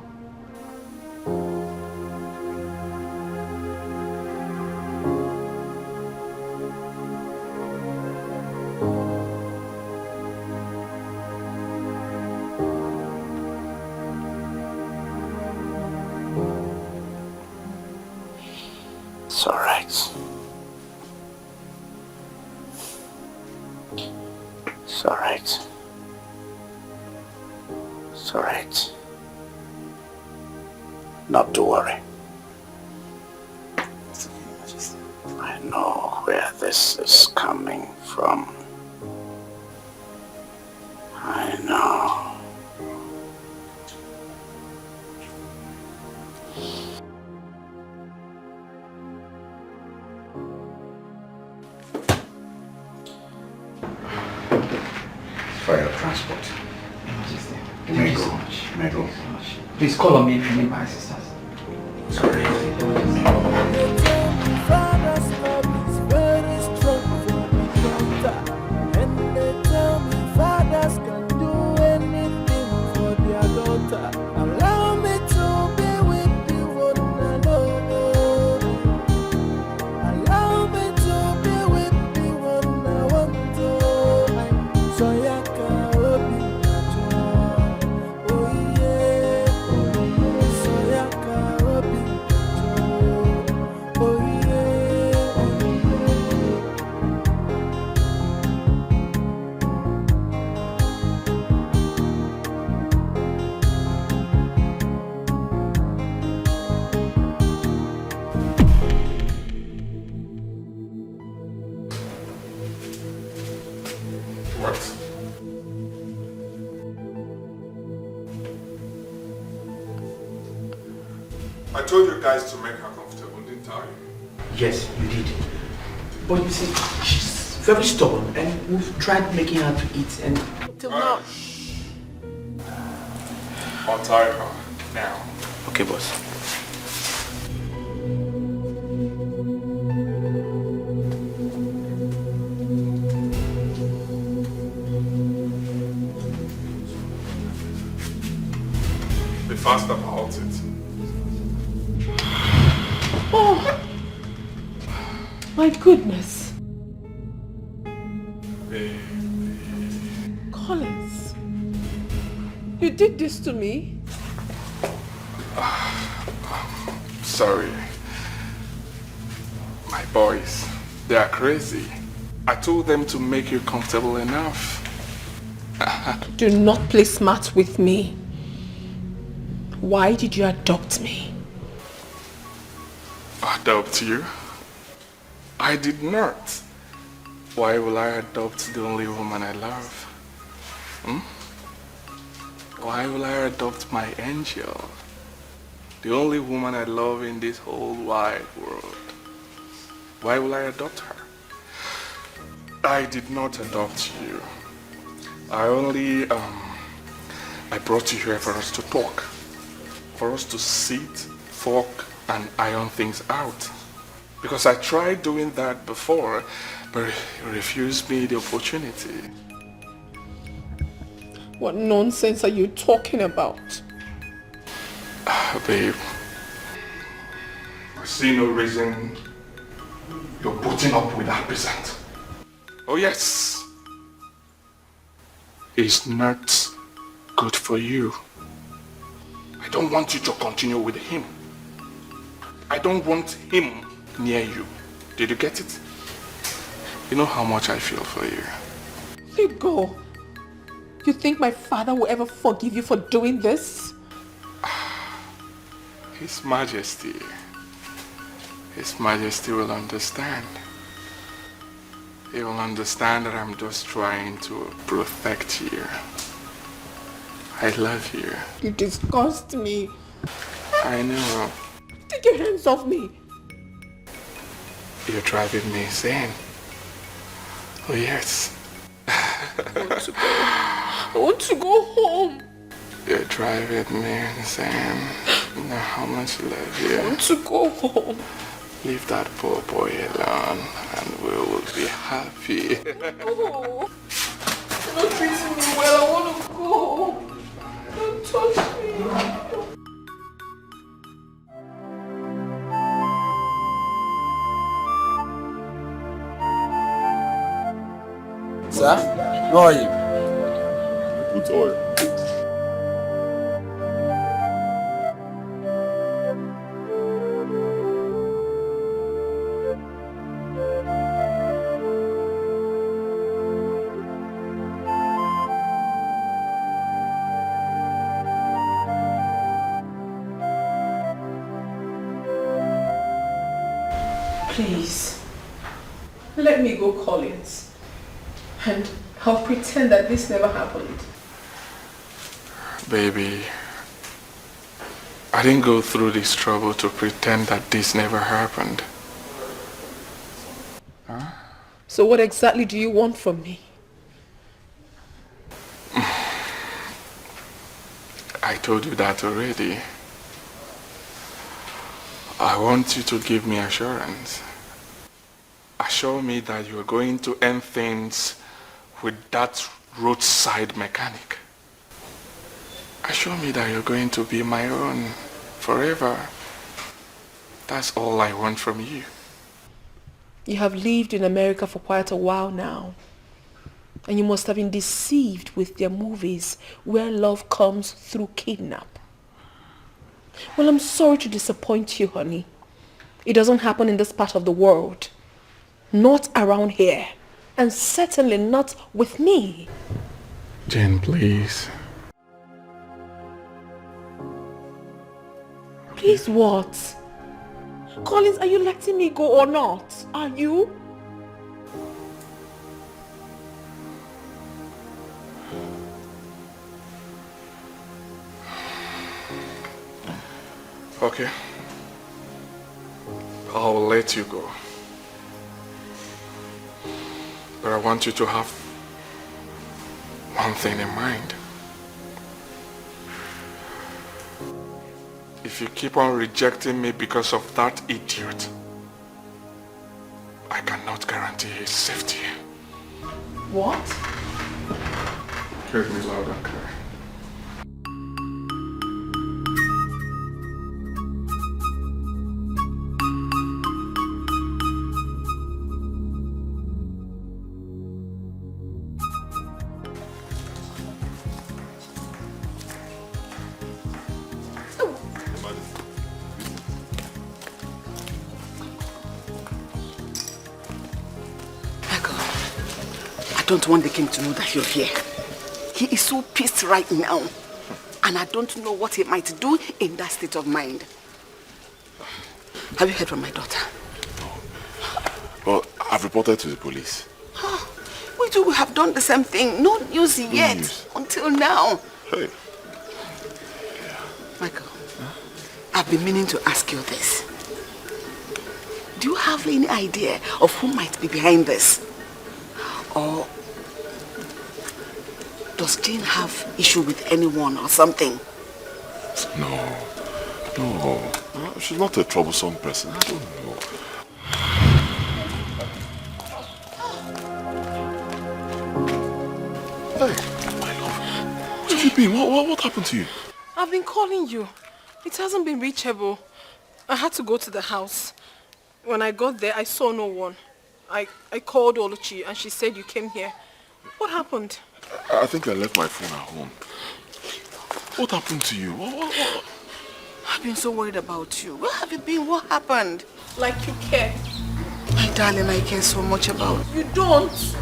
It's all right. It's all right. It's all right. Not to worry. where this is coming from. I know. For your transport. Majesty. May go. May go. Please call on me if you need my assistance. Sorry. Father's love is very strong for the daughter. And they tell me fathers can do anything for their daughter. Allow me to be with the one I love. Allow me to be with the one I want to. So ya can open your oh yeah. So ya can open oh yeah. What? I told you guys to make her comfortable, didn't I? Yes, you did. But you see, she's very stubborn and we've tried making her to eat and... Till now. Untie her now. Okay, boss. Be fast about it. Oh, my goodness. Collins, you did this to me? Sorry. My boys, they are crazy. I told them to make you comfortable enough. Do not play smart with me. Why did you adopt me? Adopt you? I did not. Why will I adopt the only woman I love? Why will I adopt my angel? The only woman I love in this whole wide world. Why will I adopt her? I did not adopt you. I only, I brought you here for us to talk. For us to sit, talk, and iron things out. Because I tried doing that before, but you refused me the opportunity. What nonsense are you talking about? Babe, I see no reason you're putting up with that peasant. Oh yes, he's not good for you. I don't want you to continue with him. I don't want him near you. Did you get it? You know how much I feel for you. Let go. You think my father will ever forgive you for doing this? His Majesty will understand. He will understand that I'm just trying to protect you. I love you. You disgust me. I know. Take your hands off me. You're driving me insane. Oh yes. I want to go home. You're driving me insane. You know how much I love you. I want to go home. Leave that poor boy alone and we will be happy. Oh, you're not treating me well. I want to go. Don't touch me. Sir, how are you? Put oil. Please. Let me go, Collins. And I'll pretend that this never happened. Baby, I didn't go through this trouble to pretend that this never happened. Huh? So what exactly do you want from me? I told you that already. I want you to give me assurance. Assure me that you're going to end things with that roadside mechanic. Assure me that you're going to be my own forever. That's all I want from you. You have lived in America for quite a while now. And you must have been deceived with their movies where love comes through kidnap. Well, I'm sorry to disappoint you, honey. It doesn't happen in this part of the world. Not around here. And certainly not with me. Jane, please. Please what? Collins, are you letting me go or not? Are you? Okay. I'll let you go. But I want you to have one thing in mind. If you keep on rejecting me because of that idiot, I cannot guarantee his safety. What? Hear me loud and clear. I don't want the king to know that you're here. He is so pissed right now. And I don't know what he might do in that state of mind. Have you heard from my daughter? Well, I've reported to the police. We too have done the same thing. No news yet. News. Until now. Hey. Michael, I've been meaning to ask you this. Do you have any idea of who might be behind this? Or does Jane have issue with anyone or something? No. She's not a troublesome person. I don't know. Hey, my love. Where have you been? What happened to you? I've been calling you. It hasn't been reachable. I had to go to the house. When I got there, I saw no one. I called Edochie and she said you came here. What happened? I think I left my phone at home. What happened to you? What? I've been so worried about you. Where have you been? What happened? Like you care. My darling, I care so much about you. You don't.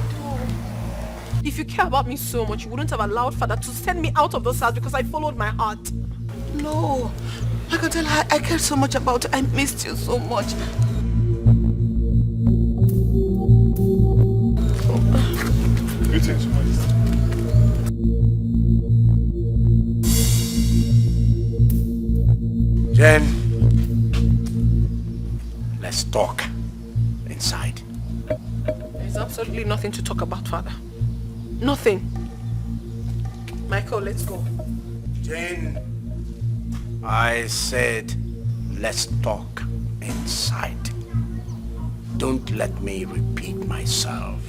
If you care about me so much, you wouldn't have allowed Father to send me out of this house because I followed my heart. No. I can tell her I care so much about you. I missed you so much. Greetings, Majesty. Jen, let's talk inside. There's absolutely nothing to talk about, Father. Nothing. Michael, let's go. Jane, I said let's talk inside. Don't let me repeat myself.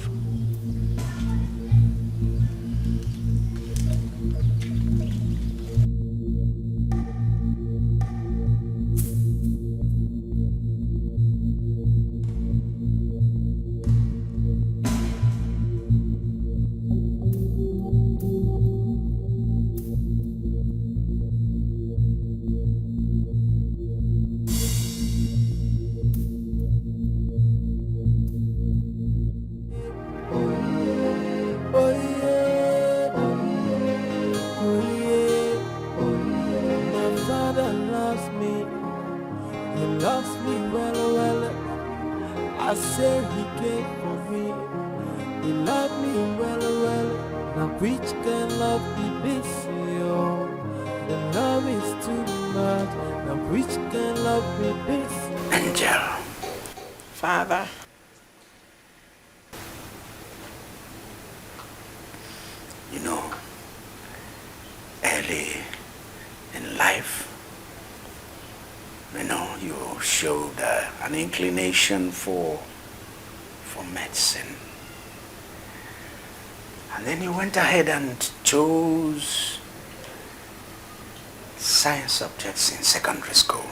love be this? Oh, the love is too much. Now which can love be this? Angel. Father. You know, early in life, you know, you showed an inclination for medicine. And then you went ahead and chose science subjects in secondary school.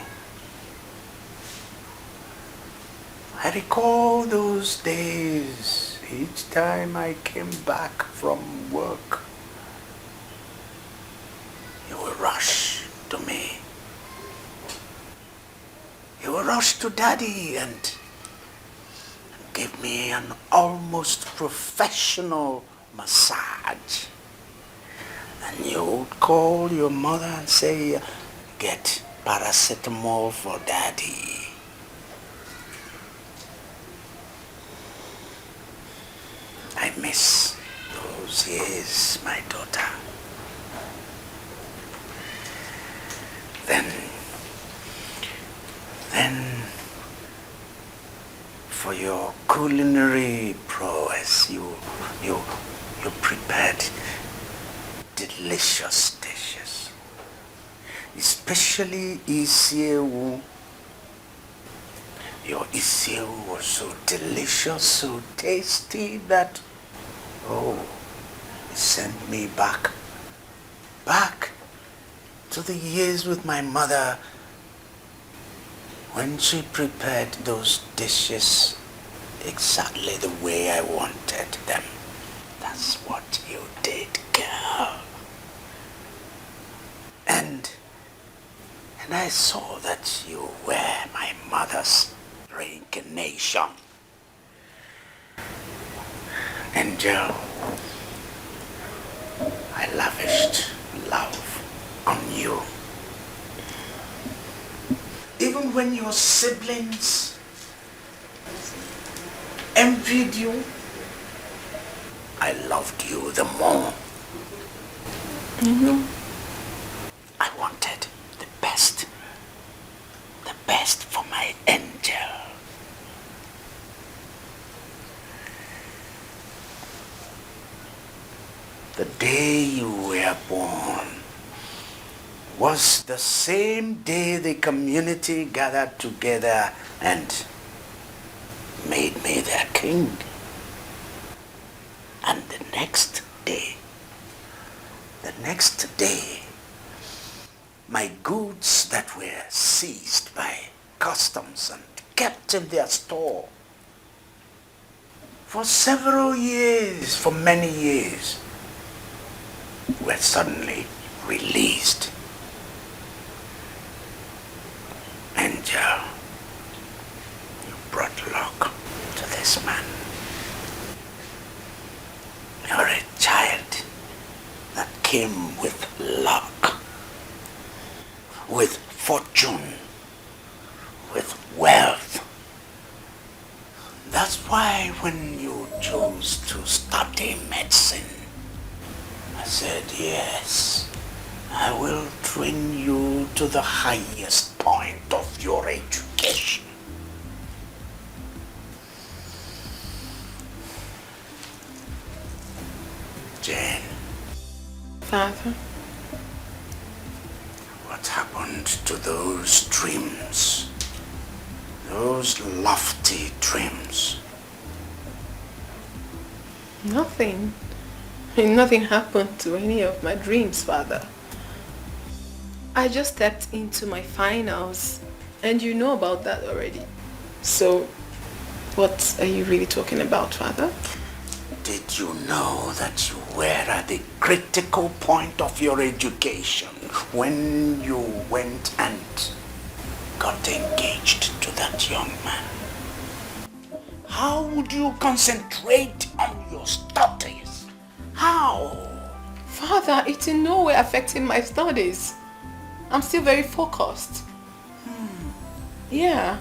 I recall those days. Each time I came back from work, you would rush to me. You would rush to Daddy and give me an almost professional massage. And you would call your mother and say, get paracetamol for Daddy. I miss those years, my daughter. Then for your culinary prowess, you prepared delicious dishes, especially isiewu. Your isiewu was so delicious, so tasty that, it sent me back to the years with my mother when she prepared those dishes exactly the way I wanted them. That's what you did, girl. And I saw that you were my mother's reincarnation. Angel, I lavished love on you. Even when your siblings envied you, I loved you the more. I wanted the best for my angel. The day you were born was the same day the community gathered together and made me their king. And the next day, my goods that were seized by customs and kept in their store for several years, for many years, were suddenly released. Angel, you brought luck to this man. You're a child that came with luck, with fortune, with wealth. That's why when you chose to study medicine, I said, yes, I will train you to the highest point of your education. Jane. Father. What happened to those dreams? Those lofty dreams? Nothing. Nothing happened to any of my dreams, Father. I just stepped into my finals, and you know about that already. So, what are you really talking about, Father? Did you know that you were at the critical point of your education when you went and got engaged to that young man? How would you concentrate on your studies? How? Father, it's in no way affecting my studies. I'm still very focused. Yeah.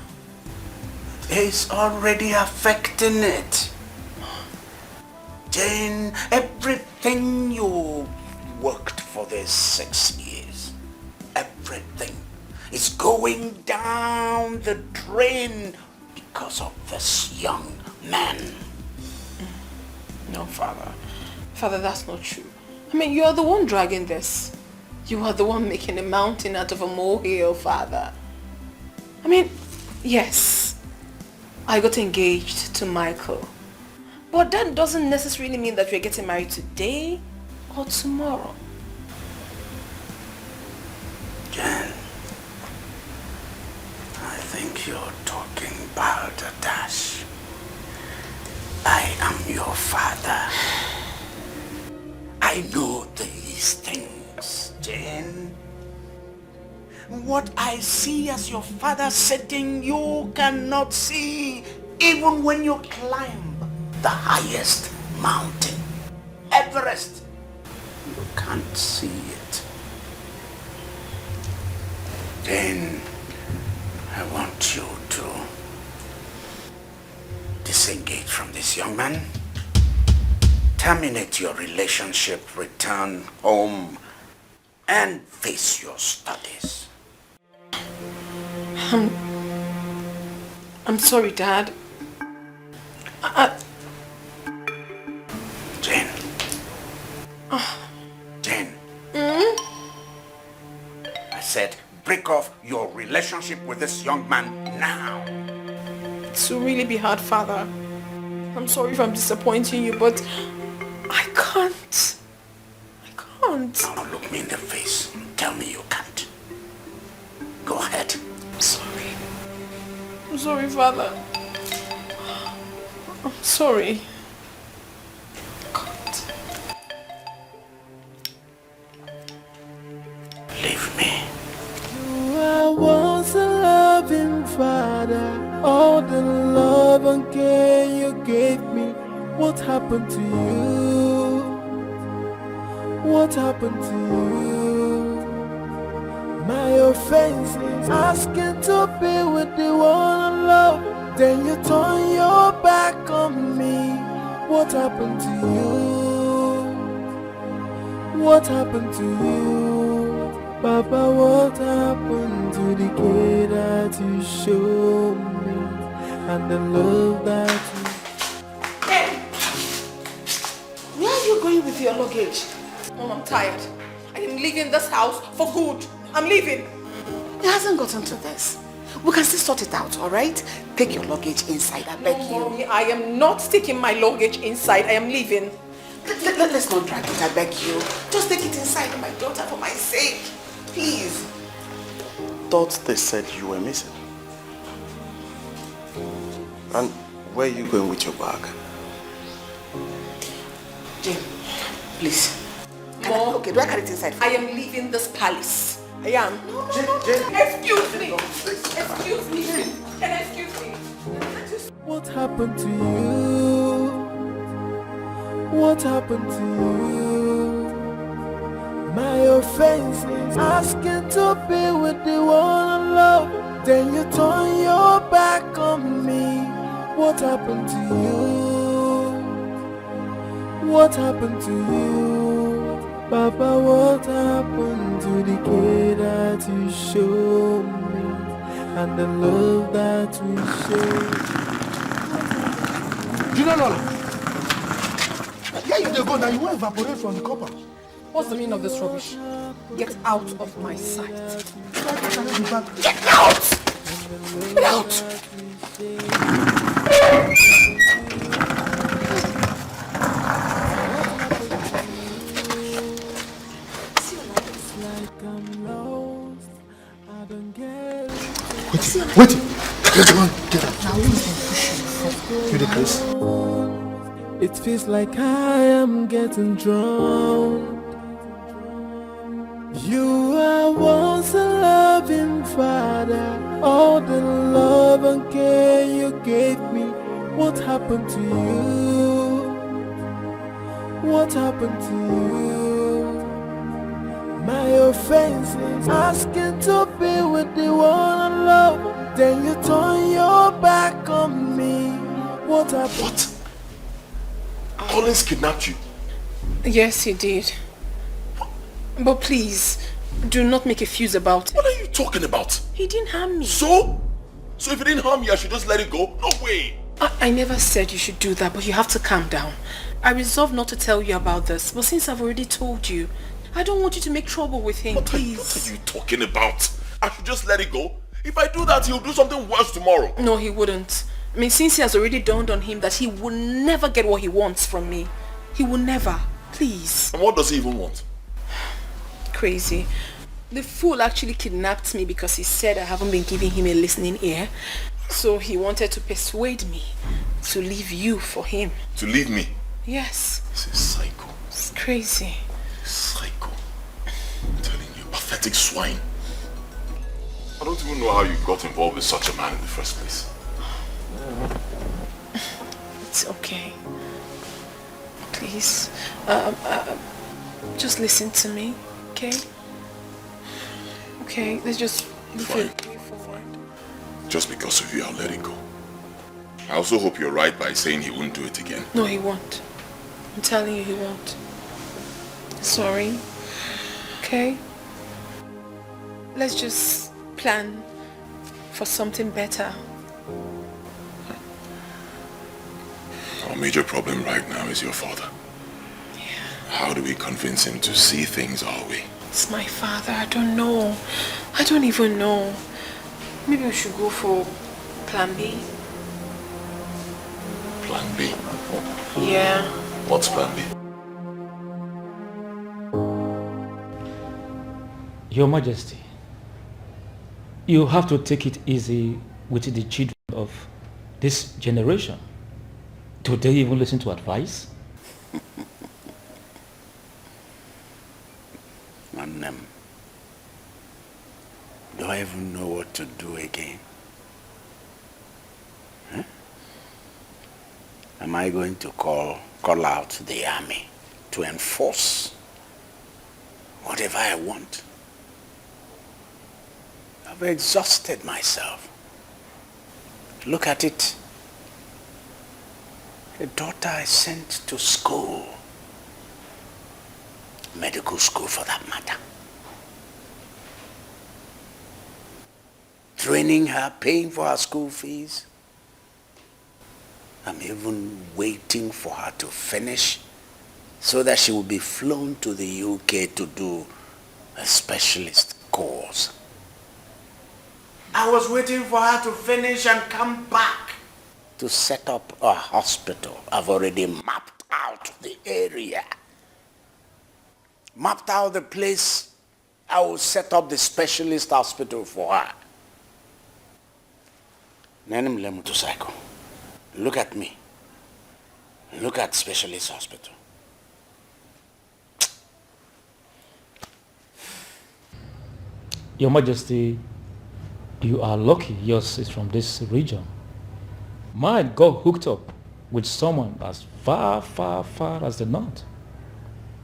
It's already affecting it. Jane, everything you worked for these 6 years. Everything is going down the drain because of this young man. No, Father. Father, that's not true. I mean, you're the one dragging this. You are the one making a mountain out of a molehill, Father. I mean, yes, I got engaged to Michael. But that doesn't necessarily mean that we're getting married today or tomorrow. Jen, I think you're talking about a dash. I am your father. I know these things, Jane. What I see as your father setting, you cannot see even when you climb the highest mountain, Everest. You can't see it. Then I want you to disengage from this young man, terminate your relationship, return home, and face your studies. I'm sorry, Dad. Jane. Jane. I said break off your relationship with this young man now. It will really be hard, Father. I'm sorry if I'm disappointing you, but I can't. Now look me in the face and tell me you can't. Go ahead. I'm sorry. I'm sorry, Father. I'm sorry. Leave me. You are once a loving father. All the love and care you gave me. What happened to you? What happened to you? My offense is asking to be with the one I love. Then you turn your back on me. What happened to you? What happened to you? Papa, what happened to the care that you showed me? And the love that you... Hey! Where are you going with your luggage? Mom, I'm tired. I am leaving this house for good. I'm leaving. It hasn't gotten to this. We can still sort it out, alright? Take your luggage inside, I beg you. Mommy, I am not taking my luggage inside. I am leaving. Let's not drag it, I beg you. Just take it inside, my daughter, for my sake. Please. Thought they said you were missing. And where are you going with your bag? Jane, please. Mom, okay, do I carry it inside? I am leaving this palace. I am. No. Excuse me. Excuse me. Can I excuse me? What happened to you? What happened to you? My offense is asking to be with the one I love. Then you turn your back on me. What happened to you? What happened to you? Papa, what happened to the care that you showed me? And the love that we showed? General! Yeah, you go now, you won't evaporate from the copper. What's the meaning of this rubbish? Get out of my sight. Get out! Get out! Wait! Get on, get out. Now You the Chris? It feels like I am getting drowned. You are once a loving father. All the love and care you gave me. What happened to you? What happened to you? My offense is asking to be with the one I love. Then you turn your back on me. What happened? What? Collins kidnapped you? Yes, he did. But please, do not make a fuse about it. What are you talking about? He didn't harm me. So? So if he didn't harm you, I should just let it go? No way! I never said you should do that, but you have to calm down. I resolved not to tell you about this, but since I've already told you, I don't want you to make trouble with him, please. What are you talking about? I should just let it go? If I do that, he'll do something worse tomorrow. No, he wouldn't. I mean, since it has already dawned on him that he will never get what he wants from me. He will never. Please. And what does he even want? Crazy. The fool actually kidnapped me because he said I haven't been giving him a listening ear. So he wanted to persuade me to leave you for him. To leave me? Yes. This is psycho. It's crazy. Psycho. I'm telling you, pathetic swine. I don't even know how you got involved with such a man in the first place. It's okay. Please. Just listen to me, okay? Okay, let's just move forward. Just because of you, I'll let it go. I also hope you're right by saying he won't do it again. No, he won't. I'm telling you, he won't. Sorry. Okay? Let's just plan for something better. Our major problem right now is your father. Yeah. How do we convince him to see things our way? It's my father. I don't know. I don't even know. Maybe we should go for plan B. Plan B? Yeah. What's plan B? Your Majesty, you have to take it easy with the children of this generation. Do they even listen to advice? Manem, do I even know what to do again? Huh? Am I going to call out the army to enforce whatever I want? I've exhausted myself. Look at it. A daughter I sent to school. Medical school for that matter. Training her, paying for her school fees. I'm even waiting for her to finish so that she will be flown to the UK to do a specialist course. I was waiting for her to finish and come back to set up a hospital. I've already mapped out the area. Mapped out the place I will set up the specialist hospital for her. Nanim Lemutu Psycho. Look at me. Look at specialist hospital. Your Majesty, you are lucky yours is from this region. Mine got hooked up with someone as far, far, far as the north.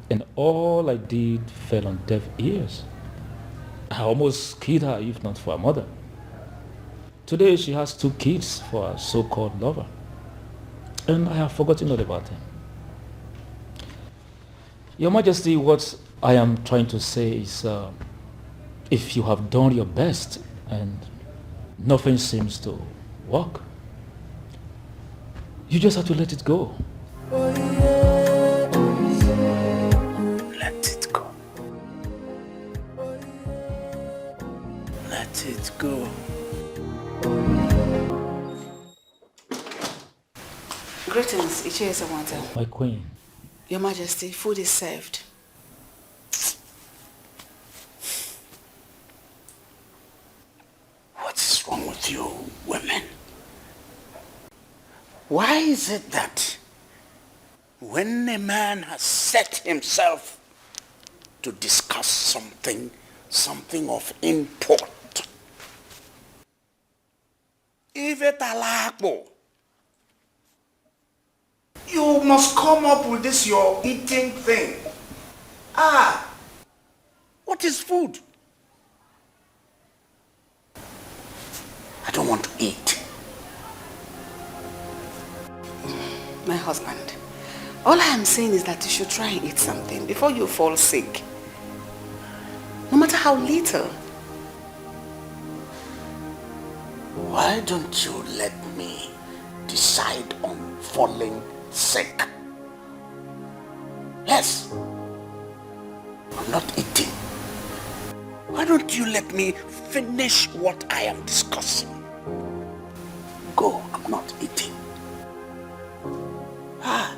And all I did fell on deaf ears. I almost killed her if not for her mother. Today she has 2 kids for her so-called lover. And I have forgotten all about him. Your Majesty, what I am trying to say is if you have done your best and nothing seems to work, you just have to let it go. Let it go. Let it go. Greetings, Ichie. My queen. Your Majesty, food is served. What is wrong with you, women? Why is it that when a man has set himself to discuss something of import, if it alakbo, you must come up with this your eating thing. What is food? I don't want to eat. My husband, all I am saying is that you should try and eat something before you fall sick. how little. Why don't you let me decide on falling sick? Yes. I'm not eating. Why don't you let me finish what I am discussing? Go, I'm not eating. Ah.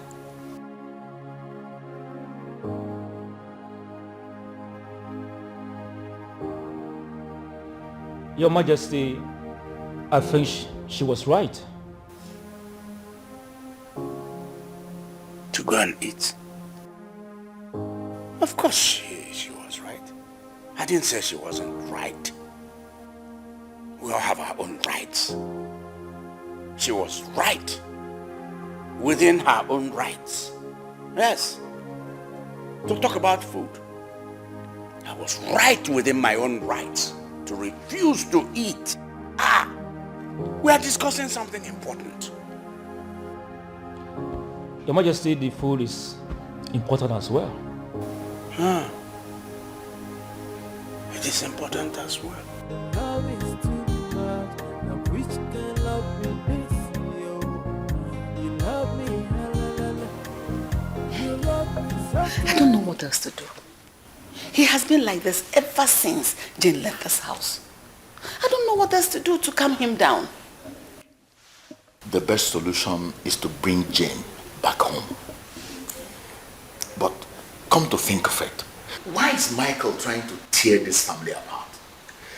Your Majesty, I think she was right. To go and eat. Of course she was right. I didn't say she wasn't right. We all have our own rights. She was right within her own rights. Yes. To talk about food. I was right within my own rights to refuse to eat. Ah! We are discussing something important. Your Majesty, the food is important as well. Huh. It is important as well. Love is too much. Now which can love be this? You love me, you love me so. I don't know what else to do. He has been like this ever since Jane left this house. I don't know what else to do to calm him down. The best solution is to bring Jane back home. But come to think of it, why is Michael trying to tear this family apart?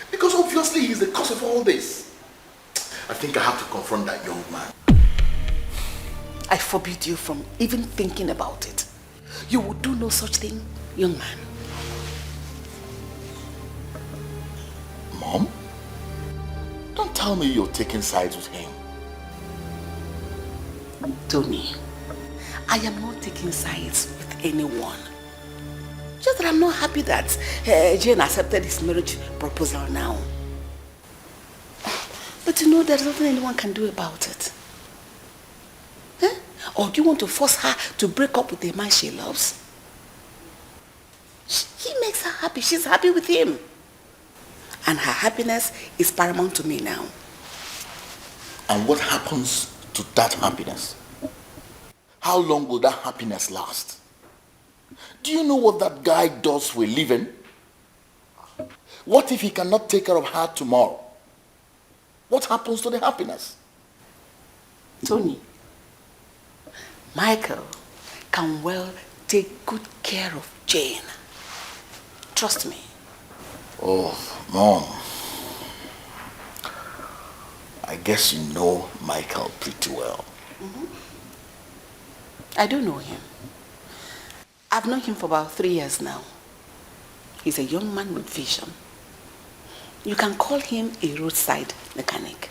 Because obviously he's the cause of all this. I think I have to confront that young man. I forbid you from even thinking about it. You would do no such thing, young man. Mom? Don't tell me you're taking sides with him. Tony, I am not taking sides with anyone. Just that I'm not happy that Jane accepted his marriage proposal now. But you know, there's nothing anyone can do about it. Eh? Or do you want to force her to break up with the man she loves? He makes her happy. She's happy with him. And her happiness is paramount to me now. And what happens to that happiness? How long will that happiness last? Do you know what that guy does for a living? What if he cannot take care of her tomorrow? What happens to the happiness? Tony, Michael can well take good care of Jane. Trust me. Oh, Mom. I guess you know Michael pretty well. Mm-hmm. I do know him. I've known him for about 3 years now. He's a young man with vision. You can call him a roadside mechanic.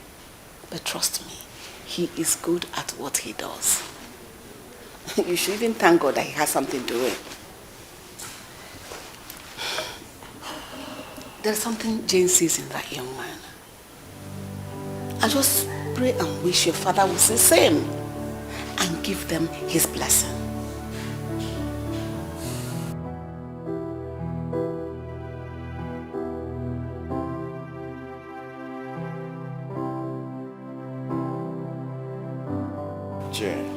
But trust me, he is good at what he does. You should even thank God that he has something doing. There's something Jane sees in that young man. I just pray and wish your father will see the same and give them his blessing. Jane,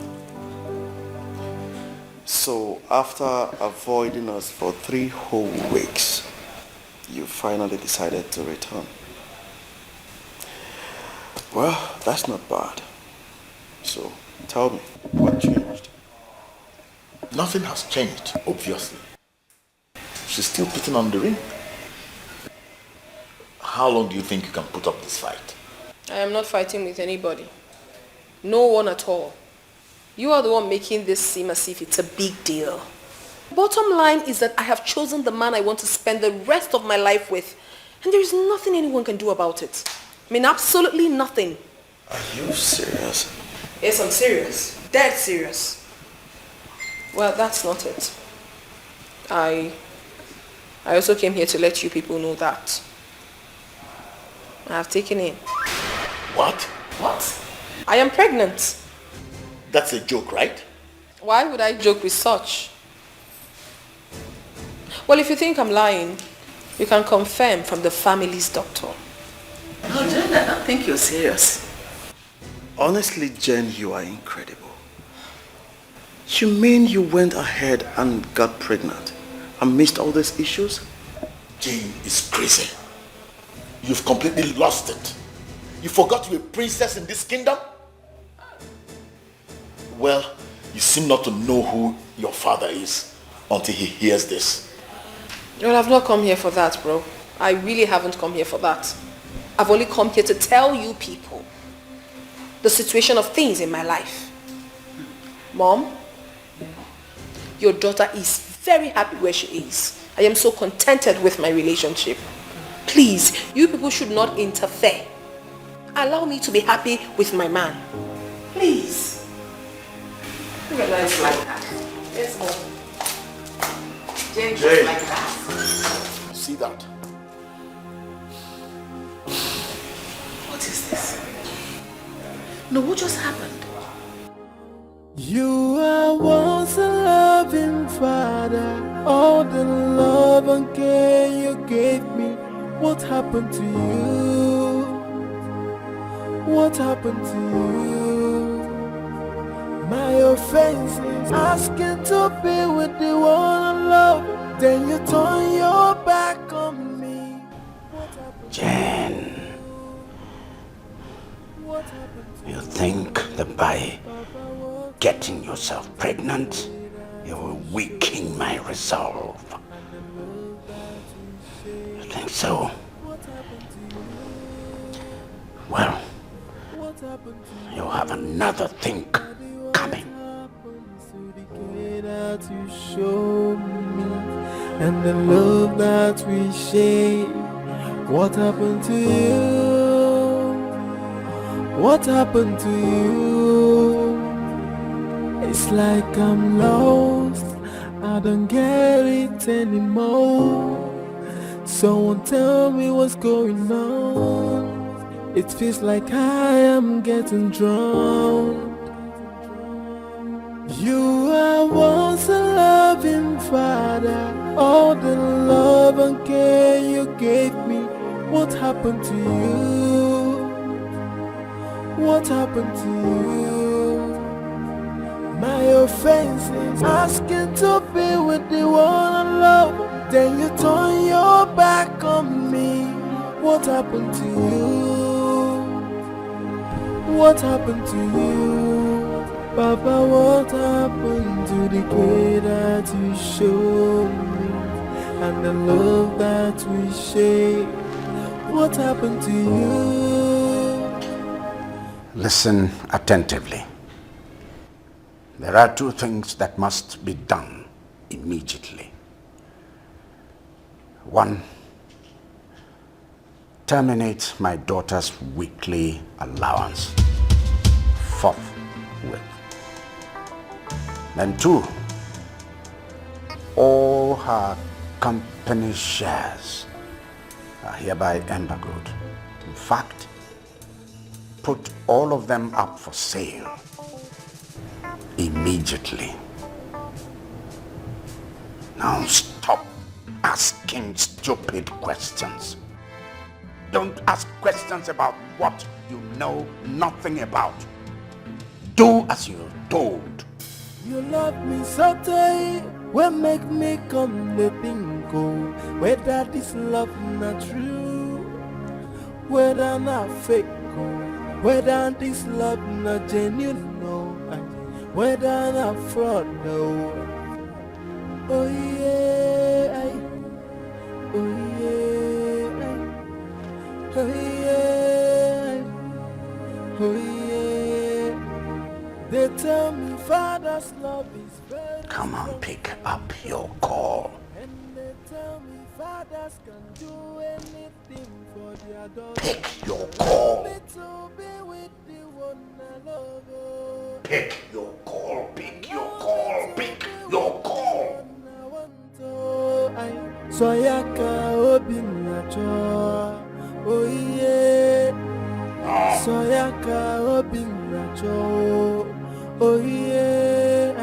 so after avoiding us for 3 whole weeks, you finally decided to return. Well, that's not bad. So, tell me, what changed? Nothing has changed, obviously. She's still putting on the ring. How long do you think you can put up this fight? I am not fighting with anybody. No one at all. You are the one making this seem as if it's a big deal. Bottom line is that I have chosen the man I want to spend the rest of my life with. And there is nothing anyone can do about it. I mean, absolutely nothing. Are you serious? Yes, I'm serious. Dead serious. Well, that's not it. I also came here to let you people know that I have taken in. What? What? I am pregnant. That's a joke, right? Why would I joke with such? Well, if you think I'm lying, You can confirm from the family's doctor. No, Jen, I don't think you're serious. Honestly, Jen, you are incredible. You mean you went ahead and got pregnant amidst all these issues? Jane is crazy. You've completely lost it. You forgot you're a princess in this kingdom? Well, you seem not to know who your father is until he hears this. Well, I've not come here for that, bro. I really haven't come here for that. I've only come here to tell you people the situation of things in my life. Mom, your daughter is very happy where she is. I am so contented with my relationship. Please, you people should not interfere. Allow me to be happy with my man. Please. Look at life like that. Yes, Mom. Jane, just like that. See that? What is this? No, what just happened? You are once a loving father. All the love and care you gave me. What happened to you? What happened to you? My offense is asking to be with the one I love. Then you turn your back on me. Jen, you think that by getting yourself pregnant, you will weaken my resolve? You think so? Well, you have another thing coming. That you show me and the love that we share. What happened to you? What happened to you? It's like I'm lost. I don't get it anymore. Someone tell me what's going on. It feels like I am getting drowned. You are once a loving father. All the love and care you gave me. What happened to you? What happened to you? My offense is asking to be with the one I love. Then you turn your back on me. What happened to you? What happened to you? Papa, what happened to the care that you showed me and the love that we share? What happened to you? Listen attentively. There are two things that must be done immediately. One, terminate my daughter's weekly allowance forthwith. Then two, all her company shares are hereby embargoed. In fact, put all of them up for sale immediately. Now stop asking stupid questions. Don't ask questions about what you know nothing about. Do as you're told. You love me so tight, will make me come letting go. Whether this love not true, whether not fake, whether this love not genuine, no, whether not fraud, no. Oh yeah, oh yeah, oh yeah, oh yeah. They tell me father's love is very Come on, pick up your call. and they tell me fathers can do anything for their daughter. Pick your call. Only to be with the one I love. Oh. Pick your call, pick your call, pick your call. Soyaka obinacho, oh yeah. Soyaka obinacho, oh yeah.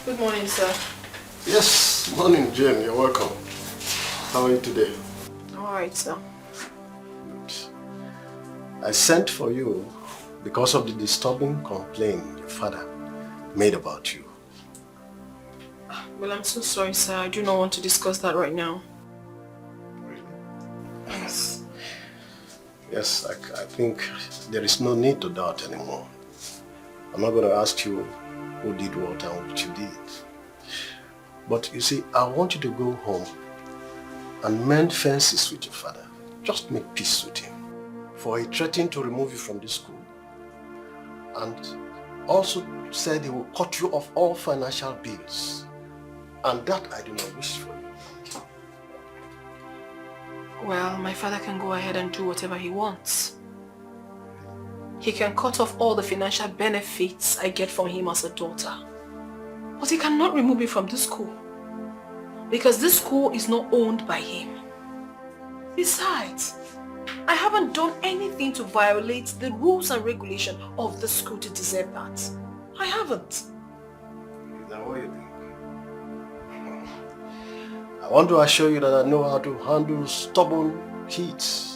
Good morning, sir. Yes, morning, Jane. You're welcome. How are you today? Alright, sir. I sent for you because of the disturbing complaint your father made about you. Well, I'm so sorry, sir. I do not want to discuss that right now. Really? Yes. Yes, I think there is no need to doubt anymore. I'm not going to ask you who did what and what you did. But you see, I want you to go home and mend fences with your father. Just make peace with him. For he threatened to remove you from this school and also said he will cut you off all financial bills. And that I do not wish for you. Well, my father can go ahead and do whatever he wants. He can cut off all the financial benefits I get from him as a daughter. But he cannot remove me from this school. Because this school is not owned by him. Besides, I haven't done anything to violate the rules and regulations of the school to deserve that. I haven't. Is that what you think? I want to assure you that I know how to handle stubborn kids.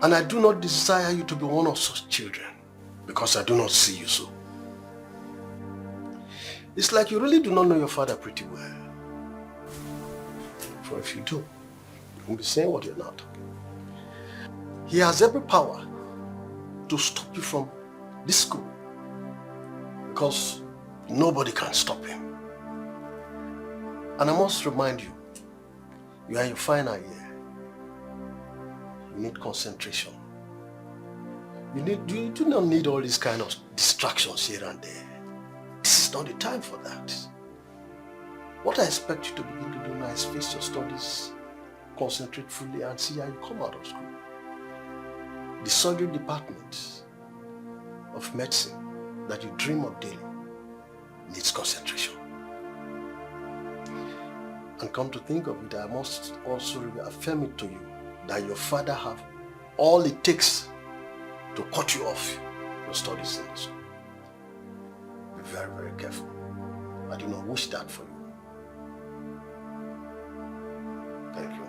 And I do not desire you to be one of such children, because I do not see you so. It's like you really do not know your father pretty well. For if you do, you won't be saying what you're not. He has every power to stop you from this school, because nobody can stop him. And I must remind you, you are in your final year. You need concentration. You do not need all these kind of distractions here and there. This is not the time for that. What I expect you to begin to do now is face your studies, concentrate fully, and see how you come out of school. The surgery department of medicine that you dream of daily needs concentration. And come to think of it, I must also affirm it to you that your father have all it takes to cut you off your studies in the school. Be very, very careful. I do not wish that for you. Thank you.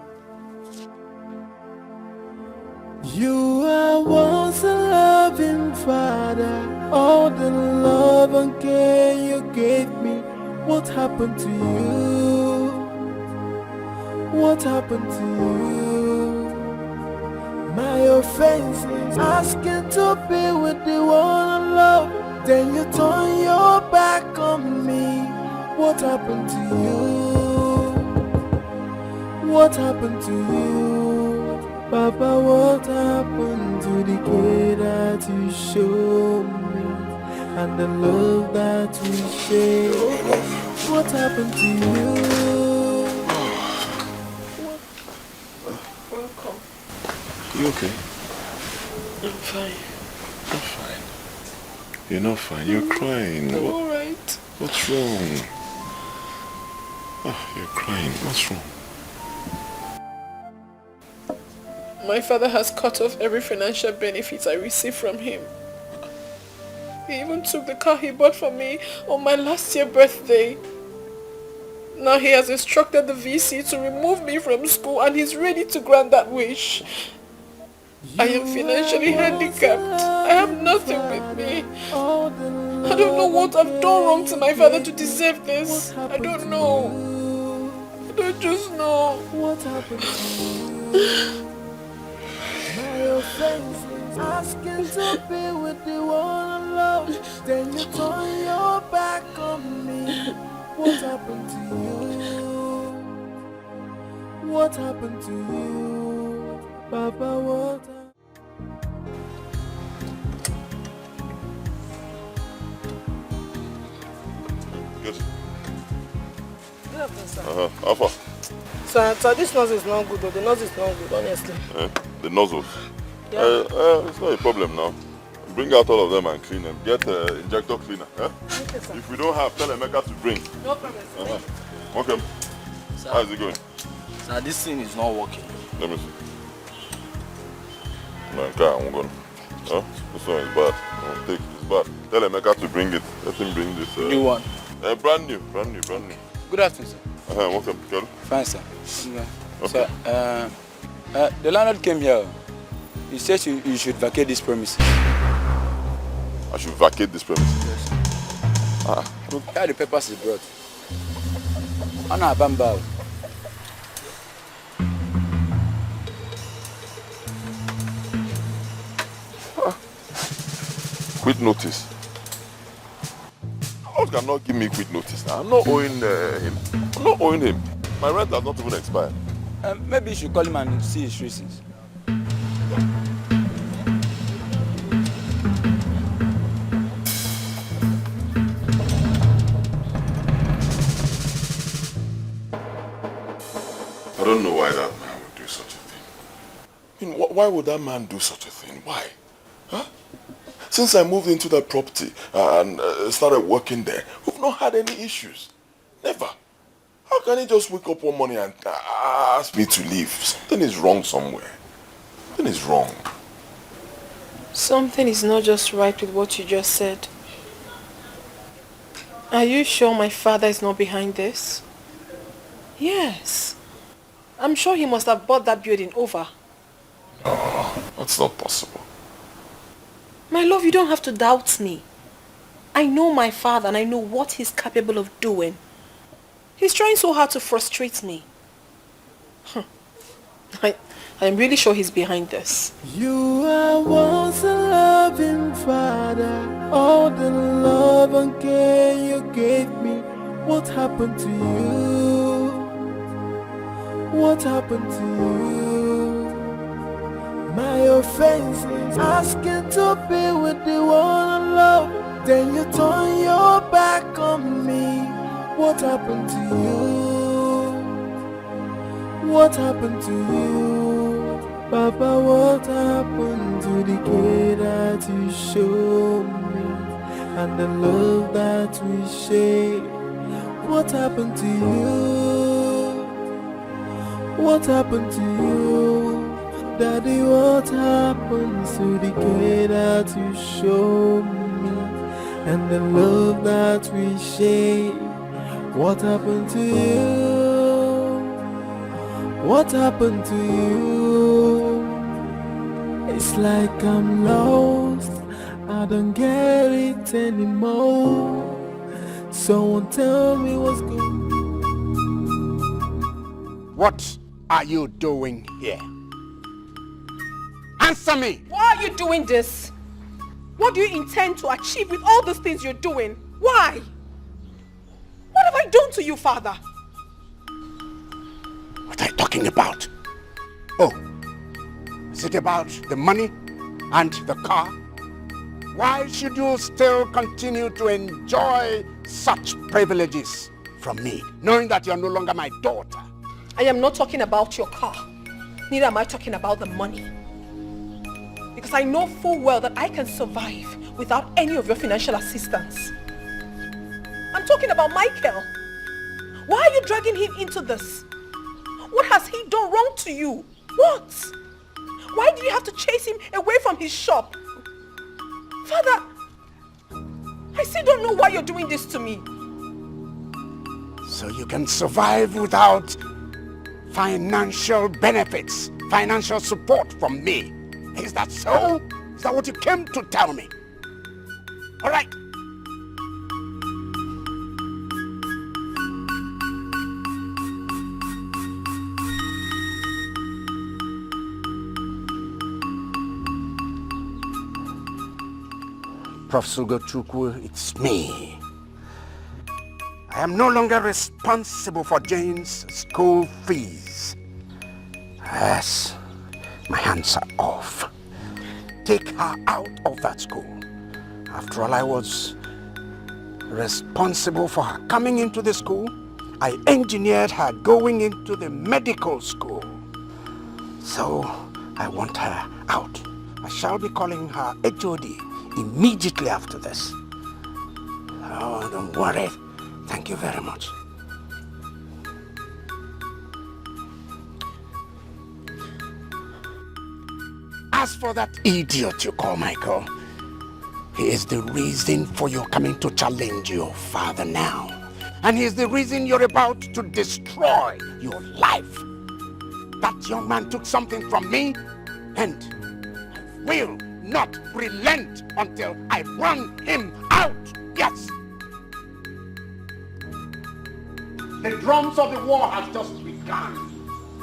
You are once a loving father. All the love and care you gave me. What happened to you? What happened to you? My offense is asking to be with the one I love. Then you turn your back on me. What happened to you? What happened to you? Papa, what happened to the care that you showed me? And the love that we shared? What happened to you? Welcome. You okay? I'm fine. I'm fine. You're not fine. You're crying. I'm alright. What's wrong? Oh, you're crying. What's wrong? My father has cut off every financial benefit I receive from him. He even took the car he bought for me on my last year's birthday. Now he has instructed the VC to remove me from school and he's ready to grant that wish. I am financially handicapped. I have nothing with me. I don't know what I've done wrong to my father to deserve this. I don't know. I don't just know. What happened to you? My offense is asking to be with the one I love. Then you turn your back on me. What happened to you? What happened to you? Papa, what happened? Good. Good afternoon, sir. How far? Sir, this nose is not good, though. The nose is not good, honestly. The nozzles. Yeah. It's not a problem now. Bring out all of them and clean them. Get injector cleaner. Okay, sir. If we don't have, tell Emeka to bring. No problem, sir. Okay. Sir. How is it going? Sir, this thing is not working. Let me see. No, I'm going. This one is bad. Take it. It's bad. Tell Emeka to bring it. Let him bring this. New one. Brand new. Good afternoon, sir. Welcome, Keni. Fine, sir. Okay. Sir, the landlord came here. He says you should vacate this premises. I should vacate this premises? Yes. Here the papers is brought. Anna Bambao. Quit notice. How cannot give me quit notice now? I'm not owing him. My rent has not even expired. Maybe you should call him and see his reasons. I don't know why that man would do such a thing. I mean, why would that man do such a thing? Why? Huh? Since I moved into that property and started working there, we've not had any issues. Never. How can he just wake up one morning and ask me to leave? Something is wrong somewhere. Something is wrong. Something is not just right with what you just said. Are you sure my father is not behind this? Yes. I'm sure he must have bought that building over. No, that's not possible. My love, you don't have to doubt me. I know my father and I know what he's capable of doing. He's trying so hard to frustrate me. I'm really sure he's behind this. You are once a loving father. All the love and care you gave me. What happened to you? What happened to you? My offense is asking to be with the one I love. Then you turn your back on me. What happened to you? What happened to you? Papa, what happened to the care that you showed me? And the love that we shared? What happened to you? What happened to you? Daddy, what happened to the care that you showed me? And the love that we shared? What happened to you? What happened to you? It's like I'm lost. I don't get it anymore. Someone tell me what's going on. What are you doing here? Answer me! Why are you doing this? What do you intend to achieve with all those things you're doing? Why? What have I done to you, Father? What are you talking about? Oh, is it about the money and the car? Why should you still continue to enjoy such privileges from me, knowing that you're no longer my daughter? I am not talking about your car. Neither am I talking about the money. Because I know full well that I can survive without any of your financial assistance. I'm talking about Michael. Why are you dragging him into this? What has he done wrong to you? What? Why did you have to chase him away from his shop? Father, I still don't know why you're doing this to me. So you can survive without financial benefits, financial support from me. Is that so? Is that what you came to tell me? All right. Professor Gochukwu, it's me. I am no longer responsible for Jane's school fees. Yes, my hands are off. Take her out of that school. After all, I was responsible for her coming into the school. I engineered her going into the medical school. So I want her out. I shall be calling her HOD immediately after this. Oh, don't worry. Thank you very much. As for that idiot you call Michael, He is the reason for your coming to challenge your father now. And he is the reason you're about to destroy your life. That young man took something from me, and I will not relent until I run him out. Yes. The drums of the war have just begun,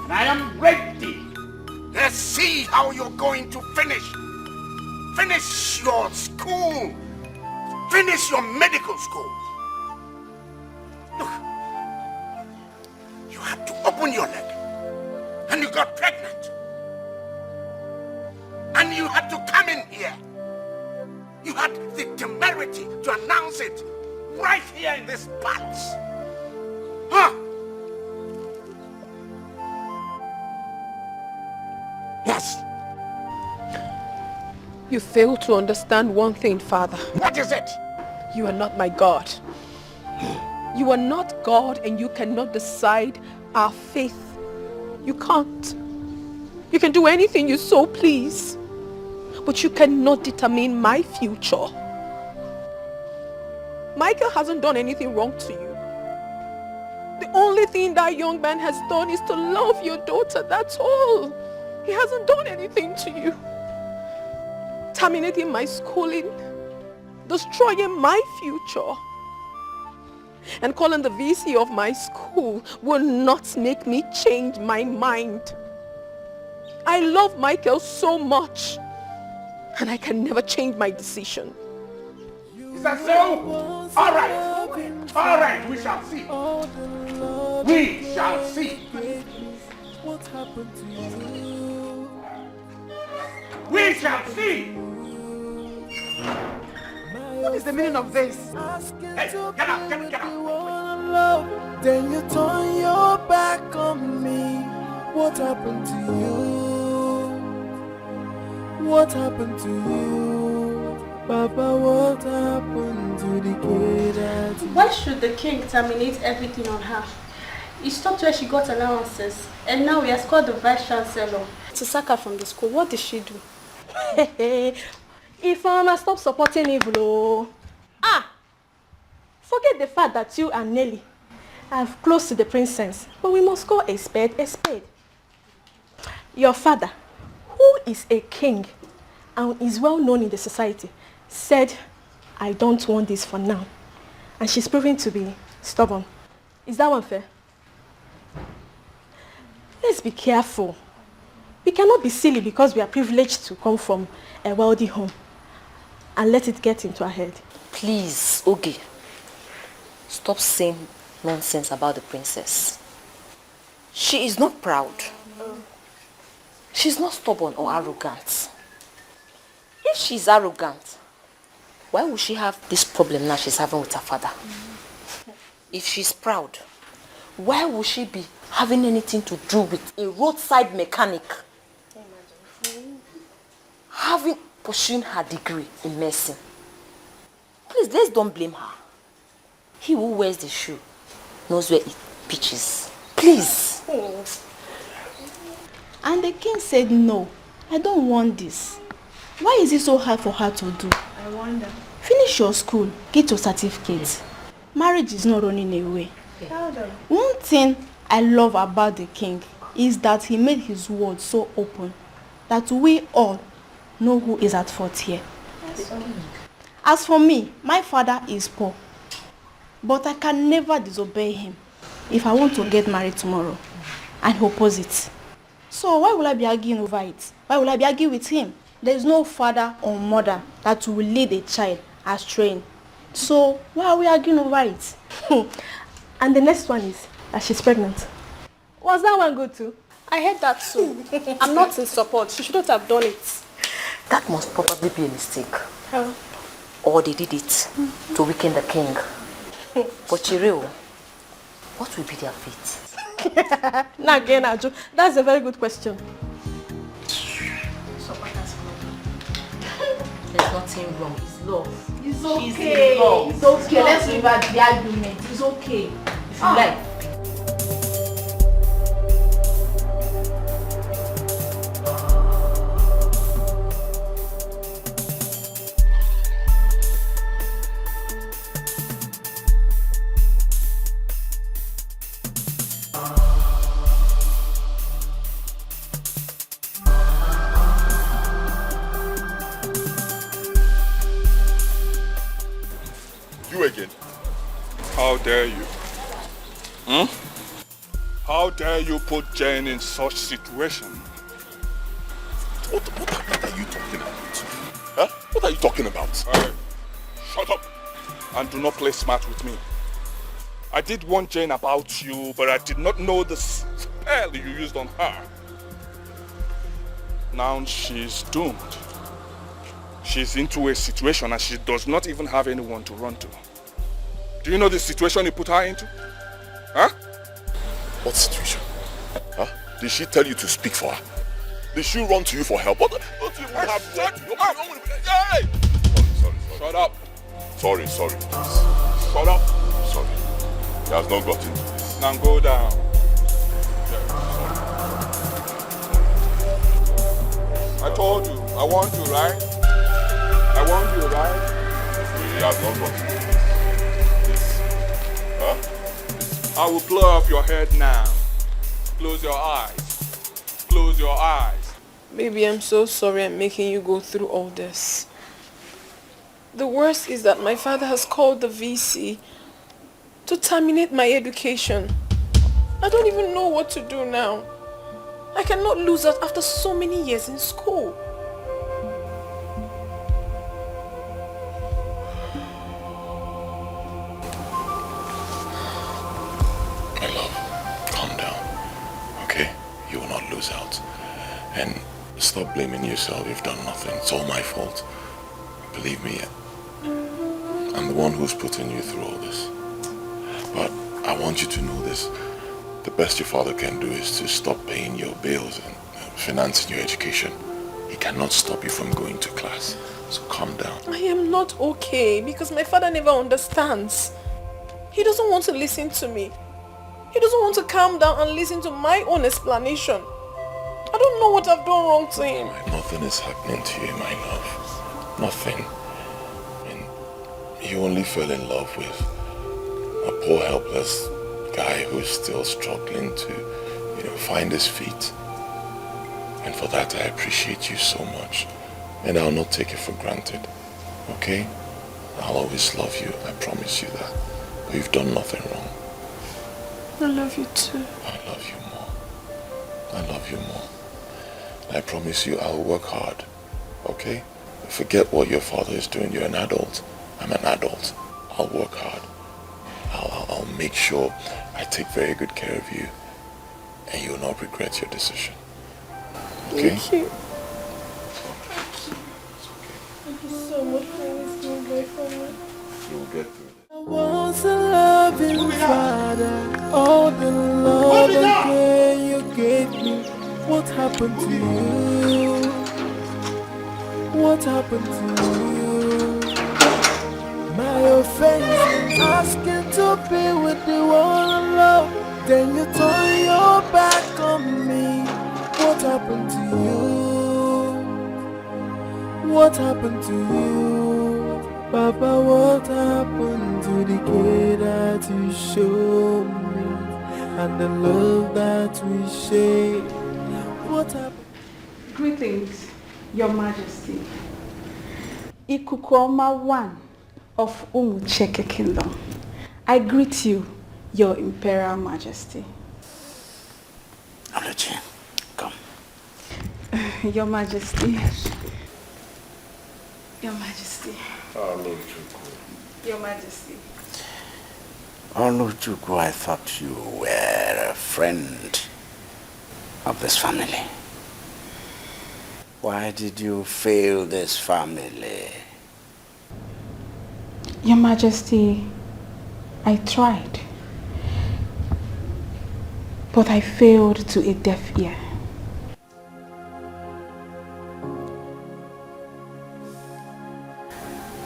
and I am ready. Let's see how you're going to finish. Finish your school. Finish your medical school. Look, you had to open your leg, and you got pregnant. And you had to come in here. You had the temerity to announce it right here in this palace. Huh? Yes. You fail to understand one thing, Father. What is it? You are not my God. You are not God, and you cannot decide our faith. You can't. You can do anything you so please, but you cannot determine my future. Michael hasn't done anything wrong to you. The only thing that young man has done is to love your daughter, that's all. He hasn't done anything to you. Terminating my schooling, destroying my future, and calling the VC of my school will not make me change my mind. I love Michael so much, and I can never change my decision. Is that so? All right, we shall see. We shall see. What happened to you? We shall see. What is the meaning of this? Hey, get out. Then you turn your back on me. What happened to you? What happened to you? Papa, what happened to the kid? Why should the king terminate everything on her? He stopped where she got allowances, and now he has called the vice chancellor to sack her from the school. What did she do? If Mama stop supporting evil, forget the fact that you and Nelly are close to the princess, but we must call a spade a spade. Your father, who is a king and is well known in the society, said, I don't want this for now. And she's proving to be stubborn. Is that one fair? Let's be careful. We cannot be silly because we are privileged to come from a wealthy home and let it get into our head. Please, Oge, stop saying nonsense about the princess. She is not proud. She's not stubborn or arrogant. If she's arrogant, why would she have this problem now she's having with her father? If she's proud, why would she be having anything to do with a roadside mechanic? Pursuing her degree in medicine. Please, let's don't blame her. He who wears the shoe knows where it pitches. Please. And the king said, no, I don't want this. Why is it so hard for her to do? I wonder. Finish your school, get your certificate. Marriage is not running away. One thing I love about the king is that he made his words so open that we all know who is at fault here. As for me, my father is poor, but I can never disobey him if I want to get married tomorrow and he opposes it. So why will I be arguing over it? Why will I be arguing with him? There is no father or mother that will lead a child astray. So why are we arguing over it? And the next one is that she's pregnant. Was that one good too? I heard that too. I'm not in support. She shouldn't have done it. That must probably be a mistake. How? Or they did it to weaken the king. But Chireo, what will be their fate? Now again, Aju, that's a very good question. There's nothing wrong. It's love. It's okay. It's okay. Let's leave out the argument. It's okay. If you like. dare you? How dare you put Jane in such situation? What are you talking about? Huh? What are you talking about? Hey, shut up and do not play smart with me. I did warn Jane about you, but I did not know the spell you used on her. Now she's doomed. She's into a situation and she does not even have anyone to run to. Do you know the situation you put her into? Huh? What situation? Huh? Did she tell you to speak for her? Did she run to you for help? What? Don't you even have... Hey! Sorry. Shut up. Sorry. Shut up. Sorry. He has not got into this. Now go down. I told you, I want you, right? I want you, right? He has not got into this. Huh? I will blow off your head now. Close your eyes. Close your eyes. Baby, I'm so sorry I'm making you go through all this. The worst is that my father has called the VC to terminate my education. I don't even know what to do now. I cannot lose out after so many years in school. My love, calm down, okay? You will not lose out. And stop blaming yourself. You've done nothing. It's all my fault. Believe me, I'm the one who's putting you through all this. But I want you to know this. The best your father can do is to stop paying your bills and financing your education. He cannot stop you from going to class. So calm down. I am not okay because my father never understands. He doesn't want to listen to me. He doesn't want to calm down and listen to my own explanation. I don't know what I've done wrong to him. Nothing is happening to you, my love. Nothing. And you only fell in love with a poor, helpless guy who's still struggling to, find his feet. And for that, I appreciate you so much. And I'll not take it for granted. Okay? I'll always love you. I promise you that. But you've done nothing wrong. I love you too. I love you more. I love you more. I promise you I'll work hard. Okay? Forget what your father is doing. You're an adult. I'm an adult. I'll work hard. I'll make sure I take very good care of you. And you'll not regret your decision. Okay? Thank you. Thank you so much for always doing great for me. You'll get through it. I was a loving father. All the love again you gave me. What happened to you? What happened to you? My offense, asking to be with the one I love. Then you turn your back on me. What happened to you? What happened to you? Papa, what happened to the care that you showed me? And the love that we shared? What happened? Greetings, Your Majesty. Ikukoma 1 of Umucheke Kingdom. I greet you, Your Imperial Majesty. Edochie, come. Your Majesty. Your Majesty. Your Majesty. Oluchukwu, I thought you were a friend of this family. Why did you fail this family? Your Majesty, I tried, but I failed to a deaf ear.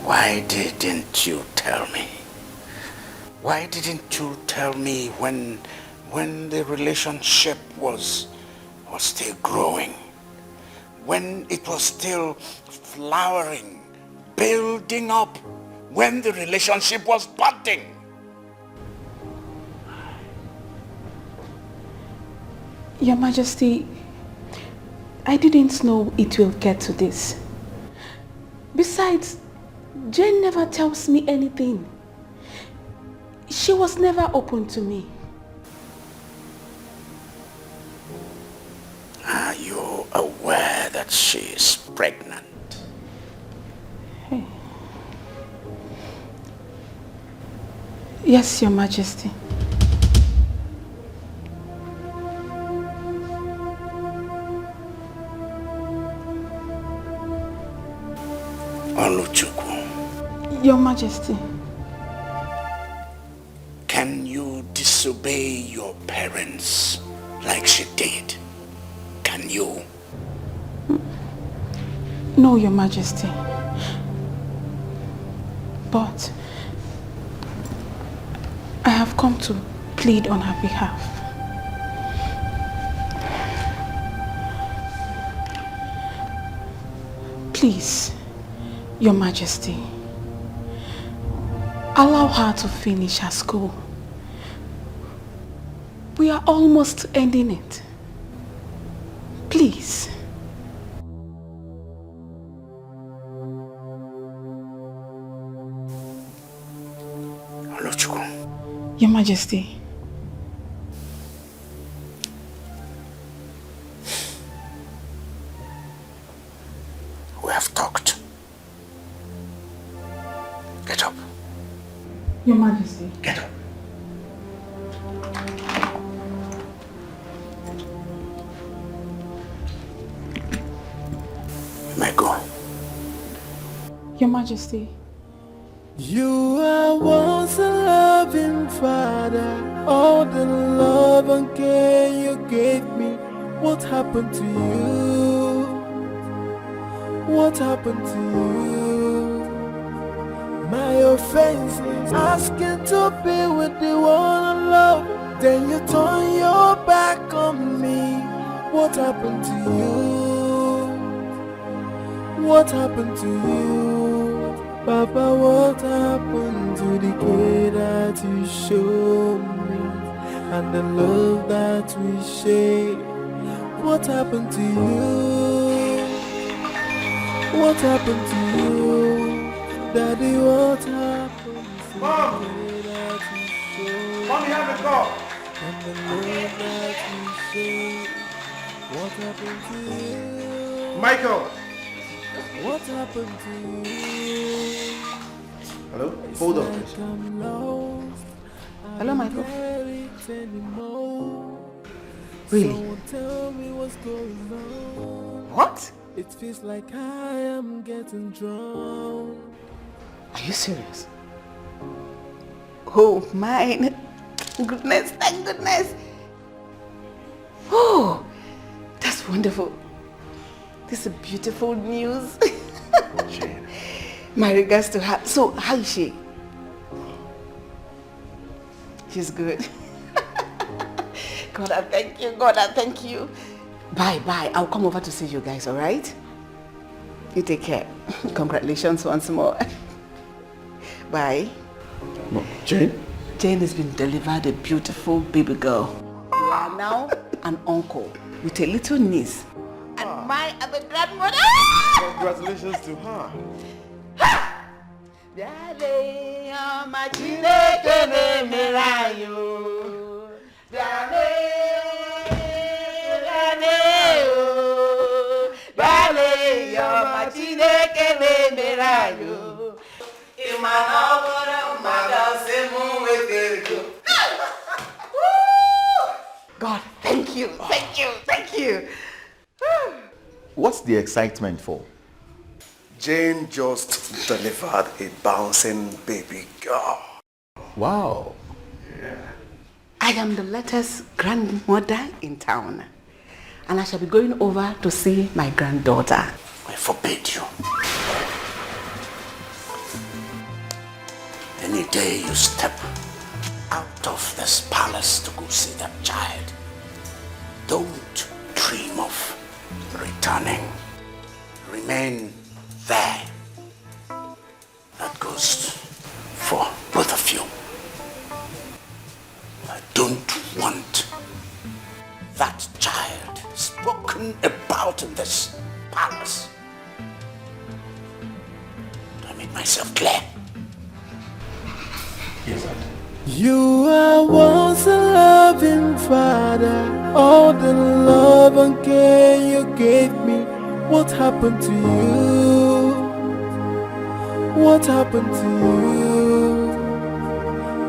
Why didn't you tell me? Why didn't you tell me when the relationship was still growing? When it was still flowering, building up, when the relationship was budding? Your Majesty, I didn't know it will get to this. Besides, Jane never tells me anything. She was never open to me. Are you aware that she is pregnant? Hey. Yes, Your Majesty. Oluchukwu. Your Majesty. Can you disobey your parents like she did? Can you? No, Your Majesty. But I have come to plead on her behalf. Please, Your Majesty, allow her to finish her school. We are almost ending it. Please. Your Majesty. We have talked. Get up. Your Majesty. Get up. You may go. Your Majesty. You are once a loving father. All the love and care you gave me. What happened to you? What happened to you? My offense is asking to be with the one I love. Then you turn your back on me. What happened to you? What happened to you? Papa, what happened to the care that you showed me and the love that we shared? What happened to you? What happened to you? Daddy, what happened to Mom! the care that you showed Mommy, have a call. and the love that we shared? What happened to you? Michael! What happened to you? Hello? Hold on, please. Hello, Michael. Really? Tell me what's going on. What? It feels like I am getting drowned. Are you serious? Oh, my goodness, thank goodness. Oh, that's wonderful. This is beautiful news. My regards to her. So, how is she? She's good. God, I thank you. God, I thank you. Bye, bye. I'll come over to see you guys, all right? You take care. Congratulations once more. Bye. No, Jane? Jane has been delivered a beautiful baby girl. And now an uncle with a little niece. And my other grandmother. Congratulations to her. God, thank you, thank you, thank you. What's the excitement for? Jane just delivered a bouncing baby girl. Wow. I am the latest grandmother in town. And I shall be going over to see my granddaughter. I forbid you. Any day you step out of this palace to go see that child, don't dream of returning. Remain there. That goes for both of you. I don't want that child spoken about in this palace. Do I make myself clear? Yes, sir. You are once a loving father. All the love and care you gave me, what happened to you? What happened to you?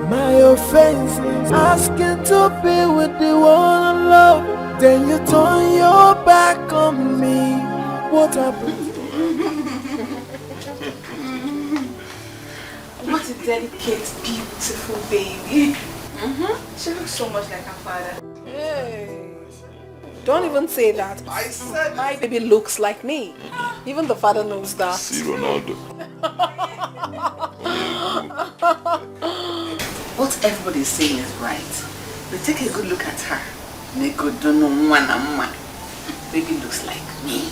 My offense is asking to be with the one I love. Then you turn your back on me. What happened? What a delicate, beautiful baby. She looks so much like her father. Hey. Don't even say that. I said my baby looks like me. Even the father knows that. See Ronaldo. What everybody is saying is right. But take a good look at her. Neko don't know one and one. Baby looks like me.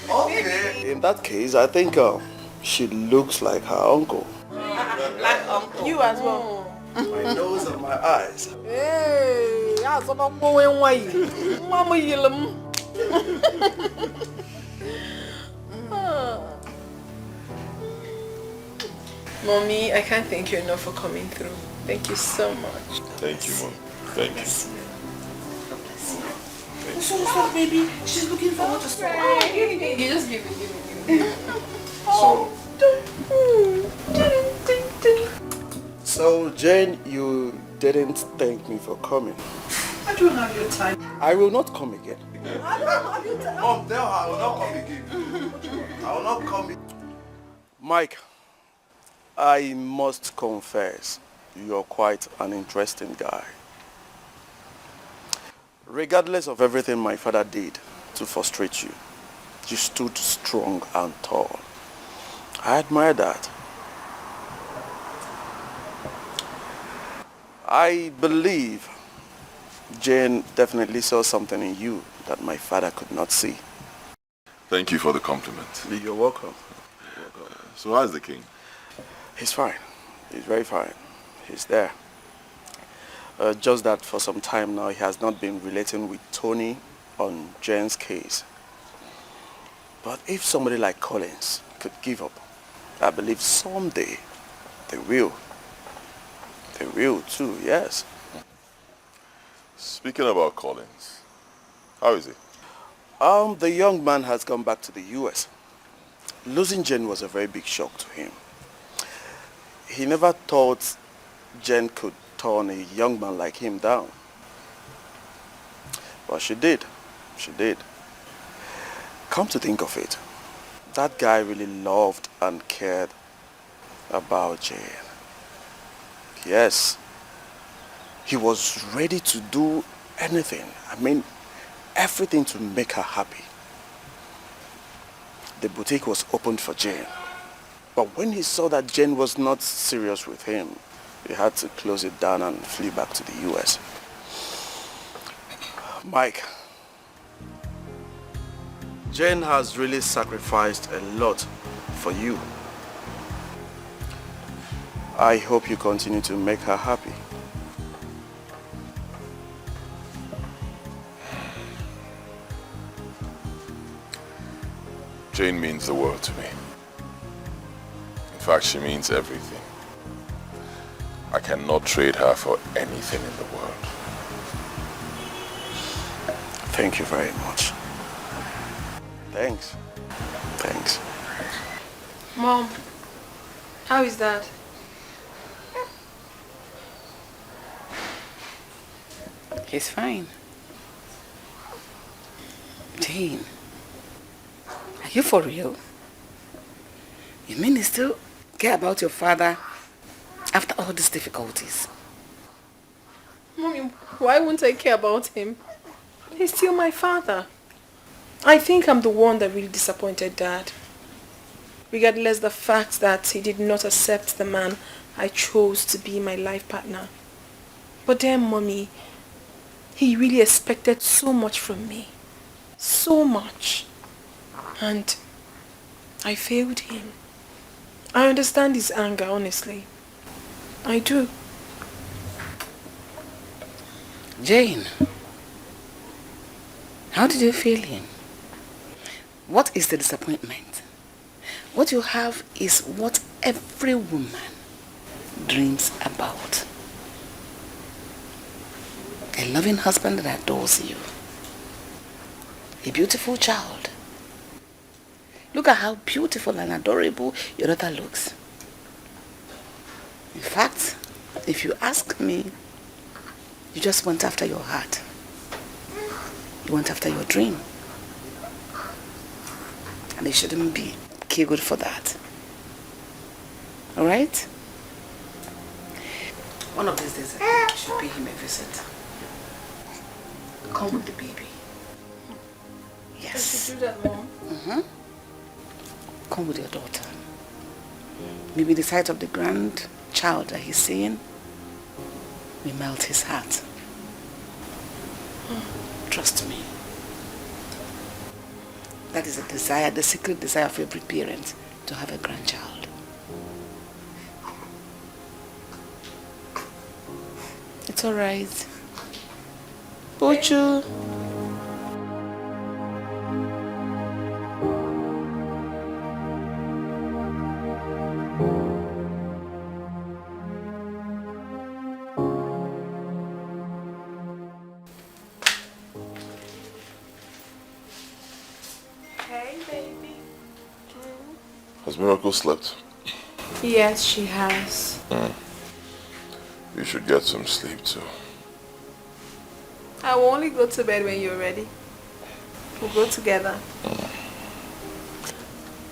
Okay, in that case, I think she looks like her uncle. Like uncle. You as well. My nose and my eyes. Hey, that's what I'm going away. Mama yellow. Mommy, I can't thank you enough for coming through. Thank you so much. Thank you, Mom. Thank you. So, baby, she's looking forward to school. You just give me. So, Jane, you didn't thank me for coming. I don't have your time. I will not come again. I don't have your time. Mom, tell her I will not come again. I will not come again. Mike, I must confess, you're quite an interesting guy. Regardless of everything my father did to frustrate you, you stood strong and tall. I admire that. I believe Jane definitely saw something in you that my father could not see. Thank you for the compliment. You're welcome. So how's the king? He's fine. He's very fine. He's there. Just that for some time now, he has not been relating with Tony on Jane's case. But if somebody like Collins could give up, I believe someday they will. They will too, yes. Speaking about Collins, how is he? The young man has gone back to the US. Losing Jane was a very big shock to him. He never thought Jane could turn a young man like him down. But she did. She did. Come to think of it, that guy really loved and cared about Jane. Yes. He was ready to do anything. I mean, everything to make her happy. The boutique was opened for Jane. But when he saw that Jane was not serious with him, he had to close it down and flee back to the US. Mike, Jane has really sacrificed a lot for you. I hope you continue to make her happy. Jane means the world to me. In fact, she means everything. I cannot trade her for anything in the world. Thank you very much. Thanks. Thanks. Mom, how is Dad? He's fine. Jane, are you for real? You mean you still care about your father after all these difficulties? Mommy, why wouldn't I care about him? He's still my father. I think I'm the one that really disappointed Dad. Regardless the fact that he did not accept the man I chose to be my life partner. But then, Mommy, he really expected so much from me. So much. And I failed him. I understand his anger, honestly. I do. Jane, how did you feel him? What is the disappointment? What you have is what every woman dreams about. A loving husband that adores you. A beautiful child. Look at how beautiful and adorable your daughter looks. In fact, if you ask me, you just went after your heart. You went after your dream. And it shouldn't be good for that. Alright? One of these days, I think you should pay him a visit. Come with the baby. Yes. I should do that, Mom. Come with your daughter. Maybe the sight of the grandchild that he's seeing will melt his heart. Trust me. That is a desire, the secret desire of every parent, to have a grandchild. It's alright. Bochu. Has Miracle slept? Yes, she has. You should get some sleep too. I will only go to bed when you're ready. We'll go together.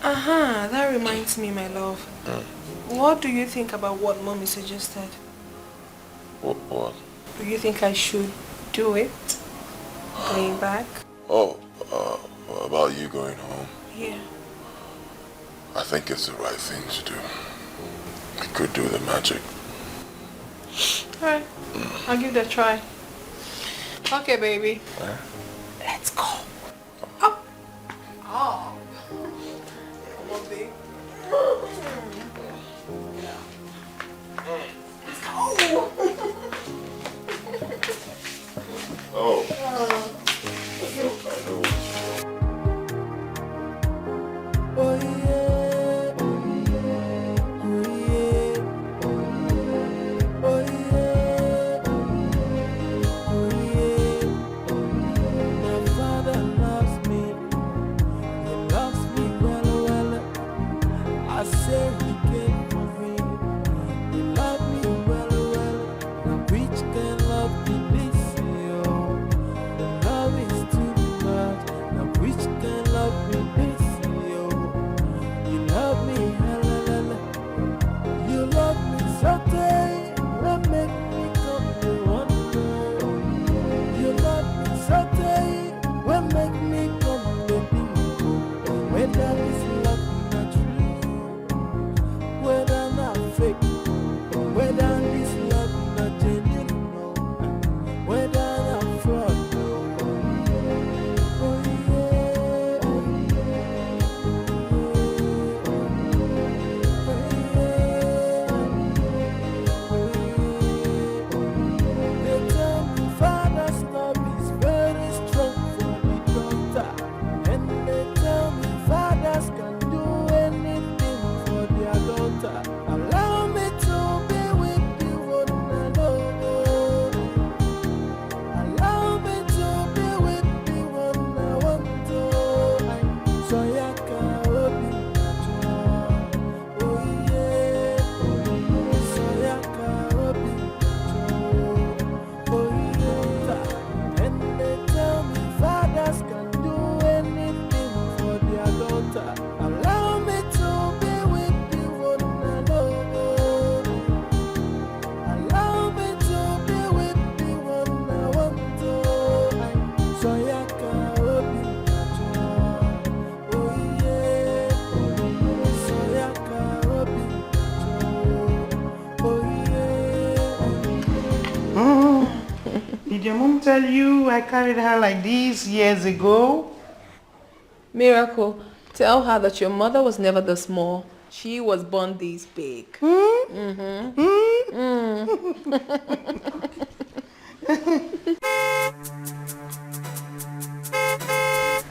That reminds me, my love. What do you think about what Mommy suggested? What? Do you think I should do it? Going back? Oh, about you going home? Yeah. I think it's the right thing to do. It could do the magic. Alright. I'll give it a try. Okay, baby. Let's go. Oh. Come on, babe. Let's go. Oh. Oh yeah, oh yeah, oh yeah, oh yeah, oh yeah. My father loves me, he loves me well. I say he came for me, he loved me well. Now which can love be this, yo? The love is too much. Now which can love be this? You love me, you love me so tight, what make me come to one more? You love me so tight, what make me come to bingo? Whether this love not true, whether not fake, whether this love not genuine, whether not fraud. Allow me to be with you one alone. Allow me to be with you one I want to. So ya can open oh yeah. So ya can open oh yeah. And they tell me fathers can do anything for their daughter. Allow me to be with you one alone. Allow me to be with you one I want to. So ya can open oh yeah. So ya can open oh yeah. Did your mom tell you I carried her like this years ago? Miracle, tell her that your mother was never this small. She was born this big.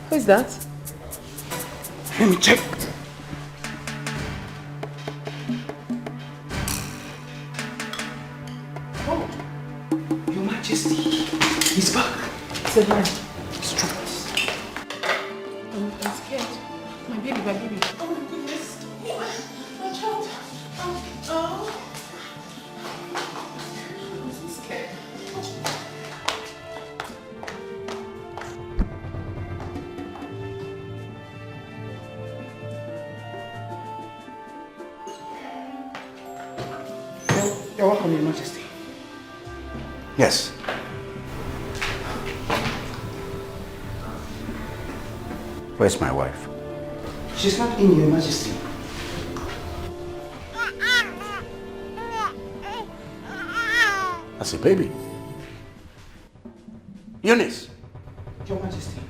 Who's that? Let me check. Majesty, he's back. It's a man. It's true. I'm scared. My baby, my baby. Oh my goodness. My child. Oh. I'm so scared. You're welcome, Your Majesty. Yes. Where's my wife? She's not in, Your Majesty. That's a baby. Eunice. Your Majesty.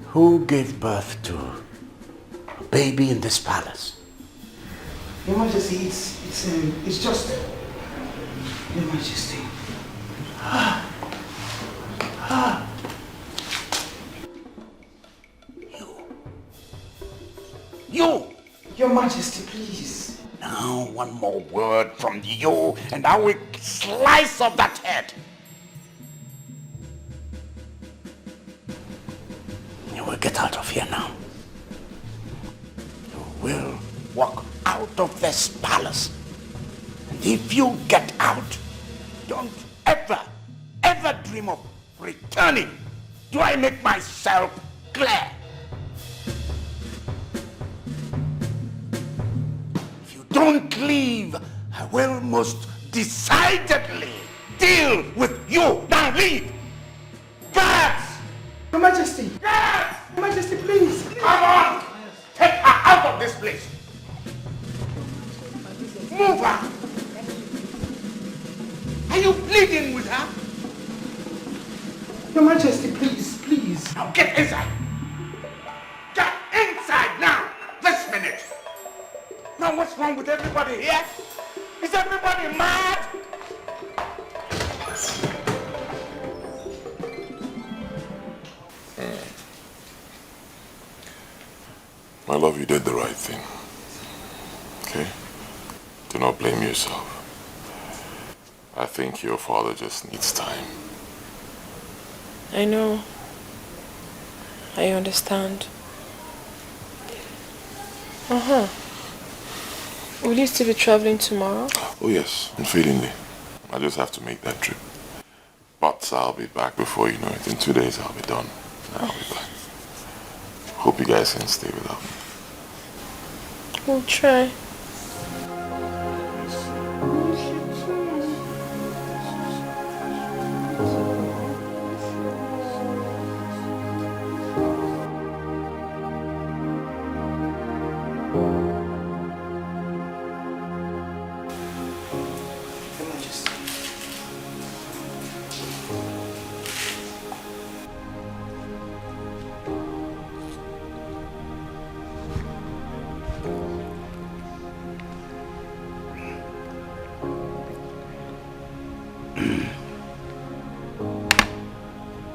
Who gave birth to a baby in this palace? Your Majesty, it's just... Your Majesty. You! Your Majesty, please. Now, one more word from you, and I will slice off that head. You will get out of here now. You will walk out of this palace. And if you get out, don't ever dream of returning. Do I make myself clear? If you don't leave, I will most decidedly deal with you. Now leave! Guards! Your Majesty! Guards! Your Majesty, please! Come on! Take her out of this place! Move her! Are you pleading with her? Your Majesty, please. Now get inside! Get inside now! This minute! Now what's wrong with everybody here? Is everybody mad? My love, you did the right thing. Okay? Do not blame yourself. I think your father just needs time. I know. I understand. Will you still be traveling tomorrow? Oh yes, unfailingly. I just have to make that trip. But I'll be back before you know it. In 2 days I'll be done. I'll be back. Hope you guys can stay without me. We'll try.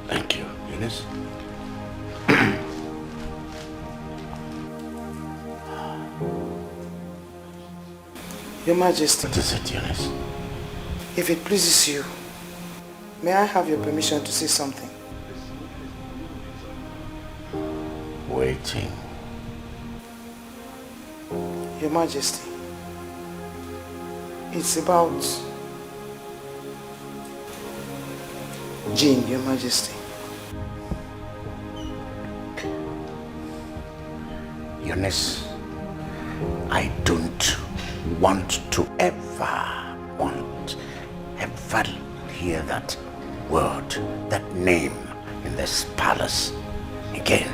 Thank you, Eunice. Your Majesty. What is it, Eunice? If it pleases you, may I have your permission to say something? Waiting. Your Majesty, it's about Jean, Your Majesty. Eunice, I don't want to ever hear that word, that name in this palace again.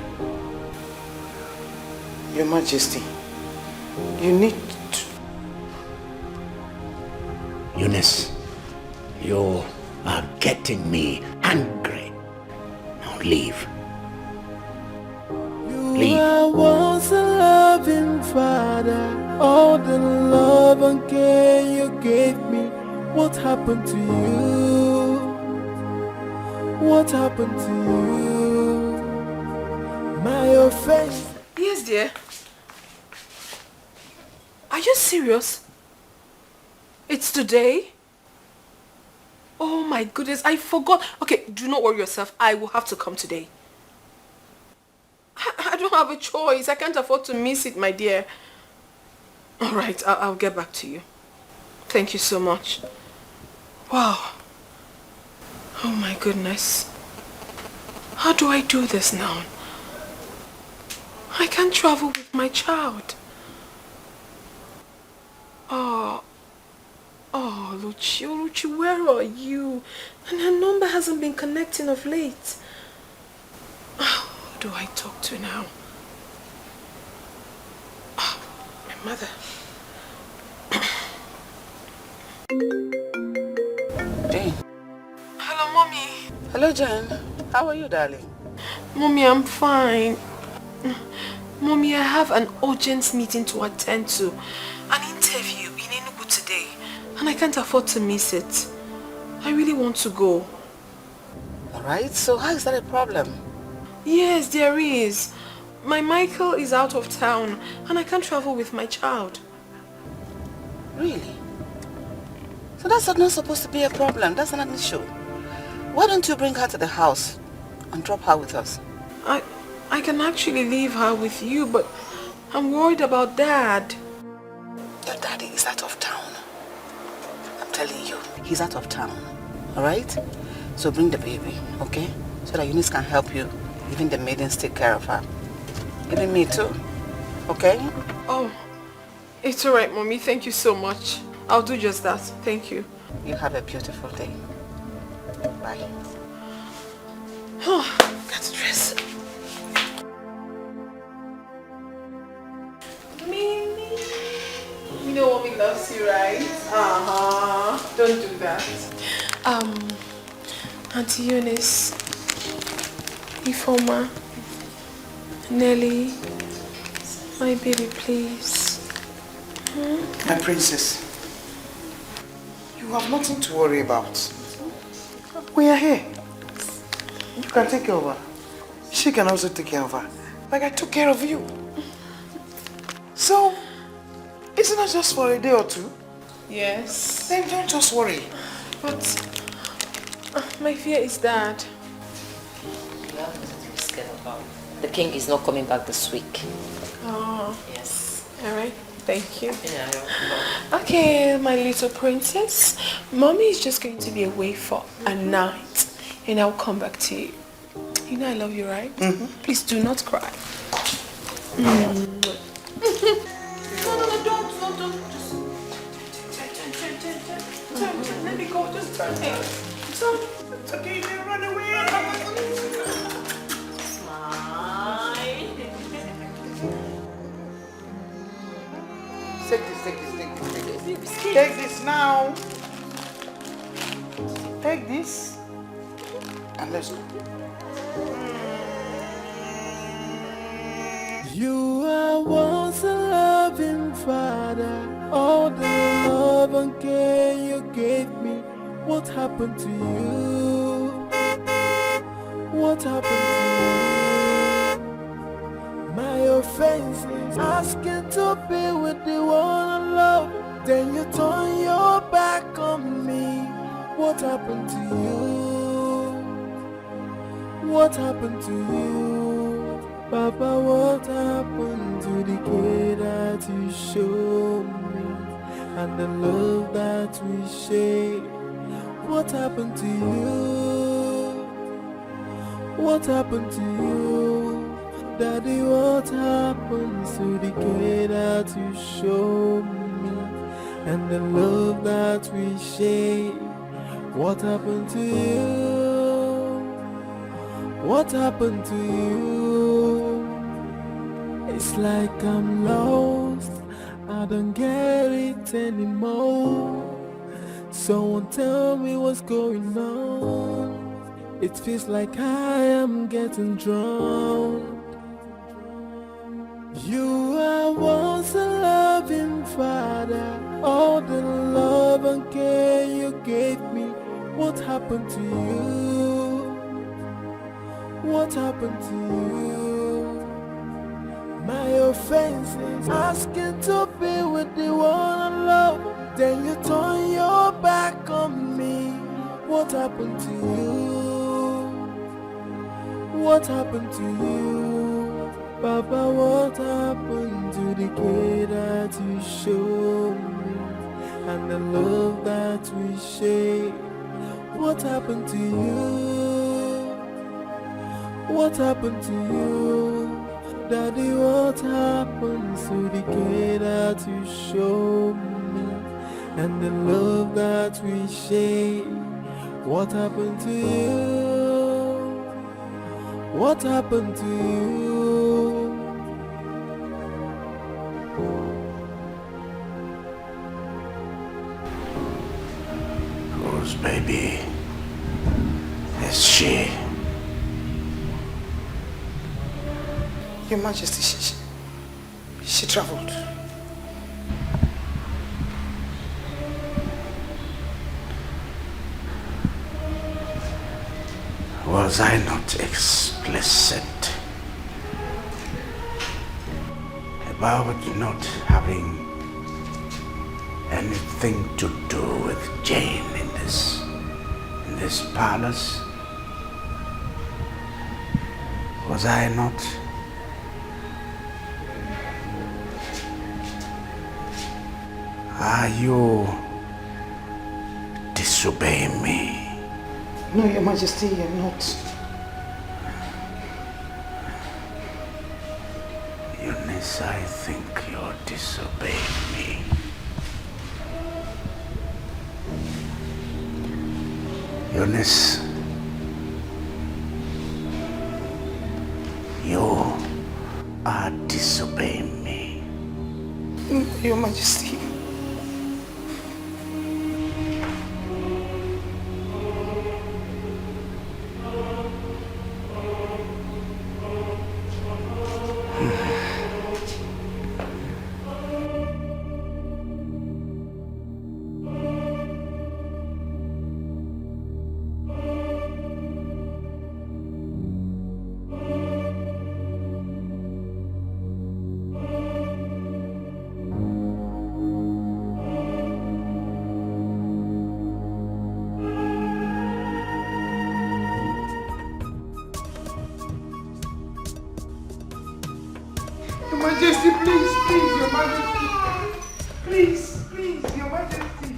Your Majesty, you need to... Eunice, you are getting me angry. Now leave. You are once a loving father. All the love and care you gave me. What happened to you? What happened to you? My offense. Yes, dear. Are you serious? It's today? Oh my goodness, I forgot. Okay, do not worry yourself. I will have to come today. I don't have a choice. I can't afford to miss it, my dear. All right, I'll get back to you. Thank you so much. Wow. Oh my goodness. How do I do this now? I can't travel with my child. Oh, Luchi, where are you? And her number hasn't been connecting of late. Who do I talk to now? Oh, my mother. Jane. Hello, Mommy. Hello, Jane. How are you, darling? Mommy, I'm fine. Mommy, I have an urgent meeting to attend to. An interview in Enugu today. And I can't afford to miss it. I really want to go. Alright, so how is that a problem? Yes, there is. My Michael is out of town and I can't travel with my child. Really? So that's not supposed to be a problem. That's not an issue. Why don't you bring her to the house and drop her with us? I can actually leave her with you, but I'm worried about Dad. Your daddy is out of town. I'm telling you, he's out of town. Alright? So bring the baby, okay? So that Eunice can help you. Even the maidens take care of her. Even me too. Okay? Oh, it's alright, Mommy. Thank you so much. I'll do just that. Thank you. You have a beautiful day. Bye. Oh, got dressed. Mimi. You know Mommy loves you, right? Don't do that. Auntie Eunice, Ifoma, Nelly, my baby, please. My princess, you have nothing to worry about. We are here. You can take care of her. She can also take care of her. Like I took care of you. So, isn't it just for a day or two? Yes. Then don't just worry. But my fear is that you have nothing to be scared about. The king is not coming back this week. Oh. Yes. Alright. Thank you. Yeah, you're welcome. Okay, my little princess. Mommy is just going to be away for a night. And I'll come back to you. You know I love you, right? Please do not cry. No, don't. Just turn. Let me go. Just turn. It's okay, you can run away. Smile. Take this now. Take this. And let's go. You are once a loving father. All the love and care you gave me. What happened to you? What happened to you? My offense is asking to be with the one I love. Then you turn your back on me. What happened to you? What happened to you? Papa, what happened to the care that you showed me and the love that we shared? What happened to you? What happened to you? Daddy, what happened to the care that you showed me and the love that we shared? What happened to you? What happened to you? It's like I'm lost, I don't get it anymore. Someone tell me what's going on. It feels like I am getting drowned. You are once a loving father. All the love and care you gave me. What happened to you? What happened to you? My offense is asking to be with the one I love. Then you turn your back on me. What what happened to you? What happened to you? Papa, what happened to the care that you showed me and the love that we share? What happened to you? What happened to you? Daddy, what happened to the care that you showed me and the love that we share? What happened to you? What happened to you? Whose baby is she? Your Majesty, she traveled. Was I not explicit about not having anything to do with Jane in this palace? Was I not? Are you disobeying me? No, Your Majesty, you're not. Eunice, I think you're disobeying me. Eunice, you are disobeying me. No, Your Majesty. Your Majesty, please, please, Your Majesty. Please, please, Your Majesty.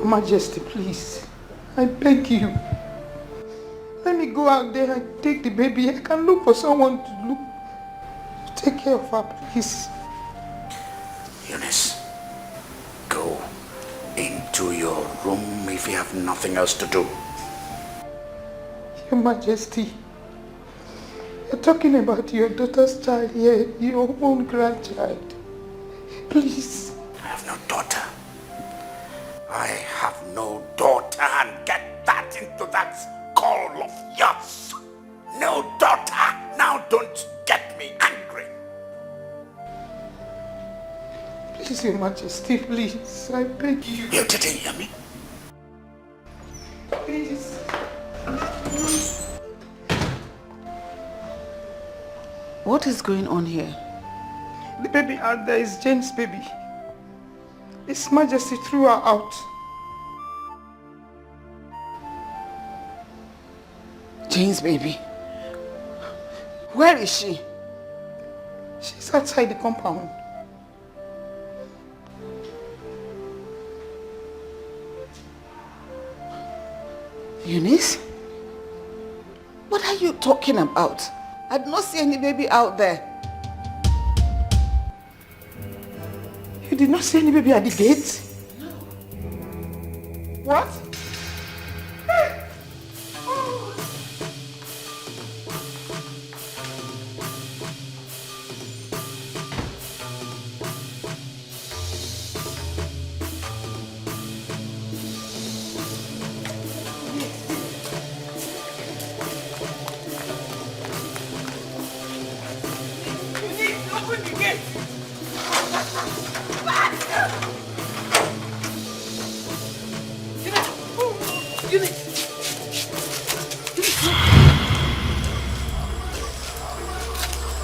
Majesty, please. I beg you. Let me go out there and take the baby. I can look for someone to take care of her, please. Eunice, go into your room if you have nothing else to do. Your Majesty, you're talking about your daughter's child here, your own grandchild. Please. I have no daughter. I have no daughter, and get that into that skull of yours. No daughter. Now don't get me angry. Please, Please, Your Majesty, please. I beg you. You didn't hear me? Please. What is going on here? The baby out there is Jane's baby. His Majesty threw her out. Jane's baby? Where is she? She's outside the compound. Eunice? What are you talking about? I did not see any baby out there. You did not see any baby at the gate? No. What?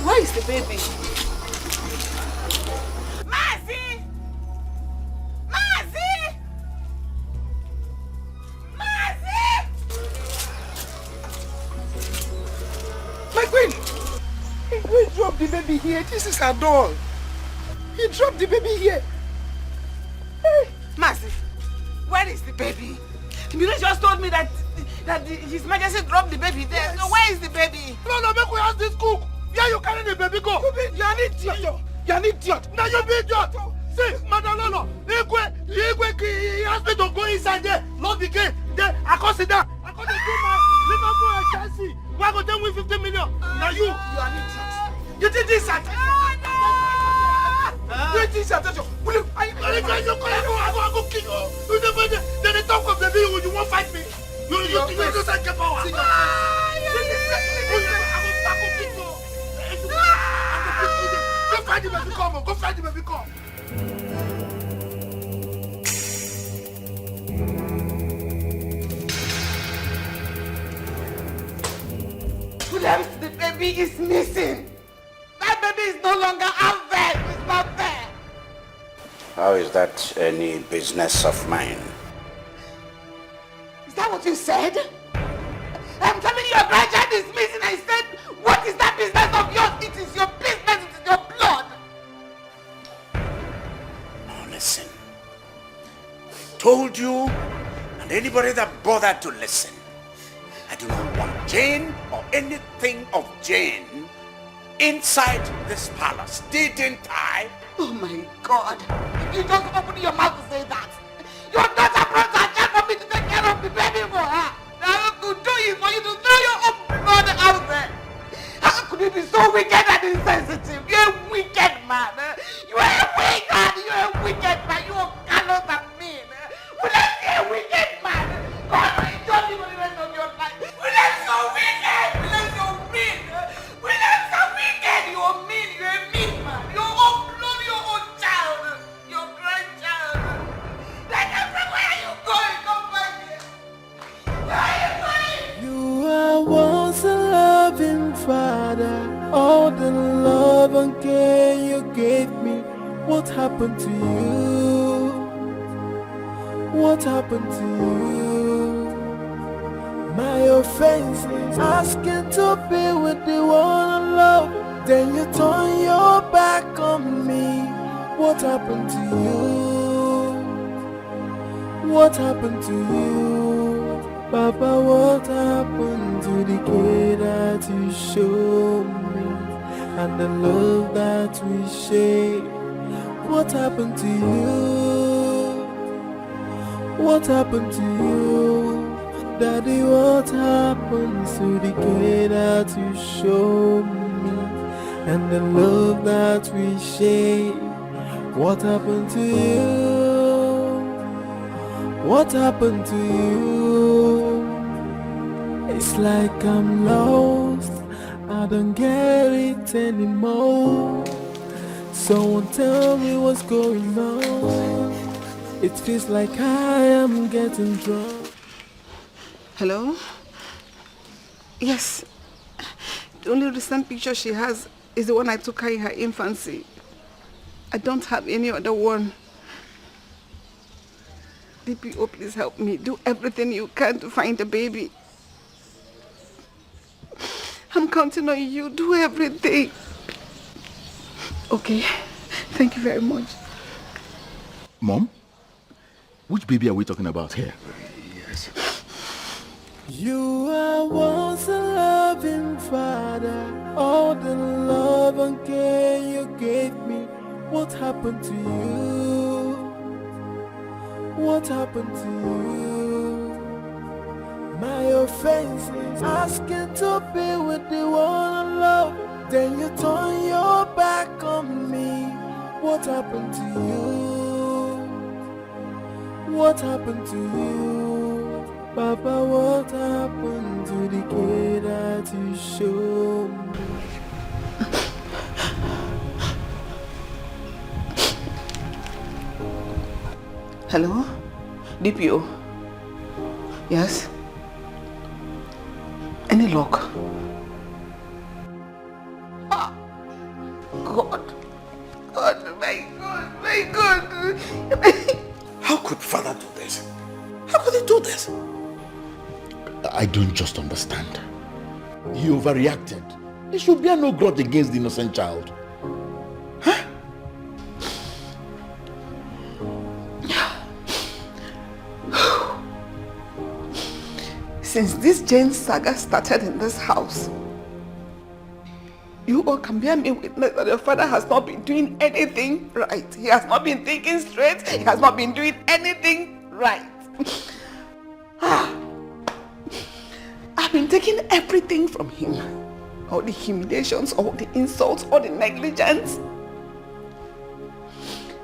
Where is the baby? Mercy! Mercy! Mercy! My queen! He dropped the baby here. This is her doll. He dropped the baby here. Hey. Mercy, where is the baby? You just told me that His Majesty dropped the baby there. Yes. So where is the baby? No, make we ask this cook. Yeah, you carry the baby go. You're an idiot. You're an idiot. Now you're an idiot. See, Madam Lolo, he asked me to go inside there, lock the gate. Then I can't sit down. I can't do my Liverpool and Chelsea. Why go down with 50 million? Now you are an idiot. You did this at you did this at will you? I go kill you. Then they talk of the baby. You won't fight me. You just like your power. Go find the baby, come. Go find the baby, come. Williams, the baby is missing. That baby is no longer out there. It's not there. How is that any business of mine? Is that what you said? I'm telling you, your grandchild is missing. I said, what is that business of yours? It is your business. It is your blood. Now listen. I told you, and anybody that bothered to listen, I do not want Jane or anything of Jane inside this palace. Didn't I? Oh my God. You just open your mouth to say that. Your daughter brought her child for me to take care of the baby for her. Now to do is for you to throw your own blood out there. How could you be so wicked and insensitive? You're a wicked man. You are a wicked. You're a wicked man. You are callous and mean. Will I be a wicked man? God will judge you for the rest of your life. Will I so wicked? Will I so mean? Will I so wicked? You're mean. You're a mean man. Your own blood, your own child. Your grandchild. Like everywhere you go, you come back here. Where are you going? You are once a loving father. All the love and care you gave me. What happened to you? What happened to you? My offense is asking to be with the one I love. Then you turn your back on me. What happened to you? What happened to you? Papa, what happened to the care that you showed me? And the love that we share? What happened to you? What happened to you? Daddy, what happened to the care that you showed me? And the love that we share? What happened to you? What happened to you? It's like I'm lost, I don't get it anymore. Someone tell me what's going on. It feels like I am getting drunk. Hello? Yes. The only recent picture she has is the one I took her in her infancy. I don't have any other one. DPO, please help me. Do everything you can to find the baby. I'm counting on you. Do everything. Okay. Thank you very much. Mom? Which baby are we talking about here? Yes. You are once a loving father. All the love and care you gave me. What happened to you? What happened to you? My offense is asking to be with the one I love. Then you turn your back on me. What happened to you? What happened to you? Papa, what happened to the kid that you showed me? Hello? DPO? Yes? Any luck? God. God, my God, my God. How could father do this? How could he do this? I don't just understand. He overreacted. There should be no grudge against the innocent child. Since this Jane saga started in this house, you all can bear me witness that your father has not been doing anything right. He has not been thinking straight. He has not been doing anything right. I've been taking everything from him. All the humiliations, all the insults, all the negligence.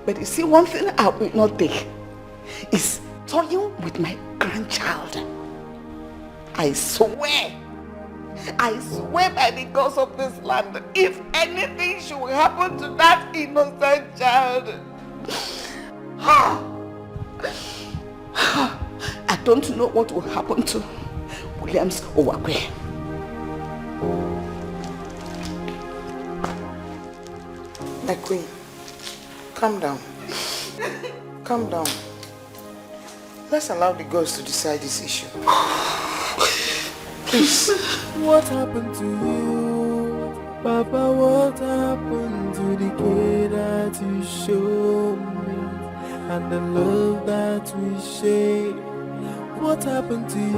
But you see, one thing I will not take is toying with my grandchild. I swear by the gods of this land, if anything should happen to that innocent child, I don't know what will happen to Williams Owakwe. My queen, calm down. Calm down. Let's allow the gods to decide this issue. Please. What happened to you? Papa, what happened to the kid that you showed me? And the love that we share? What happened to you?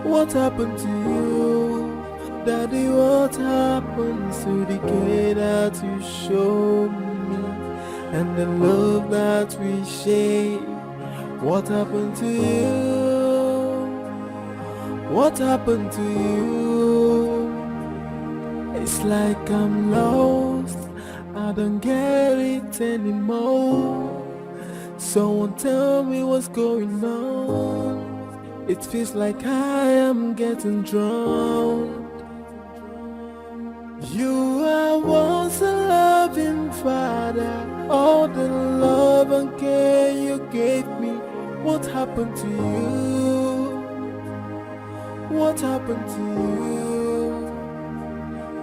What happened to you? Daddy, what happened to the kid that you showed me? And the love that we share? What happened to you? What happened to you? It's like I'm lost. I don't get it anymore. Someone tell me what's going on. It feels like I am getting drowned. You are once a loving father. All the love and care you gave me. What happened to you? What happened to you?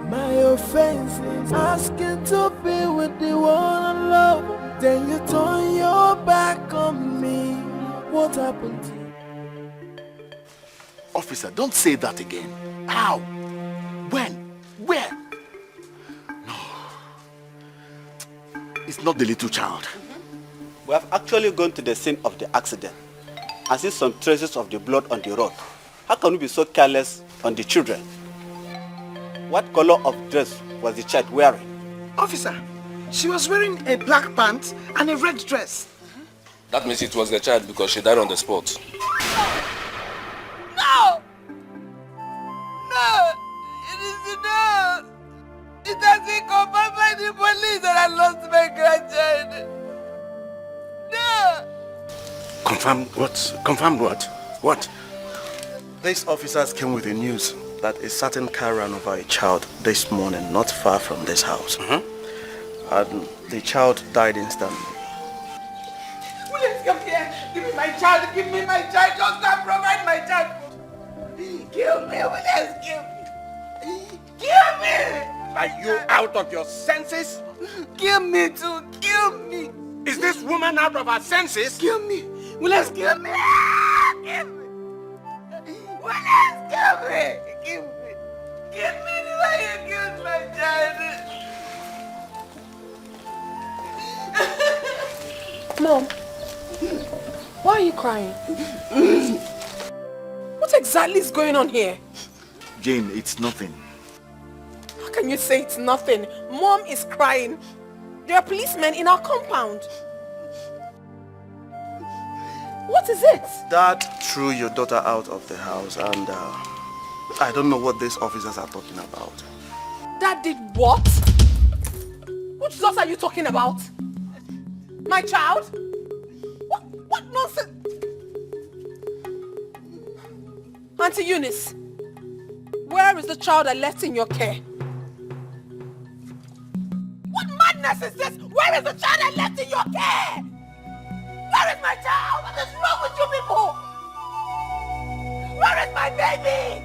My offense is asking to be with the one I love. Then you turn your back on me. What happened to you? Officer, don't say that again. How? When? Where? No. It's not the little child. We have actually gone to the scene of the accident and seen some traces of the blood on the road. How can we be so careless on the children? What color of dress was the child wearing? Officer, she was wearing a black pants and a red dress. That means it was the child because she died on the spot. No! No! It is enough! It has been confirmed by the police that I lost my grandchild. No! Confirm what? Confirm what? What? These officers came with the news that a certain car ran over a child this morning, not far from this house. And the child died instantly. Williams, come here. Give me my child. Give me my child. Just not provide my child. Kill me, Williams. Kill me. Kill me. Are you out of your senses? Kill me too. Kill me. Is this woman out of her senses? Kill me. Williams, kill me. Kill me. Williams, kill me. Kill me. Kill me the way you killed my child. Mom, why are you crying? What exactly is going on here? Jane, it's nothing. How can you say it's nothing? Mom is crying. There are policemen in our compound. What is it? Dad threw your daughter out of the house and I don't know what these officers are talking about. Dad did what? Which daughter are you talking about? My child? What nonsense? Auntie Eunice, where is the child I left in your care? What madness is this? Where is the child I left in your care? Where is my child? What is wrong with you people? Where is my baby?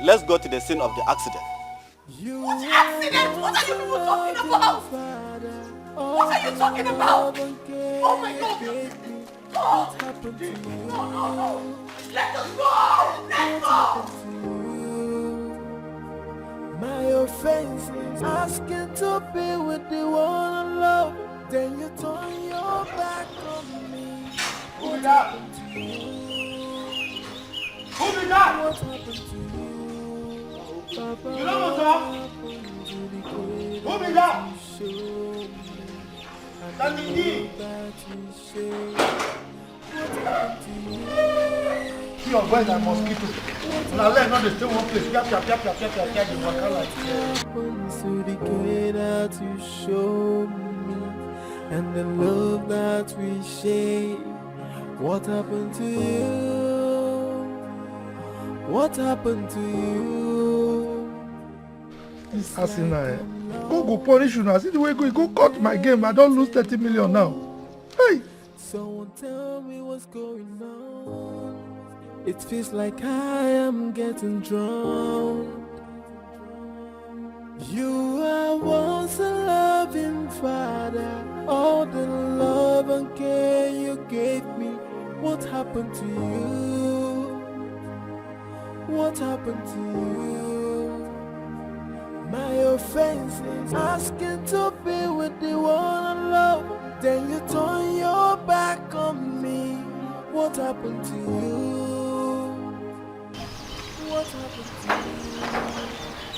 Let's go to the scene of the accident. What accident? What are you people talking about? What are you talking about? Oh my God! Oh. No. Let us go! Let's go! My offense is asking to be with the one I love. Then you turn your back on me. Who is that? Who is that? What happened to you? Papa, You know what's up? Who is that? That's the key. See your boys are mosquito. Now let not stay one place. Piap, they walk out like this. To the care that you show me and the love that we share. What happened to you? What happened to you? This Asina, go punish you now. See the way go cut my game. I don't lose 30 million now. Hey! Someone tell me what's going on. It feels like I am getting drowned. You are once a loving father. All the love and care you gave me. What happened to you? What happened to you? My offense is asking to be with the one I love. Then you turn your back on me. What happened to you? What happened to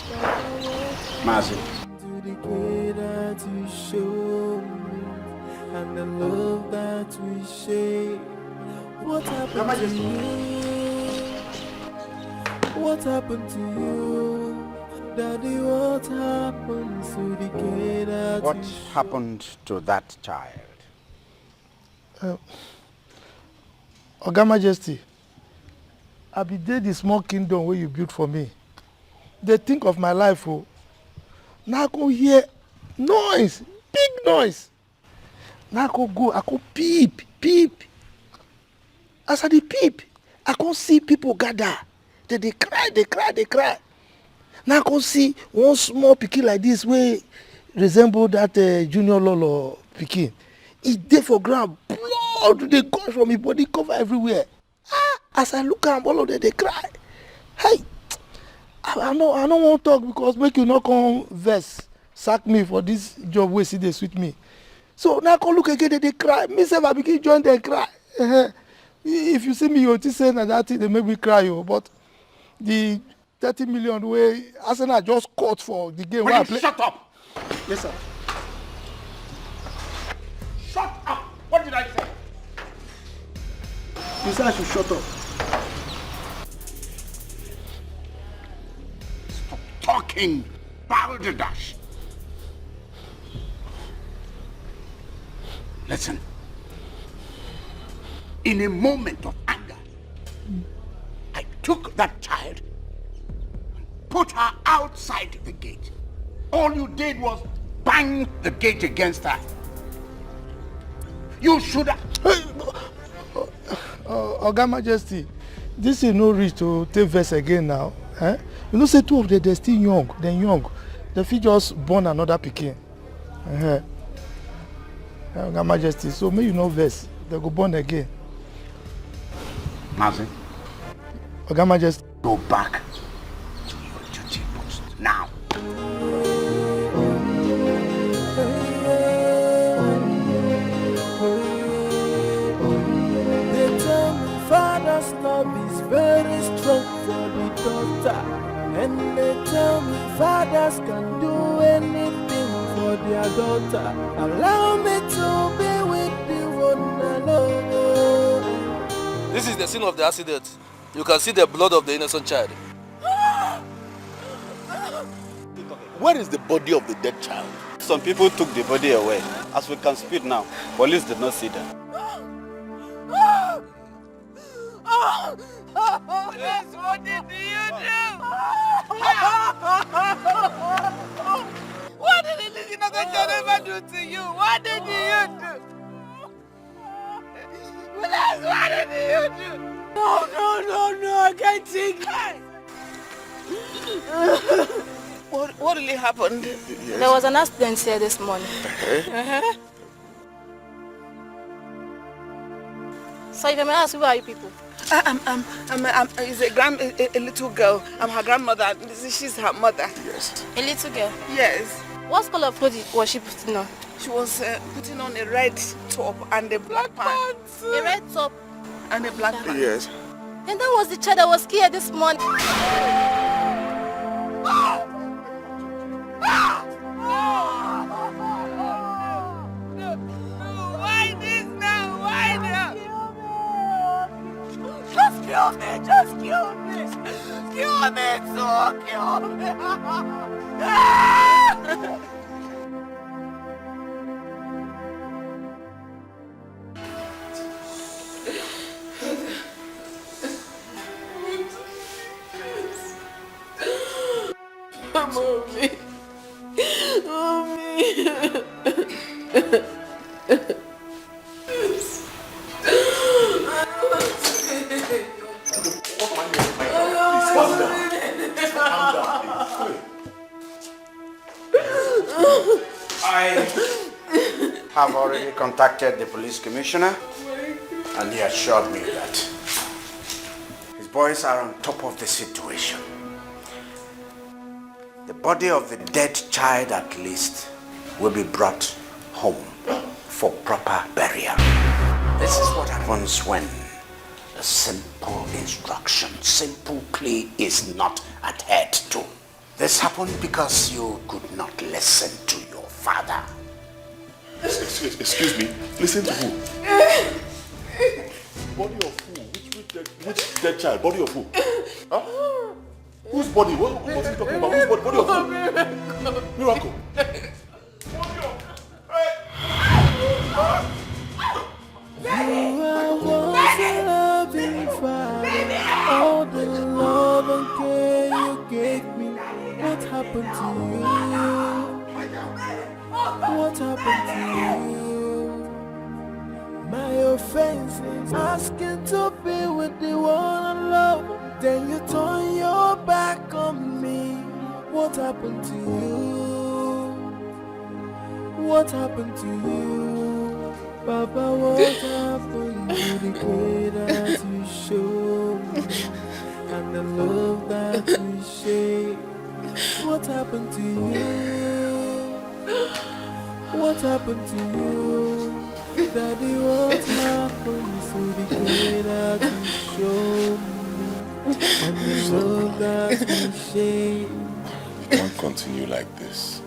you? Majesty. To the care that you show me and the love that we share. What happened to you? What happened to you? Daddy, what happened to the care that What you show? happened to that child? Oga Majesty, I be there the small kingdom where you built for me. They think of my life, oh. Now I go hear noise, big noise. Now I go peep. As I dey peep, I can see people gather. They cry. Now I can see one small pikin like this wey resemble that junior lolo pikin. He dey for ground, blood dey gush from his body, cover everywhere. As I look am, all of them dey cry. Hey, I no wan talk because make you no come vex sack me for this job wey still dey sweet me. So now I come look again, they cry. Me sef I begin join them cry. If you see me, you think say na that thing dey make me cry, oh. But the 30 million wey Arsenal just cut for the game wey I play. Shut up! Yes, sir. Shut up! What did I say? You said I should shut up. Stop talking! Balderdash! Listen. In a moment of anger, I took that child, put her outside the gate. All you did was bang the gate against her. You should have... Oga Majesty, this is no reach to take verse again now. Eh? You know, say two of them, they're still young. They're young. They fit just born another pikin. Oga Majesty, so may you know verse. They go born again. Mazi, Oga Majesty, go back to your duty post now. They tell me father's love is very strong for the daughter, and they tell me fathers can do anything for their daughter. Allow me to be with the one I love. This is the scene of the accident. You can see the blood of the innocent child. Where is the body of the dead child? Some people took the body away. As we can speak now, police did not see them. Yes, what did you do? What did the innocent child ever do to you? What did you do? What did you do? No, I can't take it. What really happened? Yes. There was an accident here this morning. So if I may ask, who are you people? Is a little girl. I'm her grandmother. She's her mother. Yes. A little girl? Yes. What color of clothes was she putting on? She was putting on a red top and a black pants. A red top and a black pants. Yes. And that was the child that was here this morning. Why this now? Why now? Just kill me! Just kill me! Kill me! So kill me! Mommy. I have already contacted the police commissioner, and he assured me that his boys are on top of the situation. The body of the dead child, at least, will be brought home for proper burial. This is what happens when a simple instruction, simple plea is not adhered to. This happened because you could not listen to your father. Excuse me, listen to who? Body of who? Which dead child? Body of who? Huh? Whose body? What are you talking about? Whose body of who? Miracle. You are once a loving father. All the love and care you gave me. What happened to you? What happened to you? My offense is asking to be with the one I love. Then you turn your back on me. What happened to you? What happened to you? Papa, what happened to the way that you showed me? And the love that you shared? What happened to you? What happened to you? Daddy, what happened to the way that you showed me? And the love that you shared? Don't continue like this.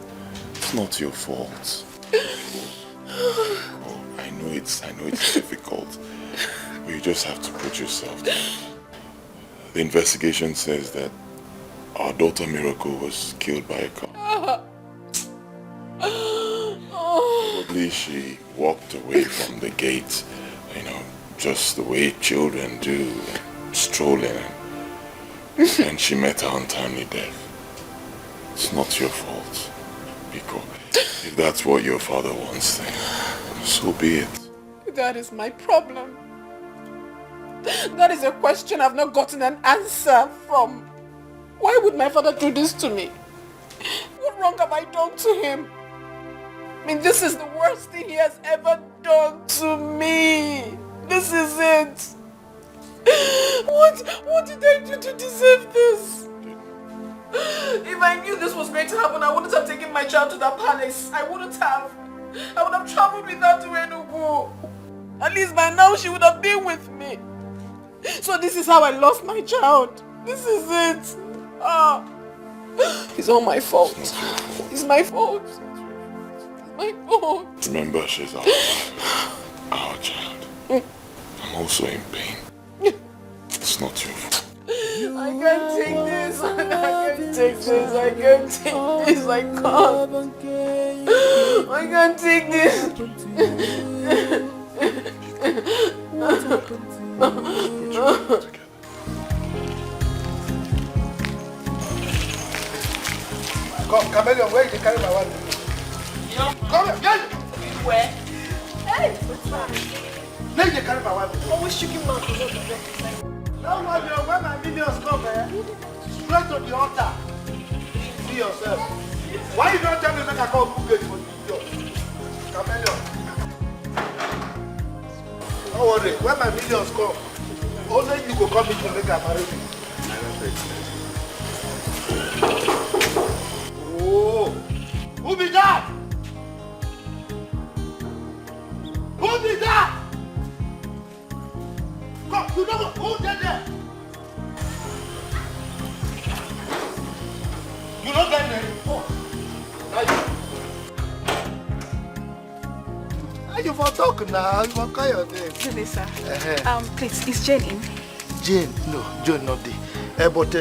It's not your fault. Oh, I know it's difficult, but you just have to put yourself there. The investigation says that our daughter Miracle was killed by a car. Probably she walked away from the gate, just the way children do, strolling. and she met her untimely death. It's not your fault, Biko. If that's what your father wants, then so be it. That is my problem. That is a question I've not gotten an answer from. Why would my father do this to me? What wrong have I done to him? I mean, this is the worst thing he has ever done to me. This is it. What did I do to deserve this? If I knew this was going to happen, I wouldn't have taken my child to that palace. I wouldn't have. I would have traveled with her to Enugu. At least by now she would have been with me. So this is how I lost my child. This is it. It's all my fault. It's my fault. It's my fault. Remember, she's our child. I'm also in pain. It's not your fault. I can't take this. I can't take this. I can't take this. I can't. I can't take this. Come, Chameleon, where did you carry my wife? Come here, get it. Where? Hey, what's that? Where did you carry my wife? Always shaking my head. Don't worry, when my minions come, straight to the altar. See yourself. Why you don't tell me that I can't cook it for you? Chameleon. Don't worry, when my minions come, only you go come in to make a marriage. Oh, who be that? Who be that? Come, you know who did that? You don't get there. Oh, now you for talk now. You for call your name. Good sir. Please, is Jane in? Jane, no, Jane not there. But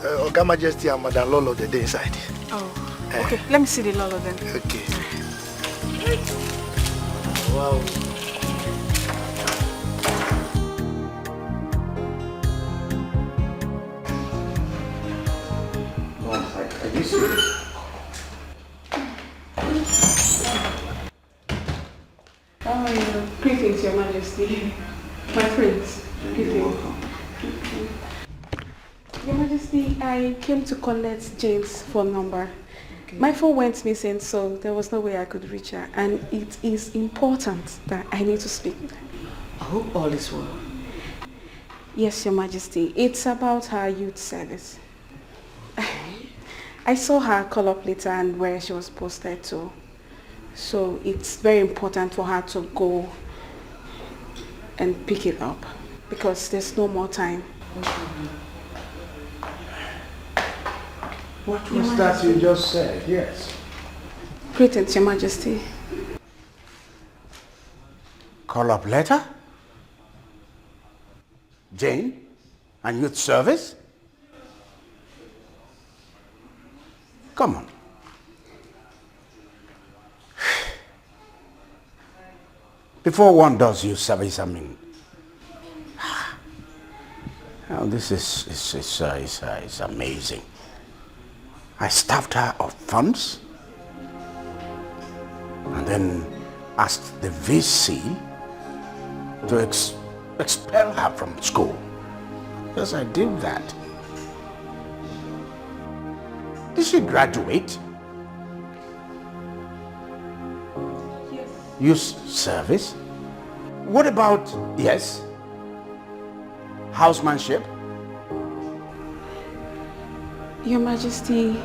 Oga Majesty and Madam Lolo they're inside. Oh, okay. Let me see the Lolo then. Okay. Wow. Are you serious? Greetings, Your Majesty. My friends, greetings. Your Majesty, I came to collect Jane's phone number. Okay. My phone went missing, so there was no way I could reach her. And it is important that I need to speak with her. I hope all is well. Yes, Your Majesty. It's about her youth service. I saw her call up later and where she was posted to. So it's very important for her to go and pick it up because there's no more time. What was that you just said? Yes. Greetings, Your Majesty. Call up letter? Jane? And youth service? Come on. Before one does youth service, I mean, oh, this is amazing. I starved her of funds and then asked the VC to expel her from school. Yes, I did that. Did she graduate? Yes. Youth service? What about, yes, housemanship? Your Majesty,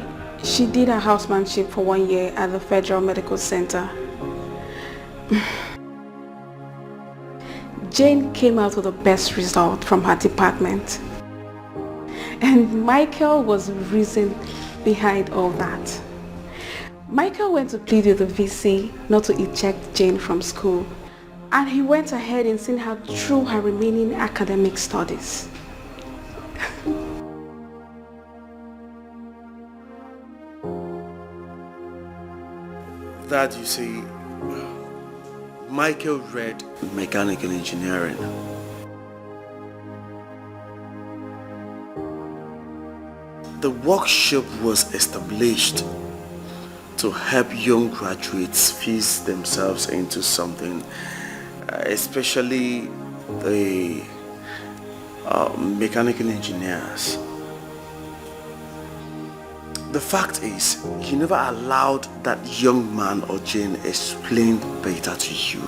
she did her housemanship for 1 year at the Federal Medical Center. Jane came out with the best result from her department. And Michael was the reason behind all that. Michael went to plead with the VC not to eject Jane from school. And he went ahead and seen her through her remaining academic studies. That, you see, Michael read mechanical engineering. The workshop was established to help young graduates fix themselves into something, especially the mechanical engineers. The fact is, you never allowed that young man or Jane explain better to you.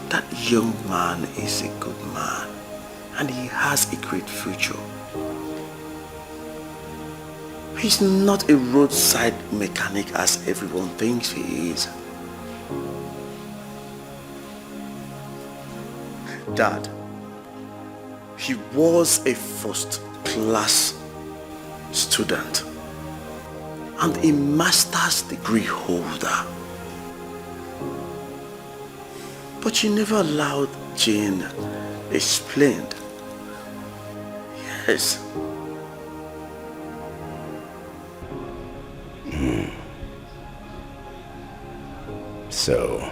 That young man is a good man and he has a great future. He's not a roadside mechanic as everyone thinks he is. Dad, he was a first-class student and a master's degree holder. But you never allowed Jane explain. Yes. So,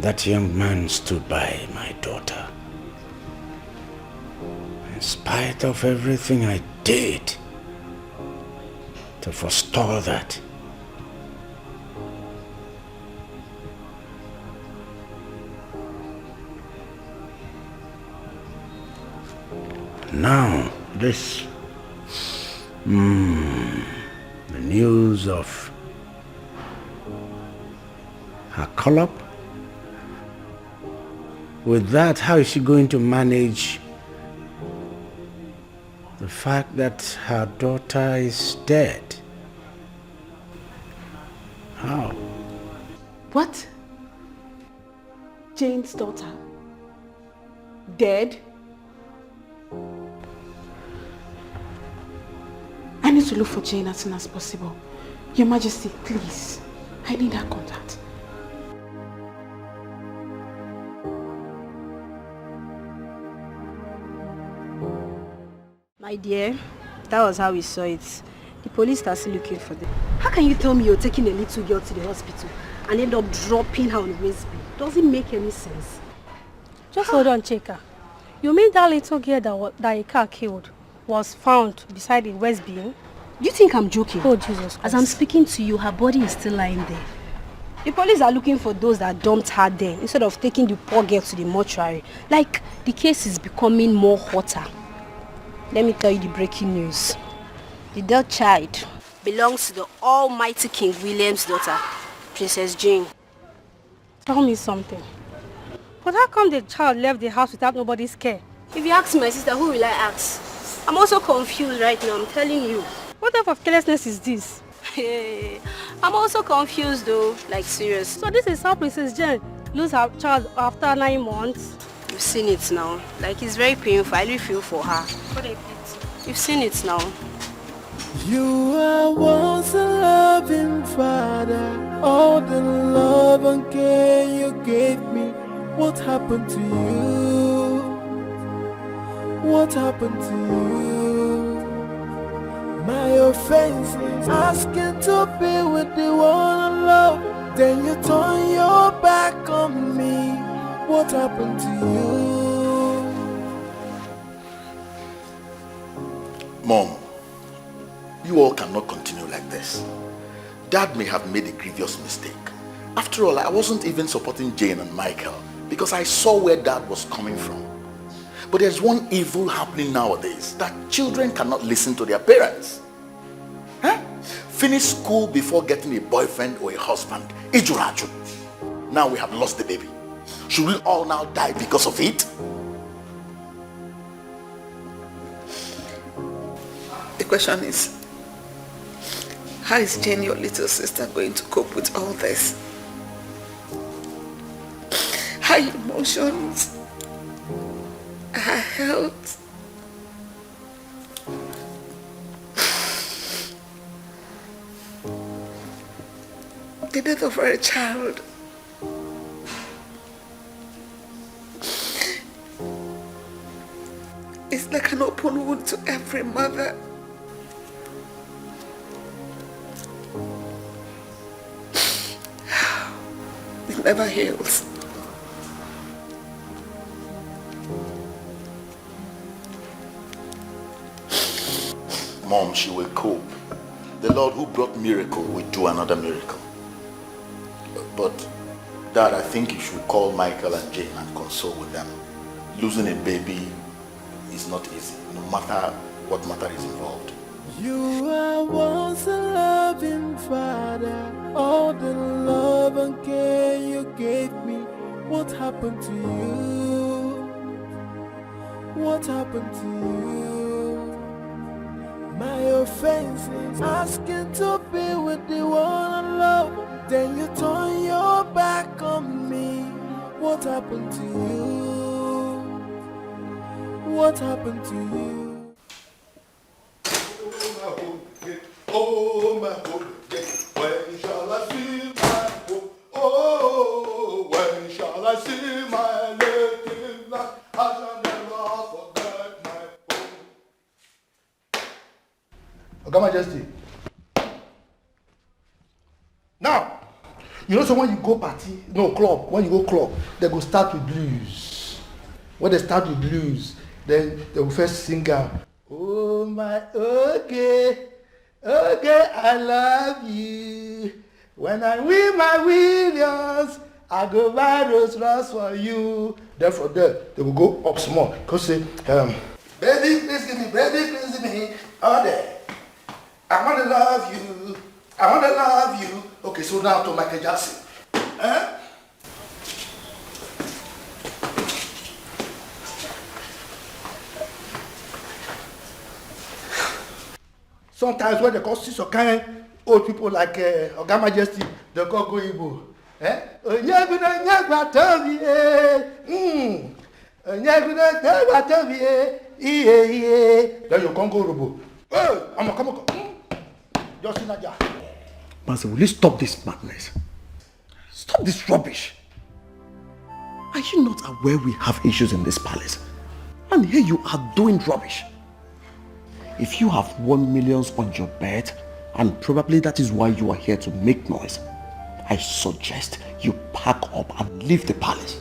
that young man stood by my daughter. In spite of everything I did to forestall that. Now, this, the news of her call-up. With that, how is she going to manage the fact that her daughter is dead? How? What? Jane's daughter? Dead? I need to look for Jane as soon as possible. Your Majesty, please. I need her contact. My dear, that was how we saw it. The police are still looking for them. How can you tell me you're taking a little girl to the hospital and end up dropping her on Westby? Doesn't make any sense. Just hold on, Chika. You mean that little girl that a car killed was found beside the Westby? Do you think I'm joking? Oh, Jesus Christ. As I'm speaking to you, her body is still lying there. The police are looking for those that dumped her there instead of taking the poor girl to the mortuary. Like, the case is becoming more hotter. Let me tell you the breaking news. The dead child belongs to the almighty King William's daughter, Princess Jane. Tell me something. But how come the child left the house without nobody's care? If you ask my sister, who will I ask? I'm also confused right now, I'm telling you. What type of carelessness is this? I'm also confused though, like serious. So this is how Princess Jane lose her child after 9 months? You've seen it now. Like, it's very painful. I really feel for her. What a pity. You've seen it now. You are once a loving father. All the love and care you gave me. What happened to you? What happened to you? My offense is asking to be with the one I love. Then you turn your back on me. What happened to you? Mom, you all cannot continue like this. Dad may have made a grievous mistake. After all, I wasn't even supporting Jane and Michael because I saw where Dad was coming from. But there's one evil happening nowadays, that children cannot listen to their parents. Huh? Finish school before getting a boyfriend or a husband. Ijuraju. Now we have lost the baby. Should we all now die because of it? The question is, how is Jane, your little sister, going to cope with all this? Her emotions, her health. The death of her child. It's like an open wound to every mother. It never heals. Mom, she will cope. The Lord who brought miracle will do another miracle. But Dad, I think you should call Michael and Jane and console with them. Losing a baby is not easy, no matter what matter is involved. You are once a loving father. All the love and care you gave me. What happened to you? What happened to you? My offense is asking to be with the one I love. Then you turn your back on me. What happened to you? What happened to you? Oh, my home, when shall I see my home? Oh, when shall I see my native land? I shall never forget my home. Okay, Majesty. Now, you know, so when you go party, no club, when you go club, they go start with blues. When they start with blues, then they will first sing out, oh my, okay, I love you. When I win my Williams, I go buy Rolls Royce for you. Then from there, they will go up small. Because say, baby, please give me, all day. I want to love you. I want to love you. Okay, so now to Michael Jackson. Sometimes when they call see some kind old people like Oga Majesty, they call go Igbo. Then you can't go Robo. Hey, come on. Just in Naija. Master, will you stop this madness? Stop this rubbish. Are you not aware we have issues in this palace? And here you are doing rubbish. If you have 1 million on your bed, and probably that is why you are here to make noise, I suggest you pack up and leave the palace.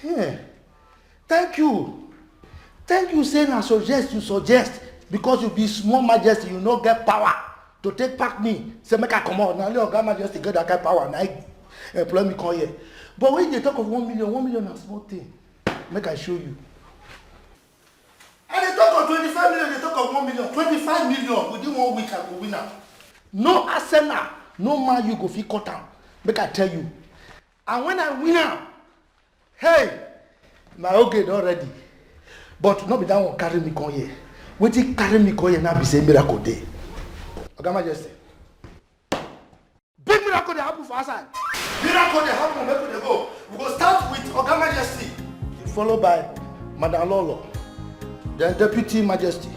Yeah. Thank you. Thank you saying I suggest, you suggest. Because you be small Majesty, you no get power to take back me. Say make I come out. Now Oga Majesty get that kind of power and I employ me come here. But when they talk of 1 million is a small thing. Make I show you. And they talk of 25 million, they talk of 1 million. 25 million within 1 week I go win now. No Arsenal, no man you go fit cut down. Make I tell you. And when I win now, hey, my okay don't ready. But not be that one carry me come here. Wetin carry me come here now be say miracle dey. Oga Majesty. Big miracle dey happen for outside. Miracle dey happen make we dey go. We go start with Oga Majesty, followed by Madam Lolo, then Deputy Majesty,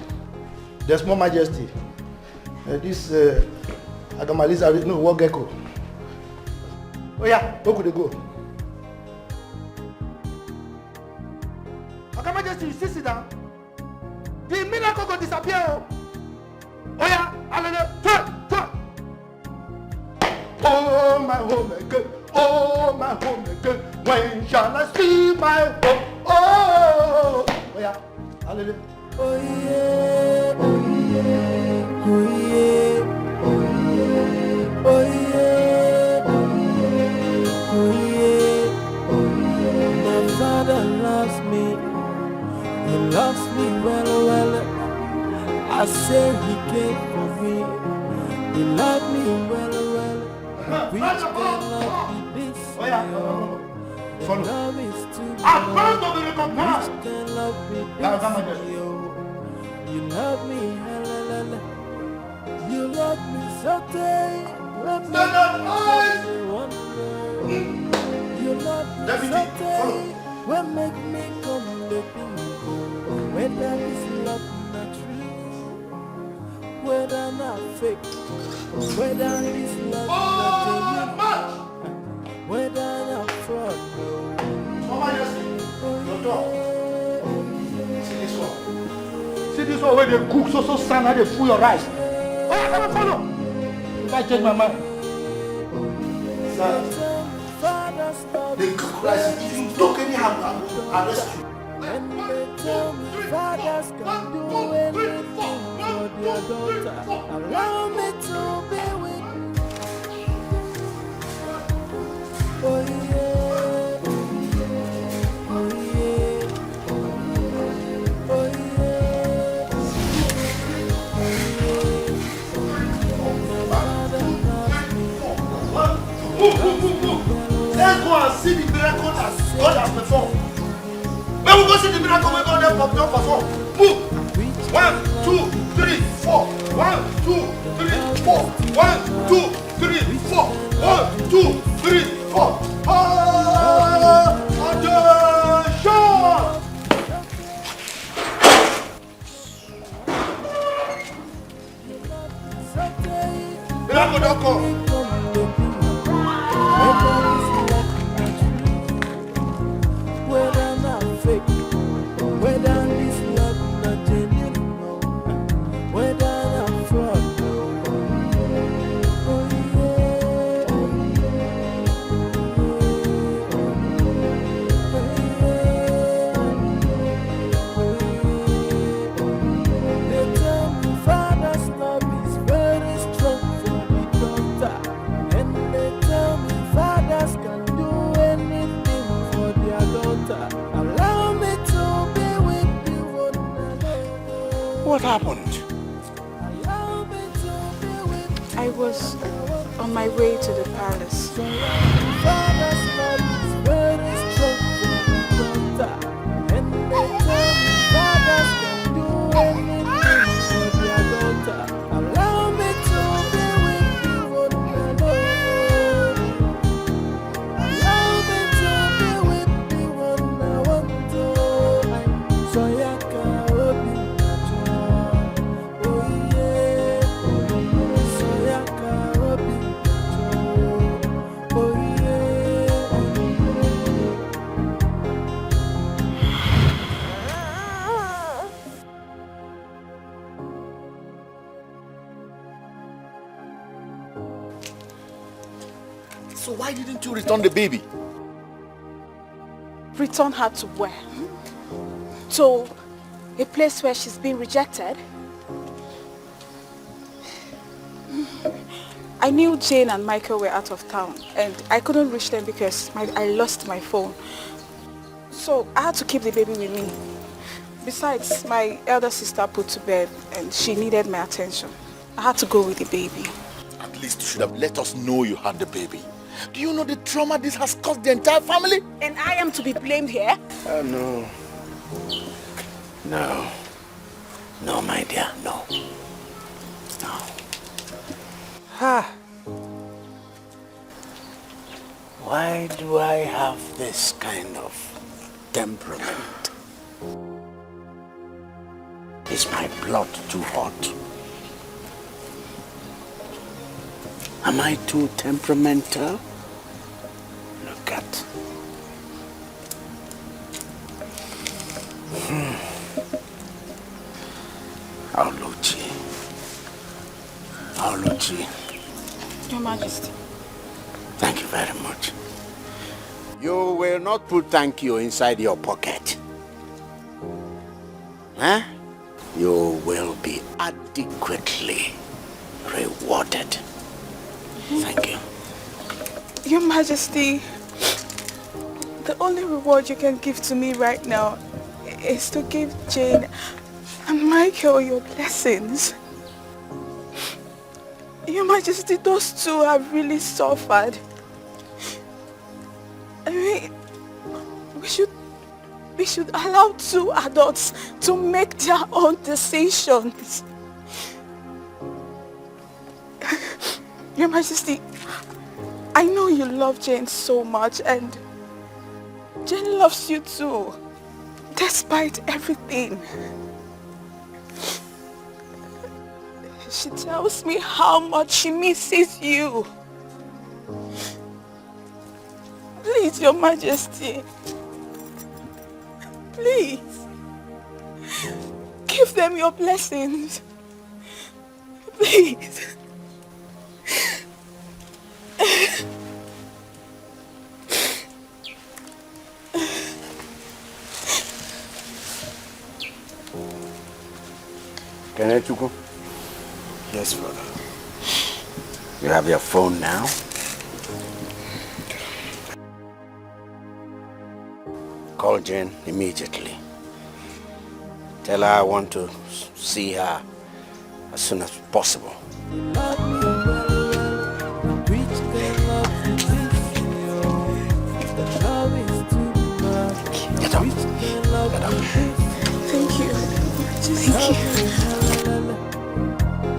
the Small Majesty, this Agamaliza, no, War Gecko. Oh yeah, where could they go? Oga Majesty, you still sit down? The miracle go disappear. Oh yeah, hallelujah. Oh my home again, oh my home again. When shall I see my home? Oh yeah, hallelujah. Oh yeah, oh yeah, oh yeah, oh yeah, oh yeah, oh yeah, oh yeah. My father loves me, he loves me well. I say he came for me, he loved me well. Which can love be this? Love is too much. Which can love be this? You love me, you love me so tight. You love me so tight. What make me come letting you go? Whether this love not true, whether not fake, whether this love not genuine, whether not fraud. See this one where they cook so stand and they fool your rice. Oh yeah, come and follow. If I change my mind. Sir, they cook rice. If you talk anyhow, I will arrest you. 1, 2, 3. fathers can do anything for their daughter. Allow me to be with you. Oh yeah, oh yeah, oh yeah, oh yeah, Let's go and see the miracle that God has performed. When we go see the miracle, we go there for perform. Move. 1, 2, 3, 4. 1, 2, 3, 4. 1, 2, 3, 4. 1, 2, 3, 4. Attention! Miracle don't come. Whether not fake, whether this love not genuine, whether not fraud. Oh yeah, oh yeah. They tell me father's love is very strong for the daughter, and they tell me fathers can do anything for their daughter. Allow me to be with you. What happened? I was on my way to the palace. Father's love is very strong for the daughter, and they tell me fathers can do anything for their daughter. Allow me to be with you. Allow me to be with you when I want to. So ya can open your door. Oh yeah, so ya can open your door. Oh yeah, So why didn't you return the baby? Return her to where? To a place where she's been rejected? I knew Jane and Michael were out of town and I couldn't reach them because I lost my phone. So I had to keep the baby with me. Besides, my elder sister put to bed and she needed my attention. I had to go with the baby. At least you should have let us know you had the baby. Do you know the trauma this has caused the entire family? And I am to be blamed here? No. No. No, my dear, no. No. Why do I have this kind of temperament? Is my blood too hot? Am I too temperamental? Look at. Edochie. Your Majesty. Thank you very much. You will not put thank you inside your pocket. Huh? You will be adequately rewarded. Thank you. Your Majesty, the only reward you can give to me right now is to give Jane and Michael your blessings. Your Majesty, those two have really suffered. I mean, we should allow two adults to make their own decisions. Your Majesty, I know you love Jane so much and Jane loves you too, despite everything. She tells me how much she misses you. Please, Your Majesty, please, give them your blessings. Please. Kenechukwu? Yes, Father. You have your phone now? Call Jane immediately. Tell her I want to see her as soon as possible. Get up. Get up. Thank you. Thank you.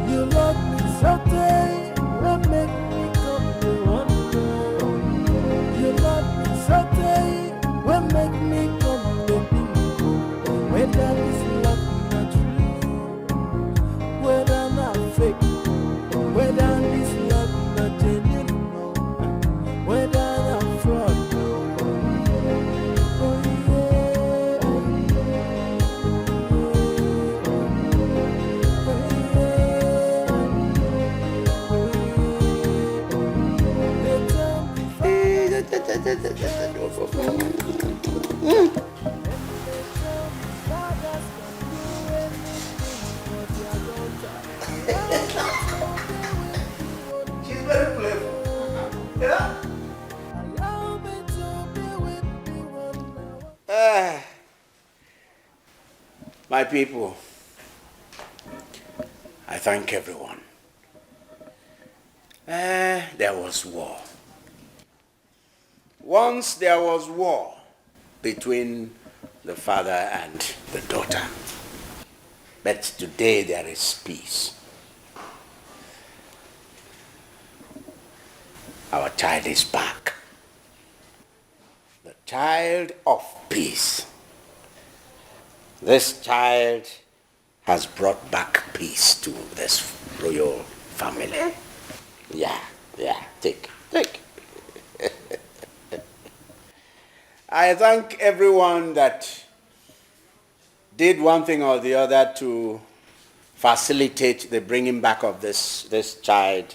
You love me someday, will make me come to wonder. You love me someday, will make me come to think whether this love not true, whether not fake, whether this love not genuine, whether not fraud. She's very playful. Yeah? My people, I thank everyone. There was war. Once there was war between the father and the daughter. But today there is peace. Our child is back. The child of peace. This child has brought back peace to this royal family. Yeah, take. I thank everyone that did one thing or the other to facilitate the bringing back of this child,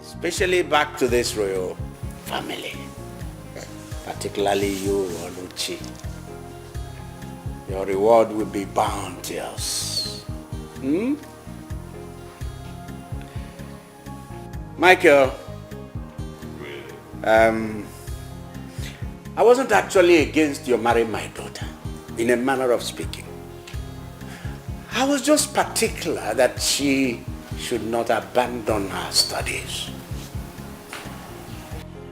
especially back to this royal family, particularly you, Oluchi. Your reward will be bounteous. Michael, I wasn't actually against your marrying my daughter, in a manner of speaking. I was just particular that she should not abandon her studies,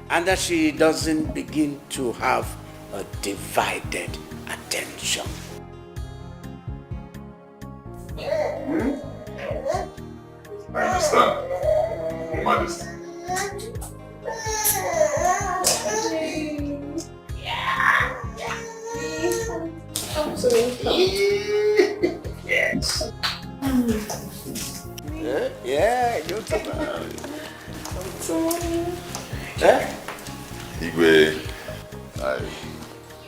and that she doesn't begin to have a divided attention. I understand, Your Majesty. Yes. Yeah, good. Igwe,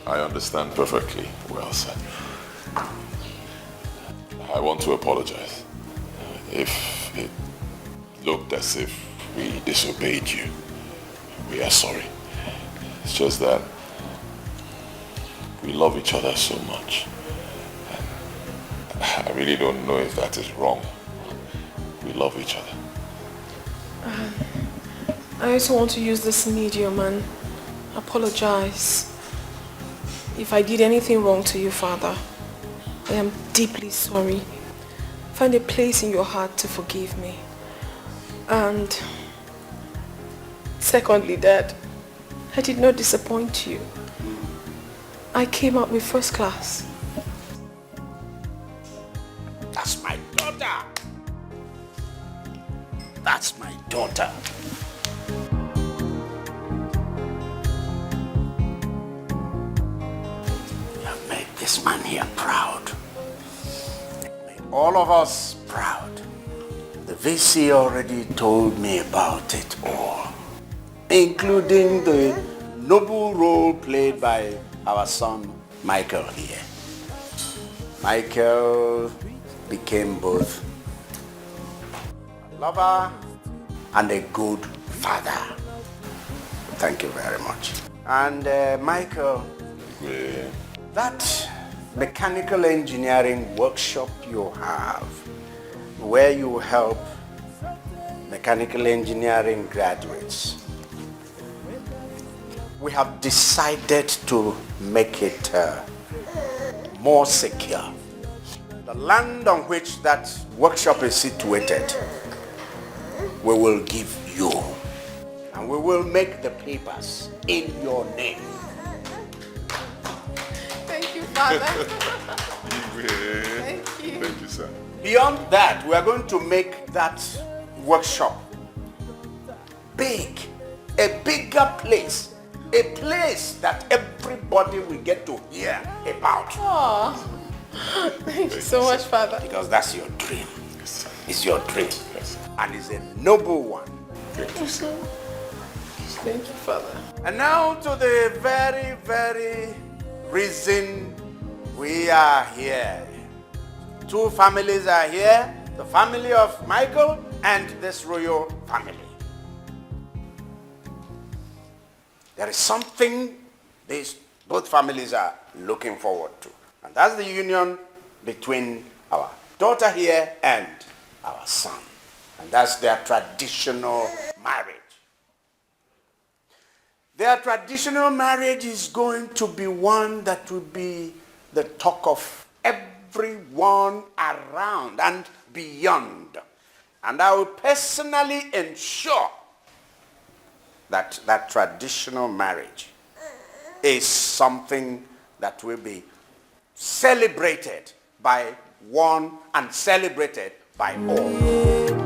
I understand perfectly well, sir. I want to apologize. If it looked as if we disobeyed you, we are sorry. It's just that we love each other so much. I really don't know if that is wrong. We love each other. I also want to use this medium and apologize. If I did anything wrong to you, Father, I am deeply sorry. Find a place in your heart to forgive me. And secondly, Dad, I did not disappoint you. I came out with first class. That's my daughter. That's my daughter. You have made this man here proud. Made all of us proud. The VC already told me about it all, including the noble role played by our son Michael here. Michael became both a lover and a good father. Thank you very much. And Michael, that mechanical engineering workshop you have, where you help mechanical engineering graduates, we have decided to make it more secure. The land on which that workshop is situated, we will give you, and we will make the papers in your name. Thank you, Father. Thank you, sir. Beyond that, we are going to make that workshop big, a bigger place, a place that everybody will get to hear about. Oh, thank you so much, Father. Because that's your dream. It's your dream. And it's a noble one. Thank you, sir. Thank you, Father. And now to the very, very reason we are here. Two families are here, the family of Michael and this royal family. There is something both families are looking forward to. And that's the union between our daughter here and our son. And that's their traditional marriage. Their traditional marriage is going to be one that will be the talk of everyone around and beyond. And I will personally ensure that that traditional marriage is something that will be celebrated by one and celebrated by all.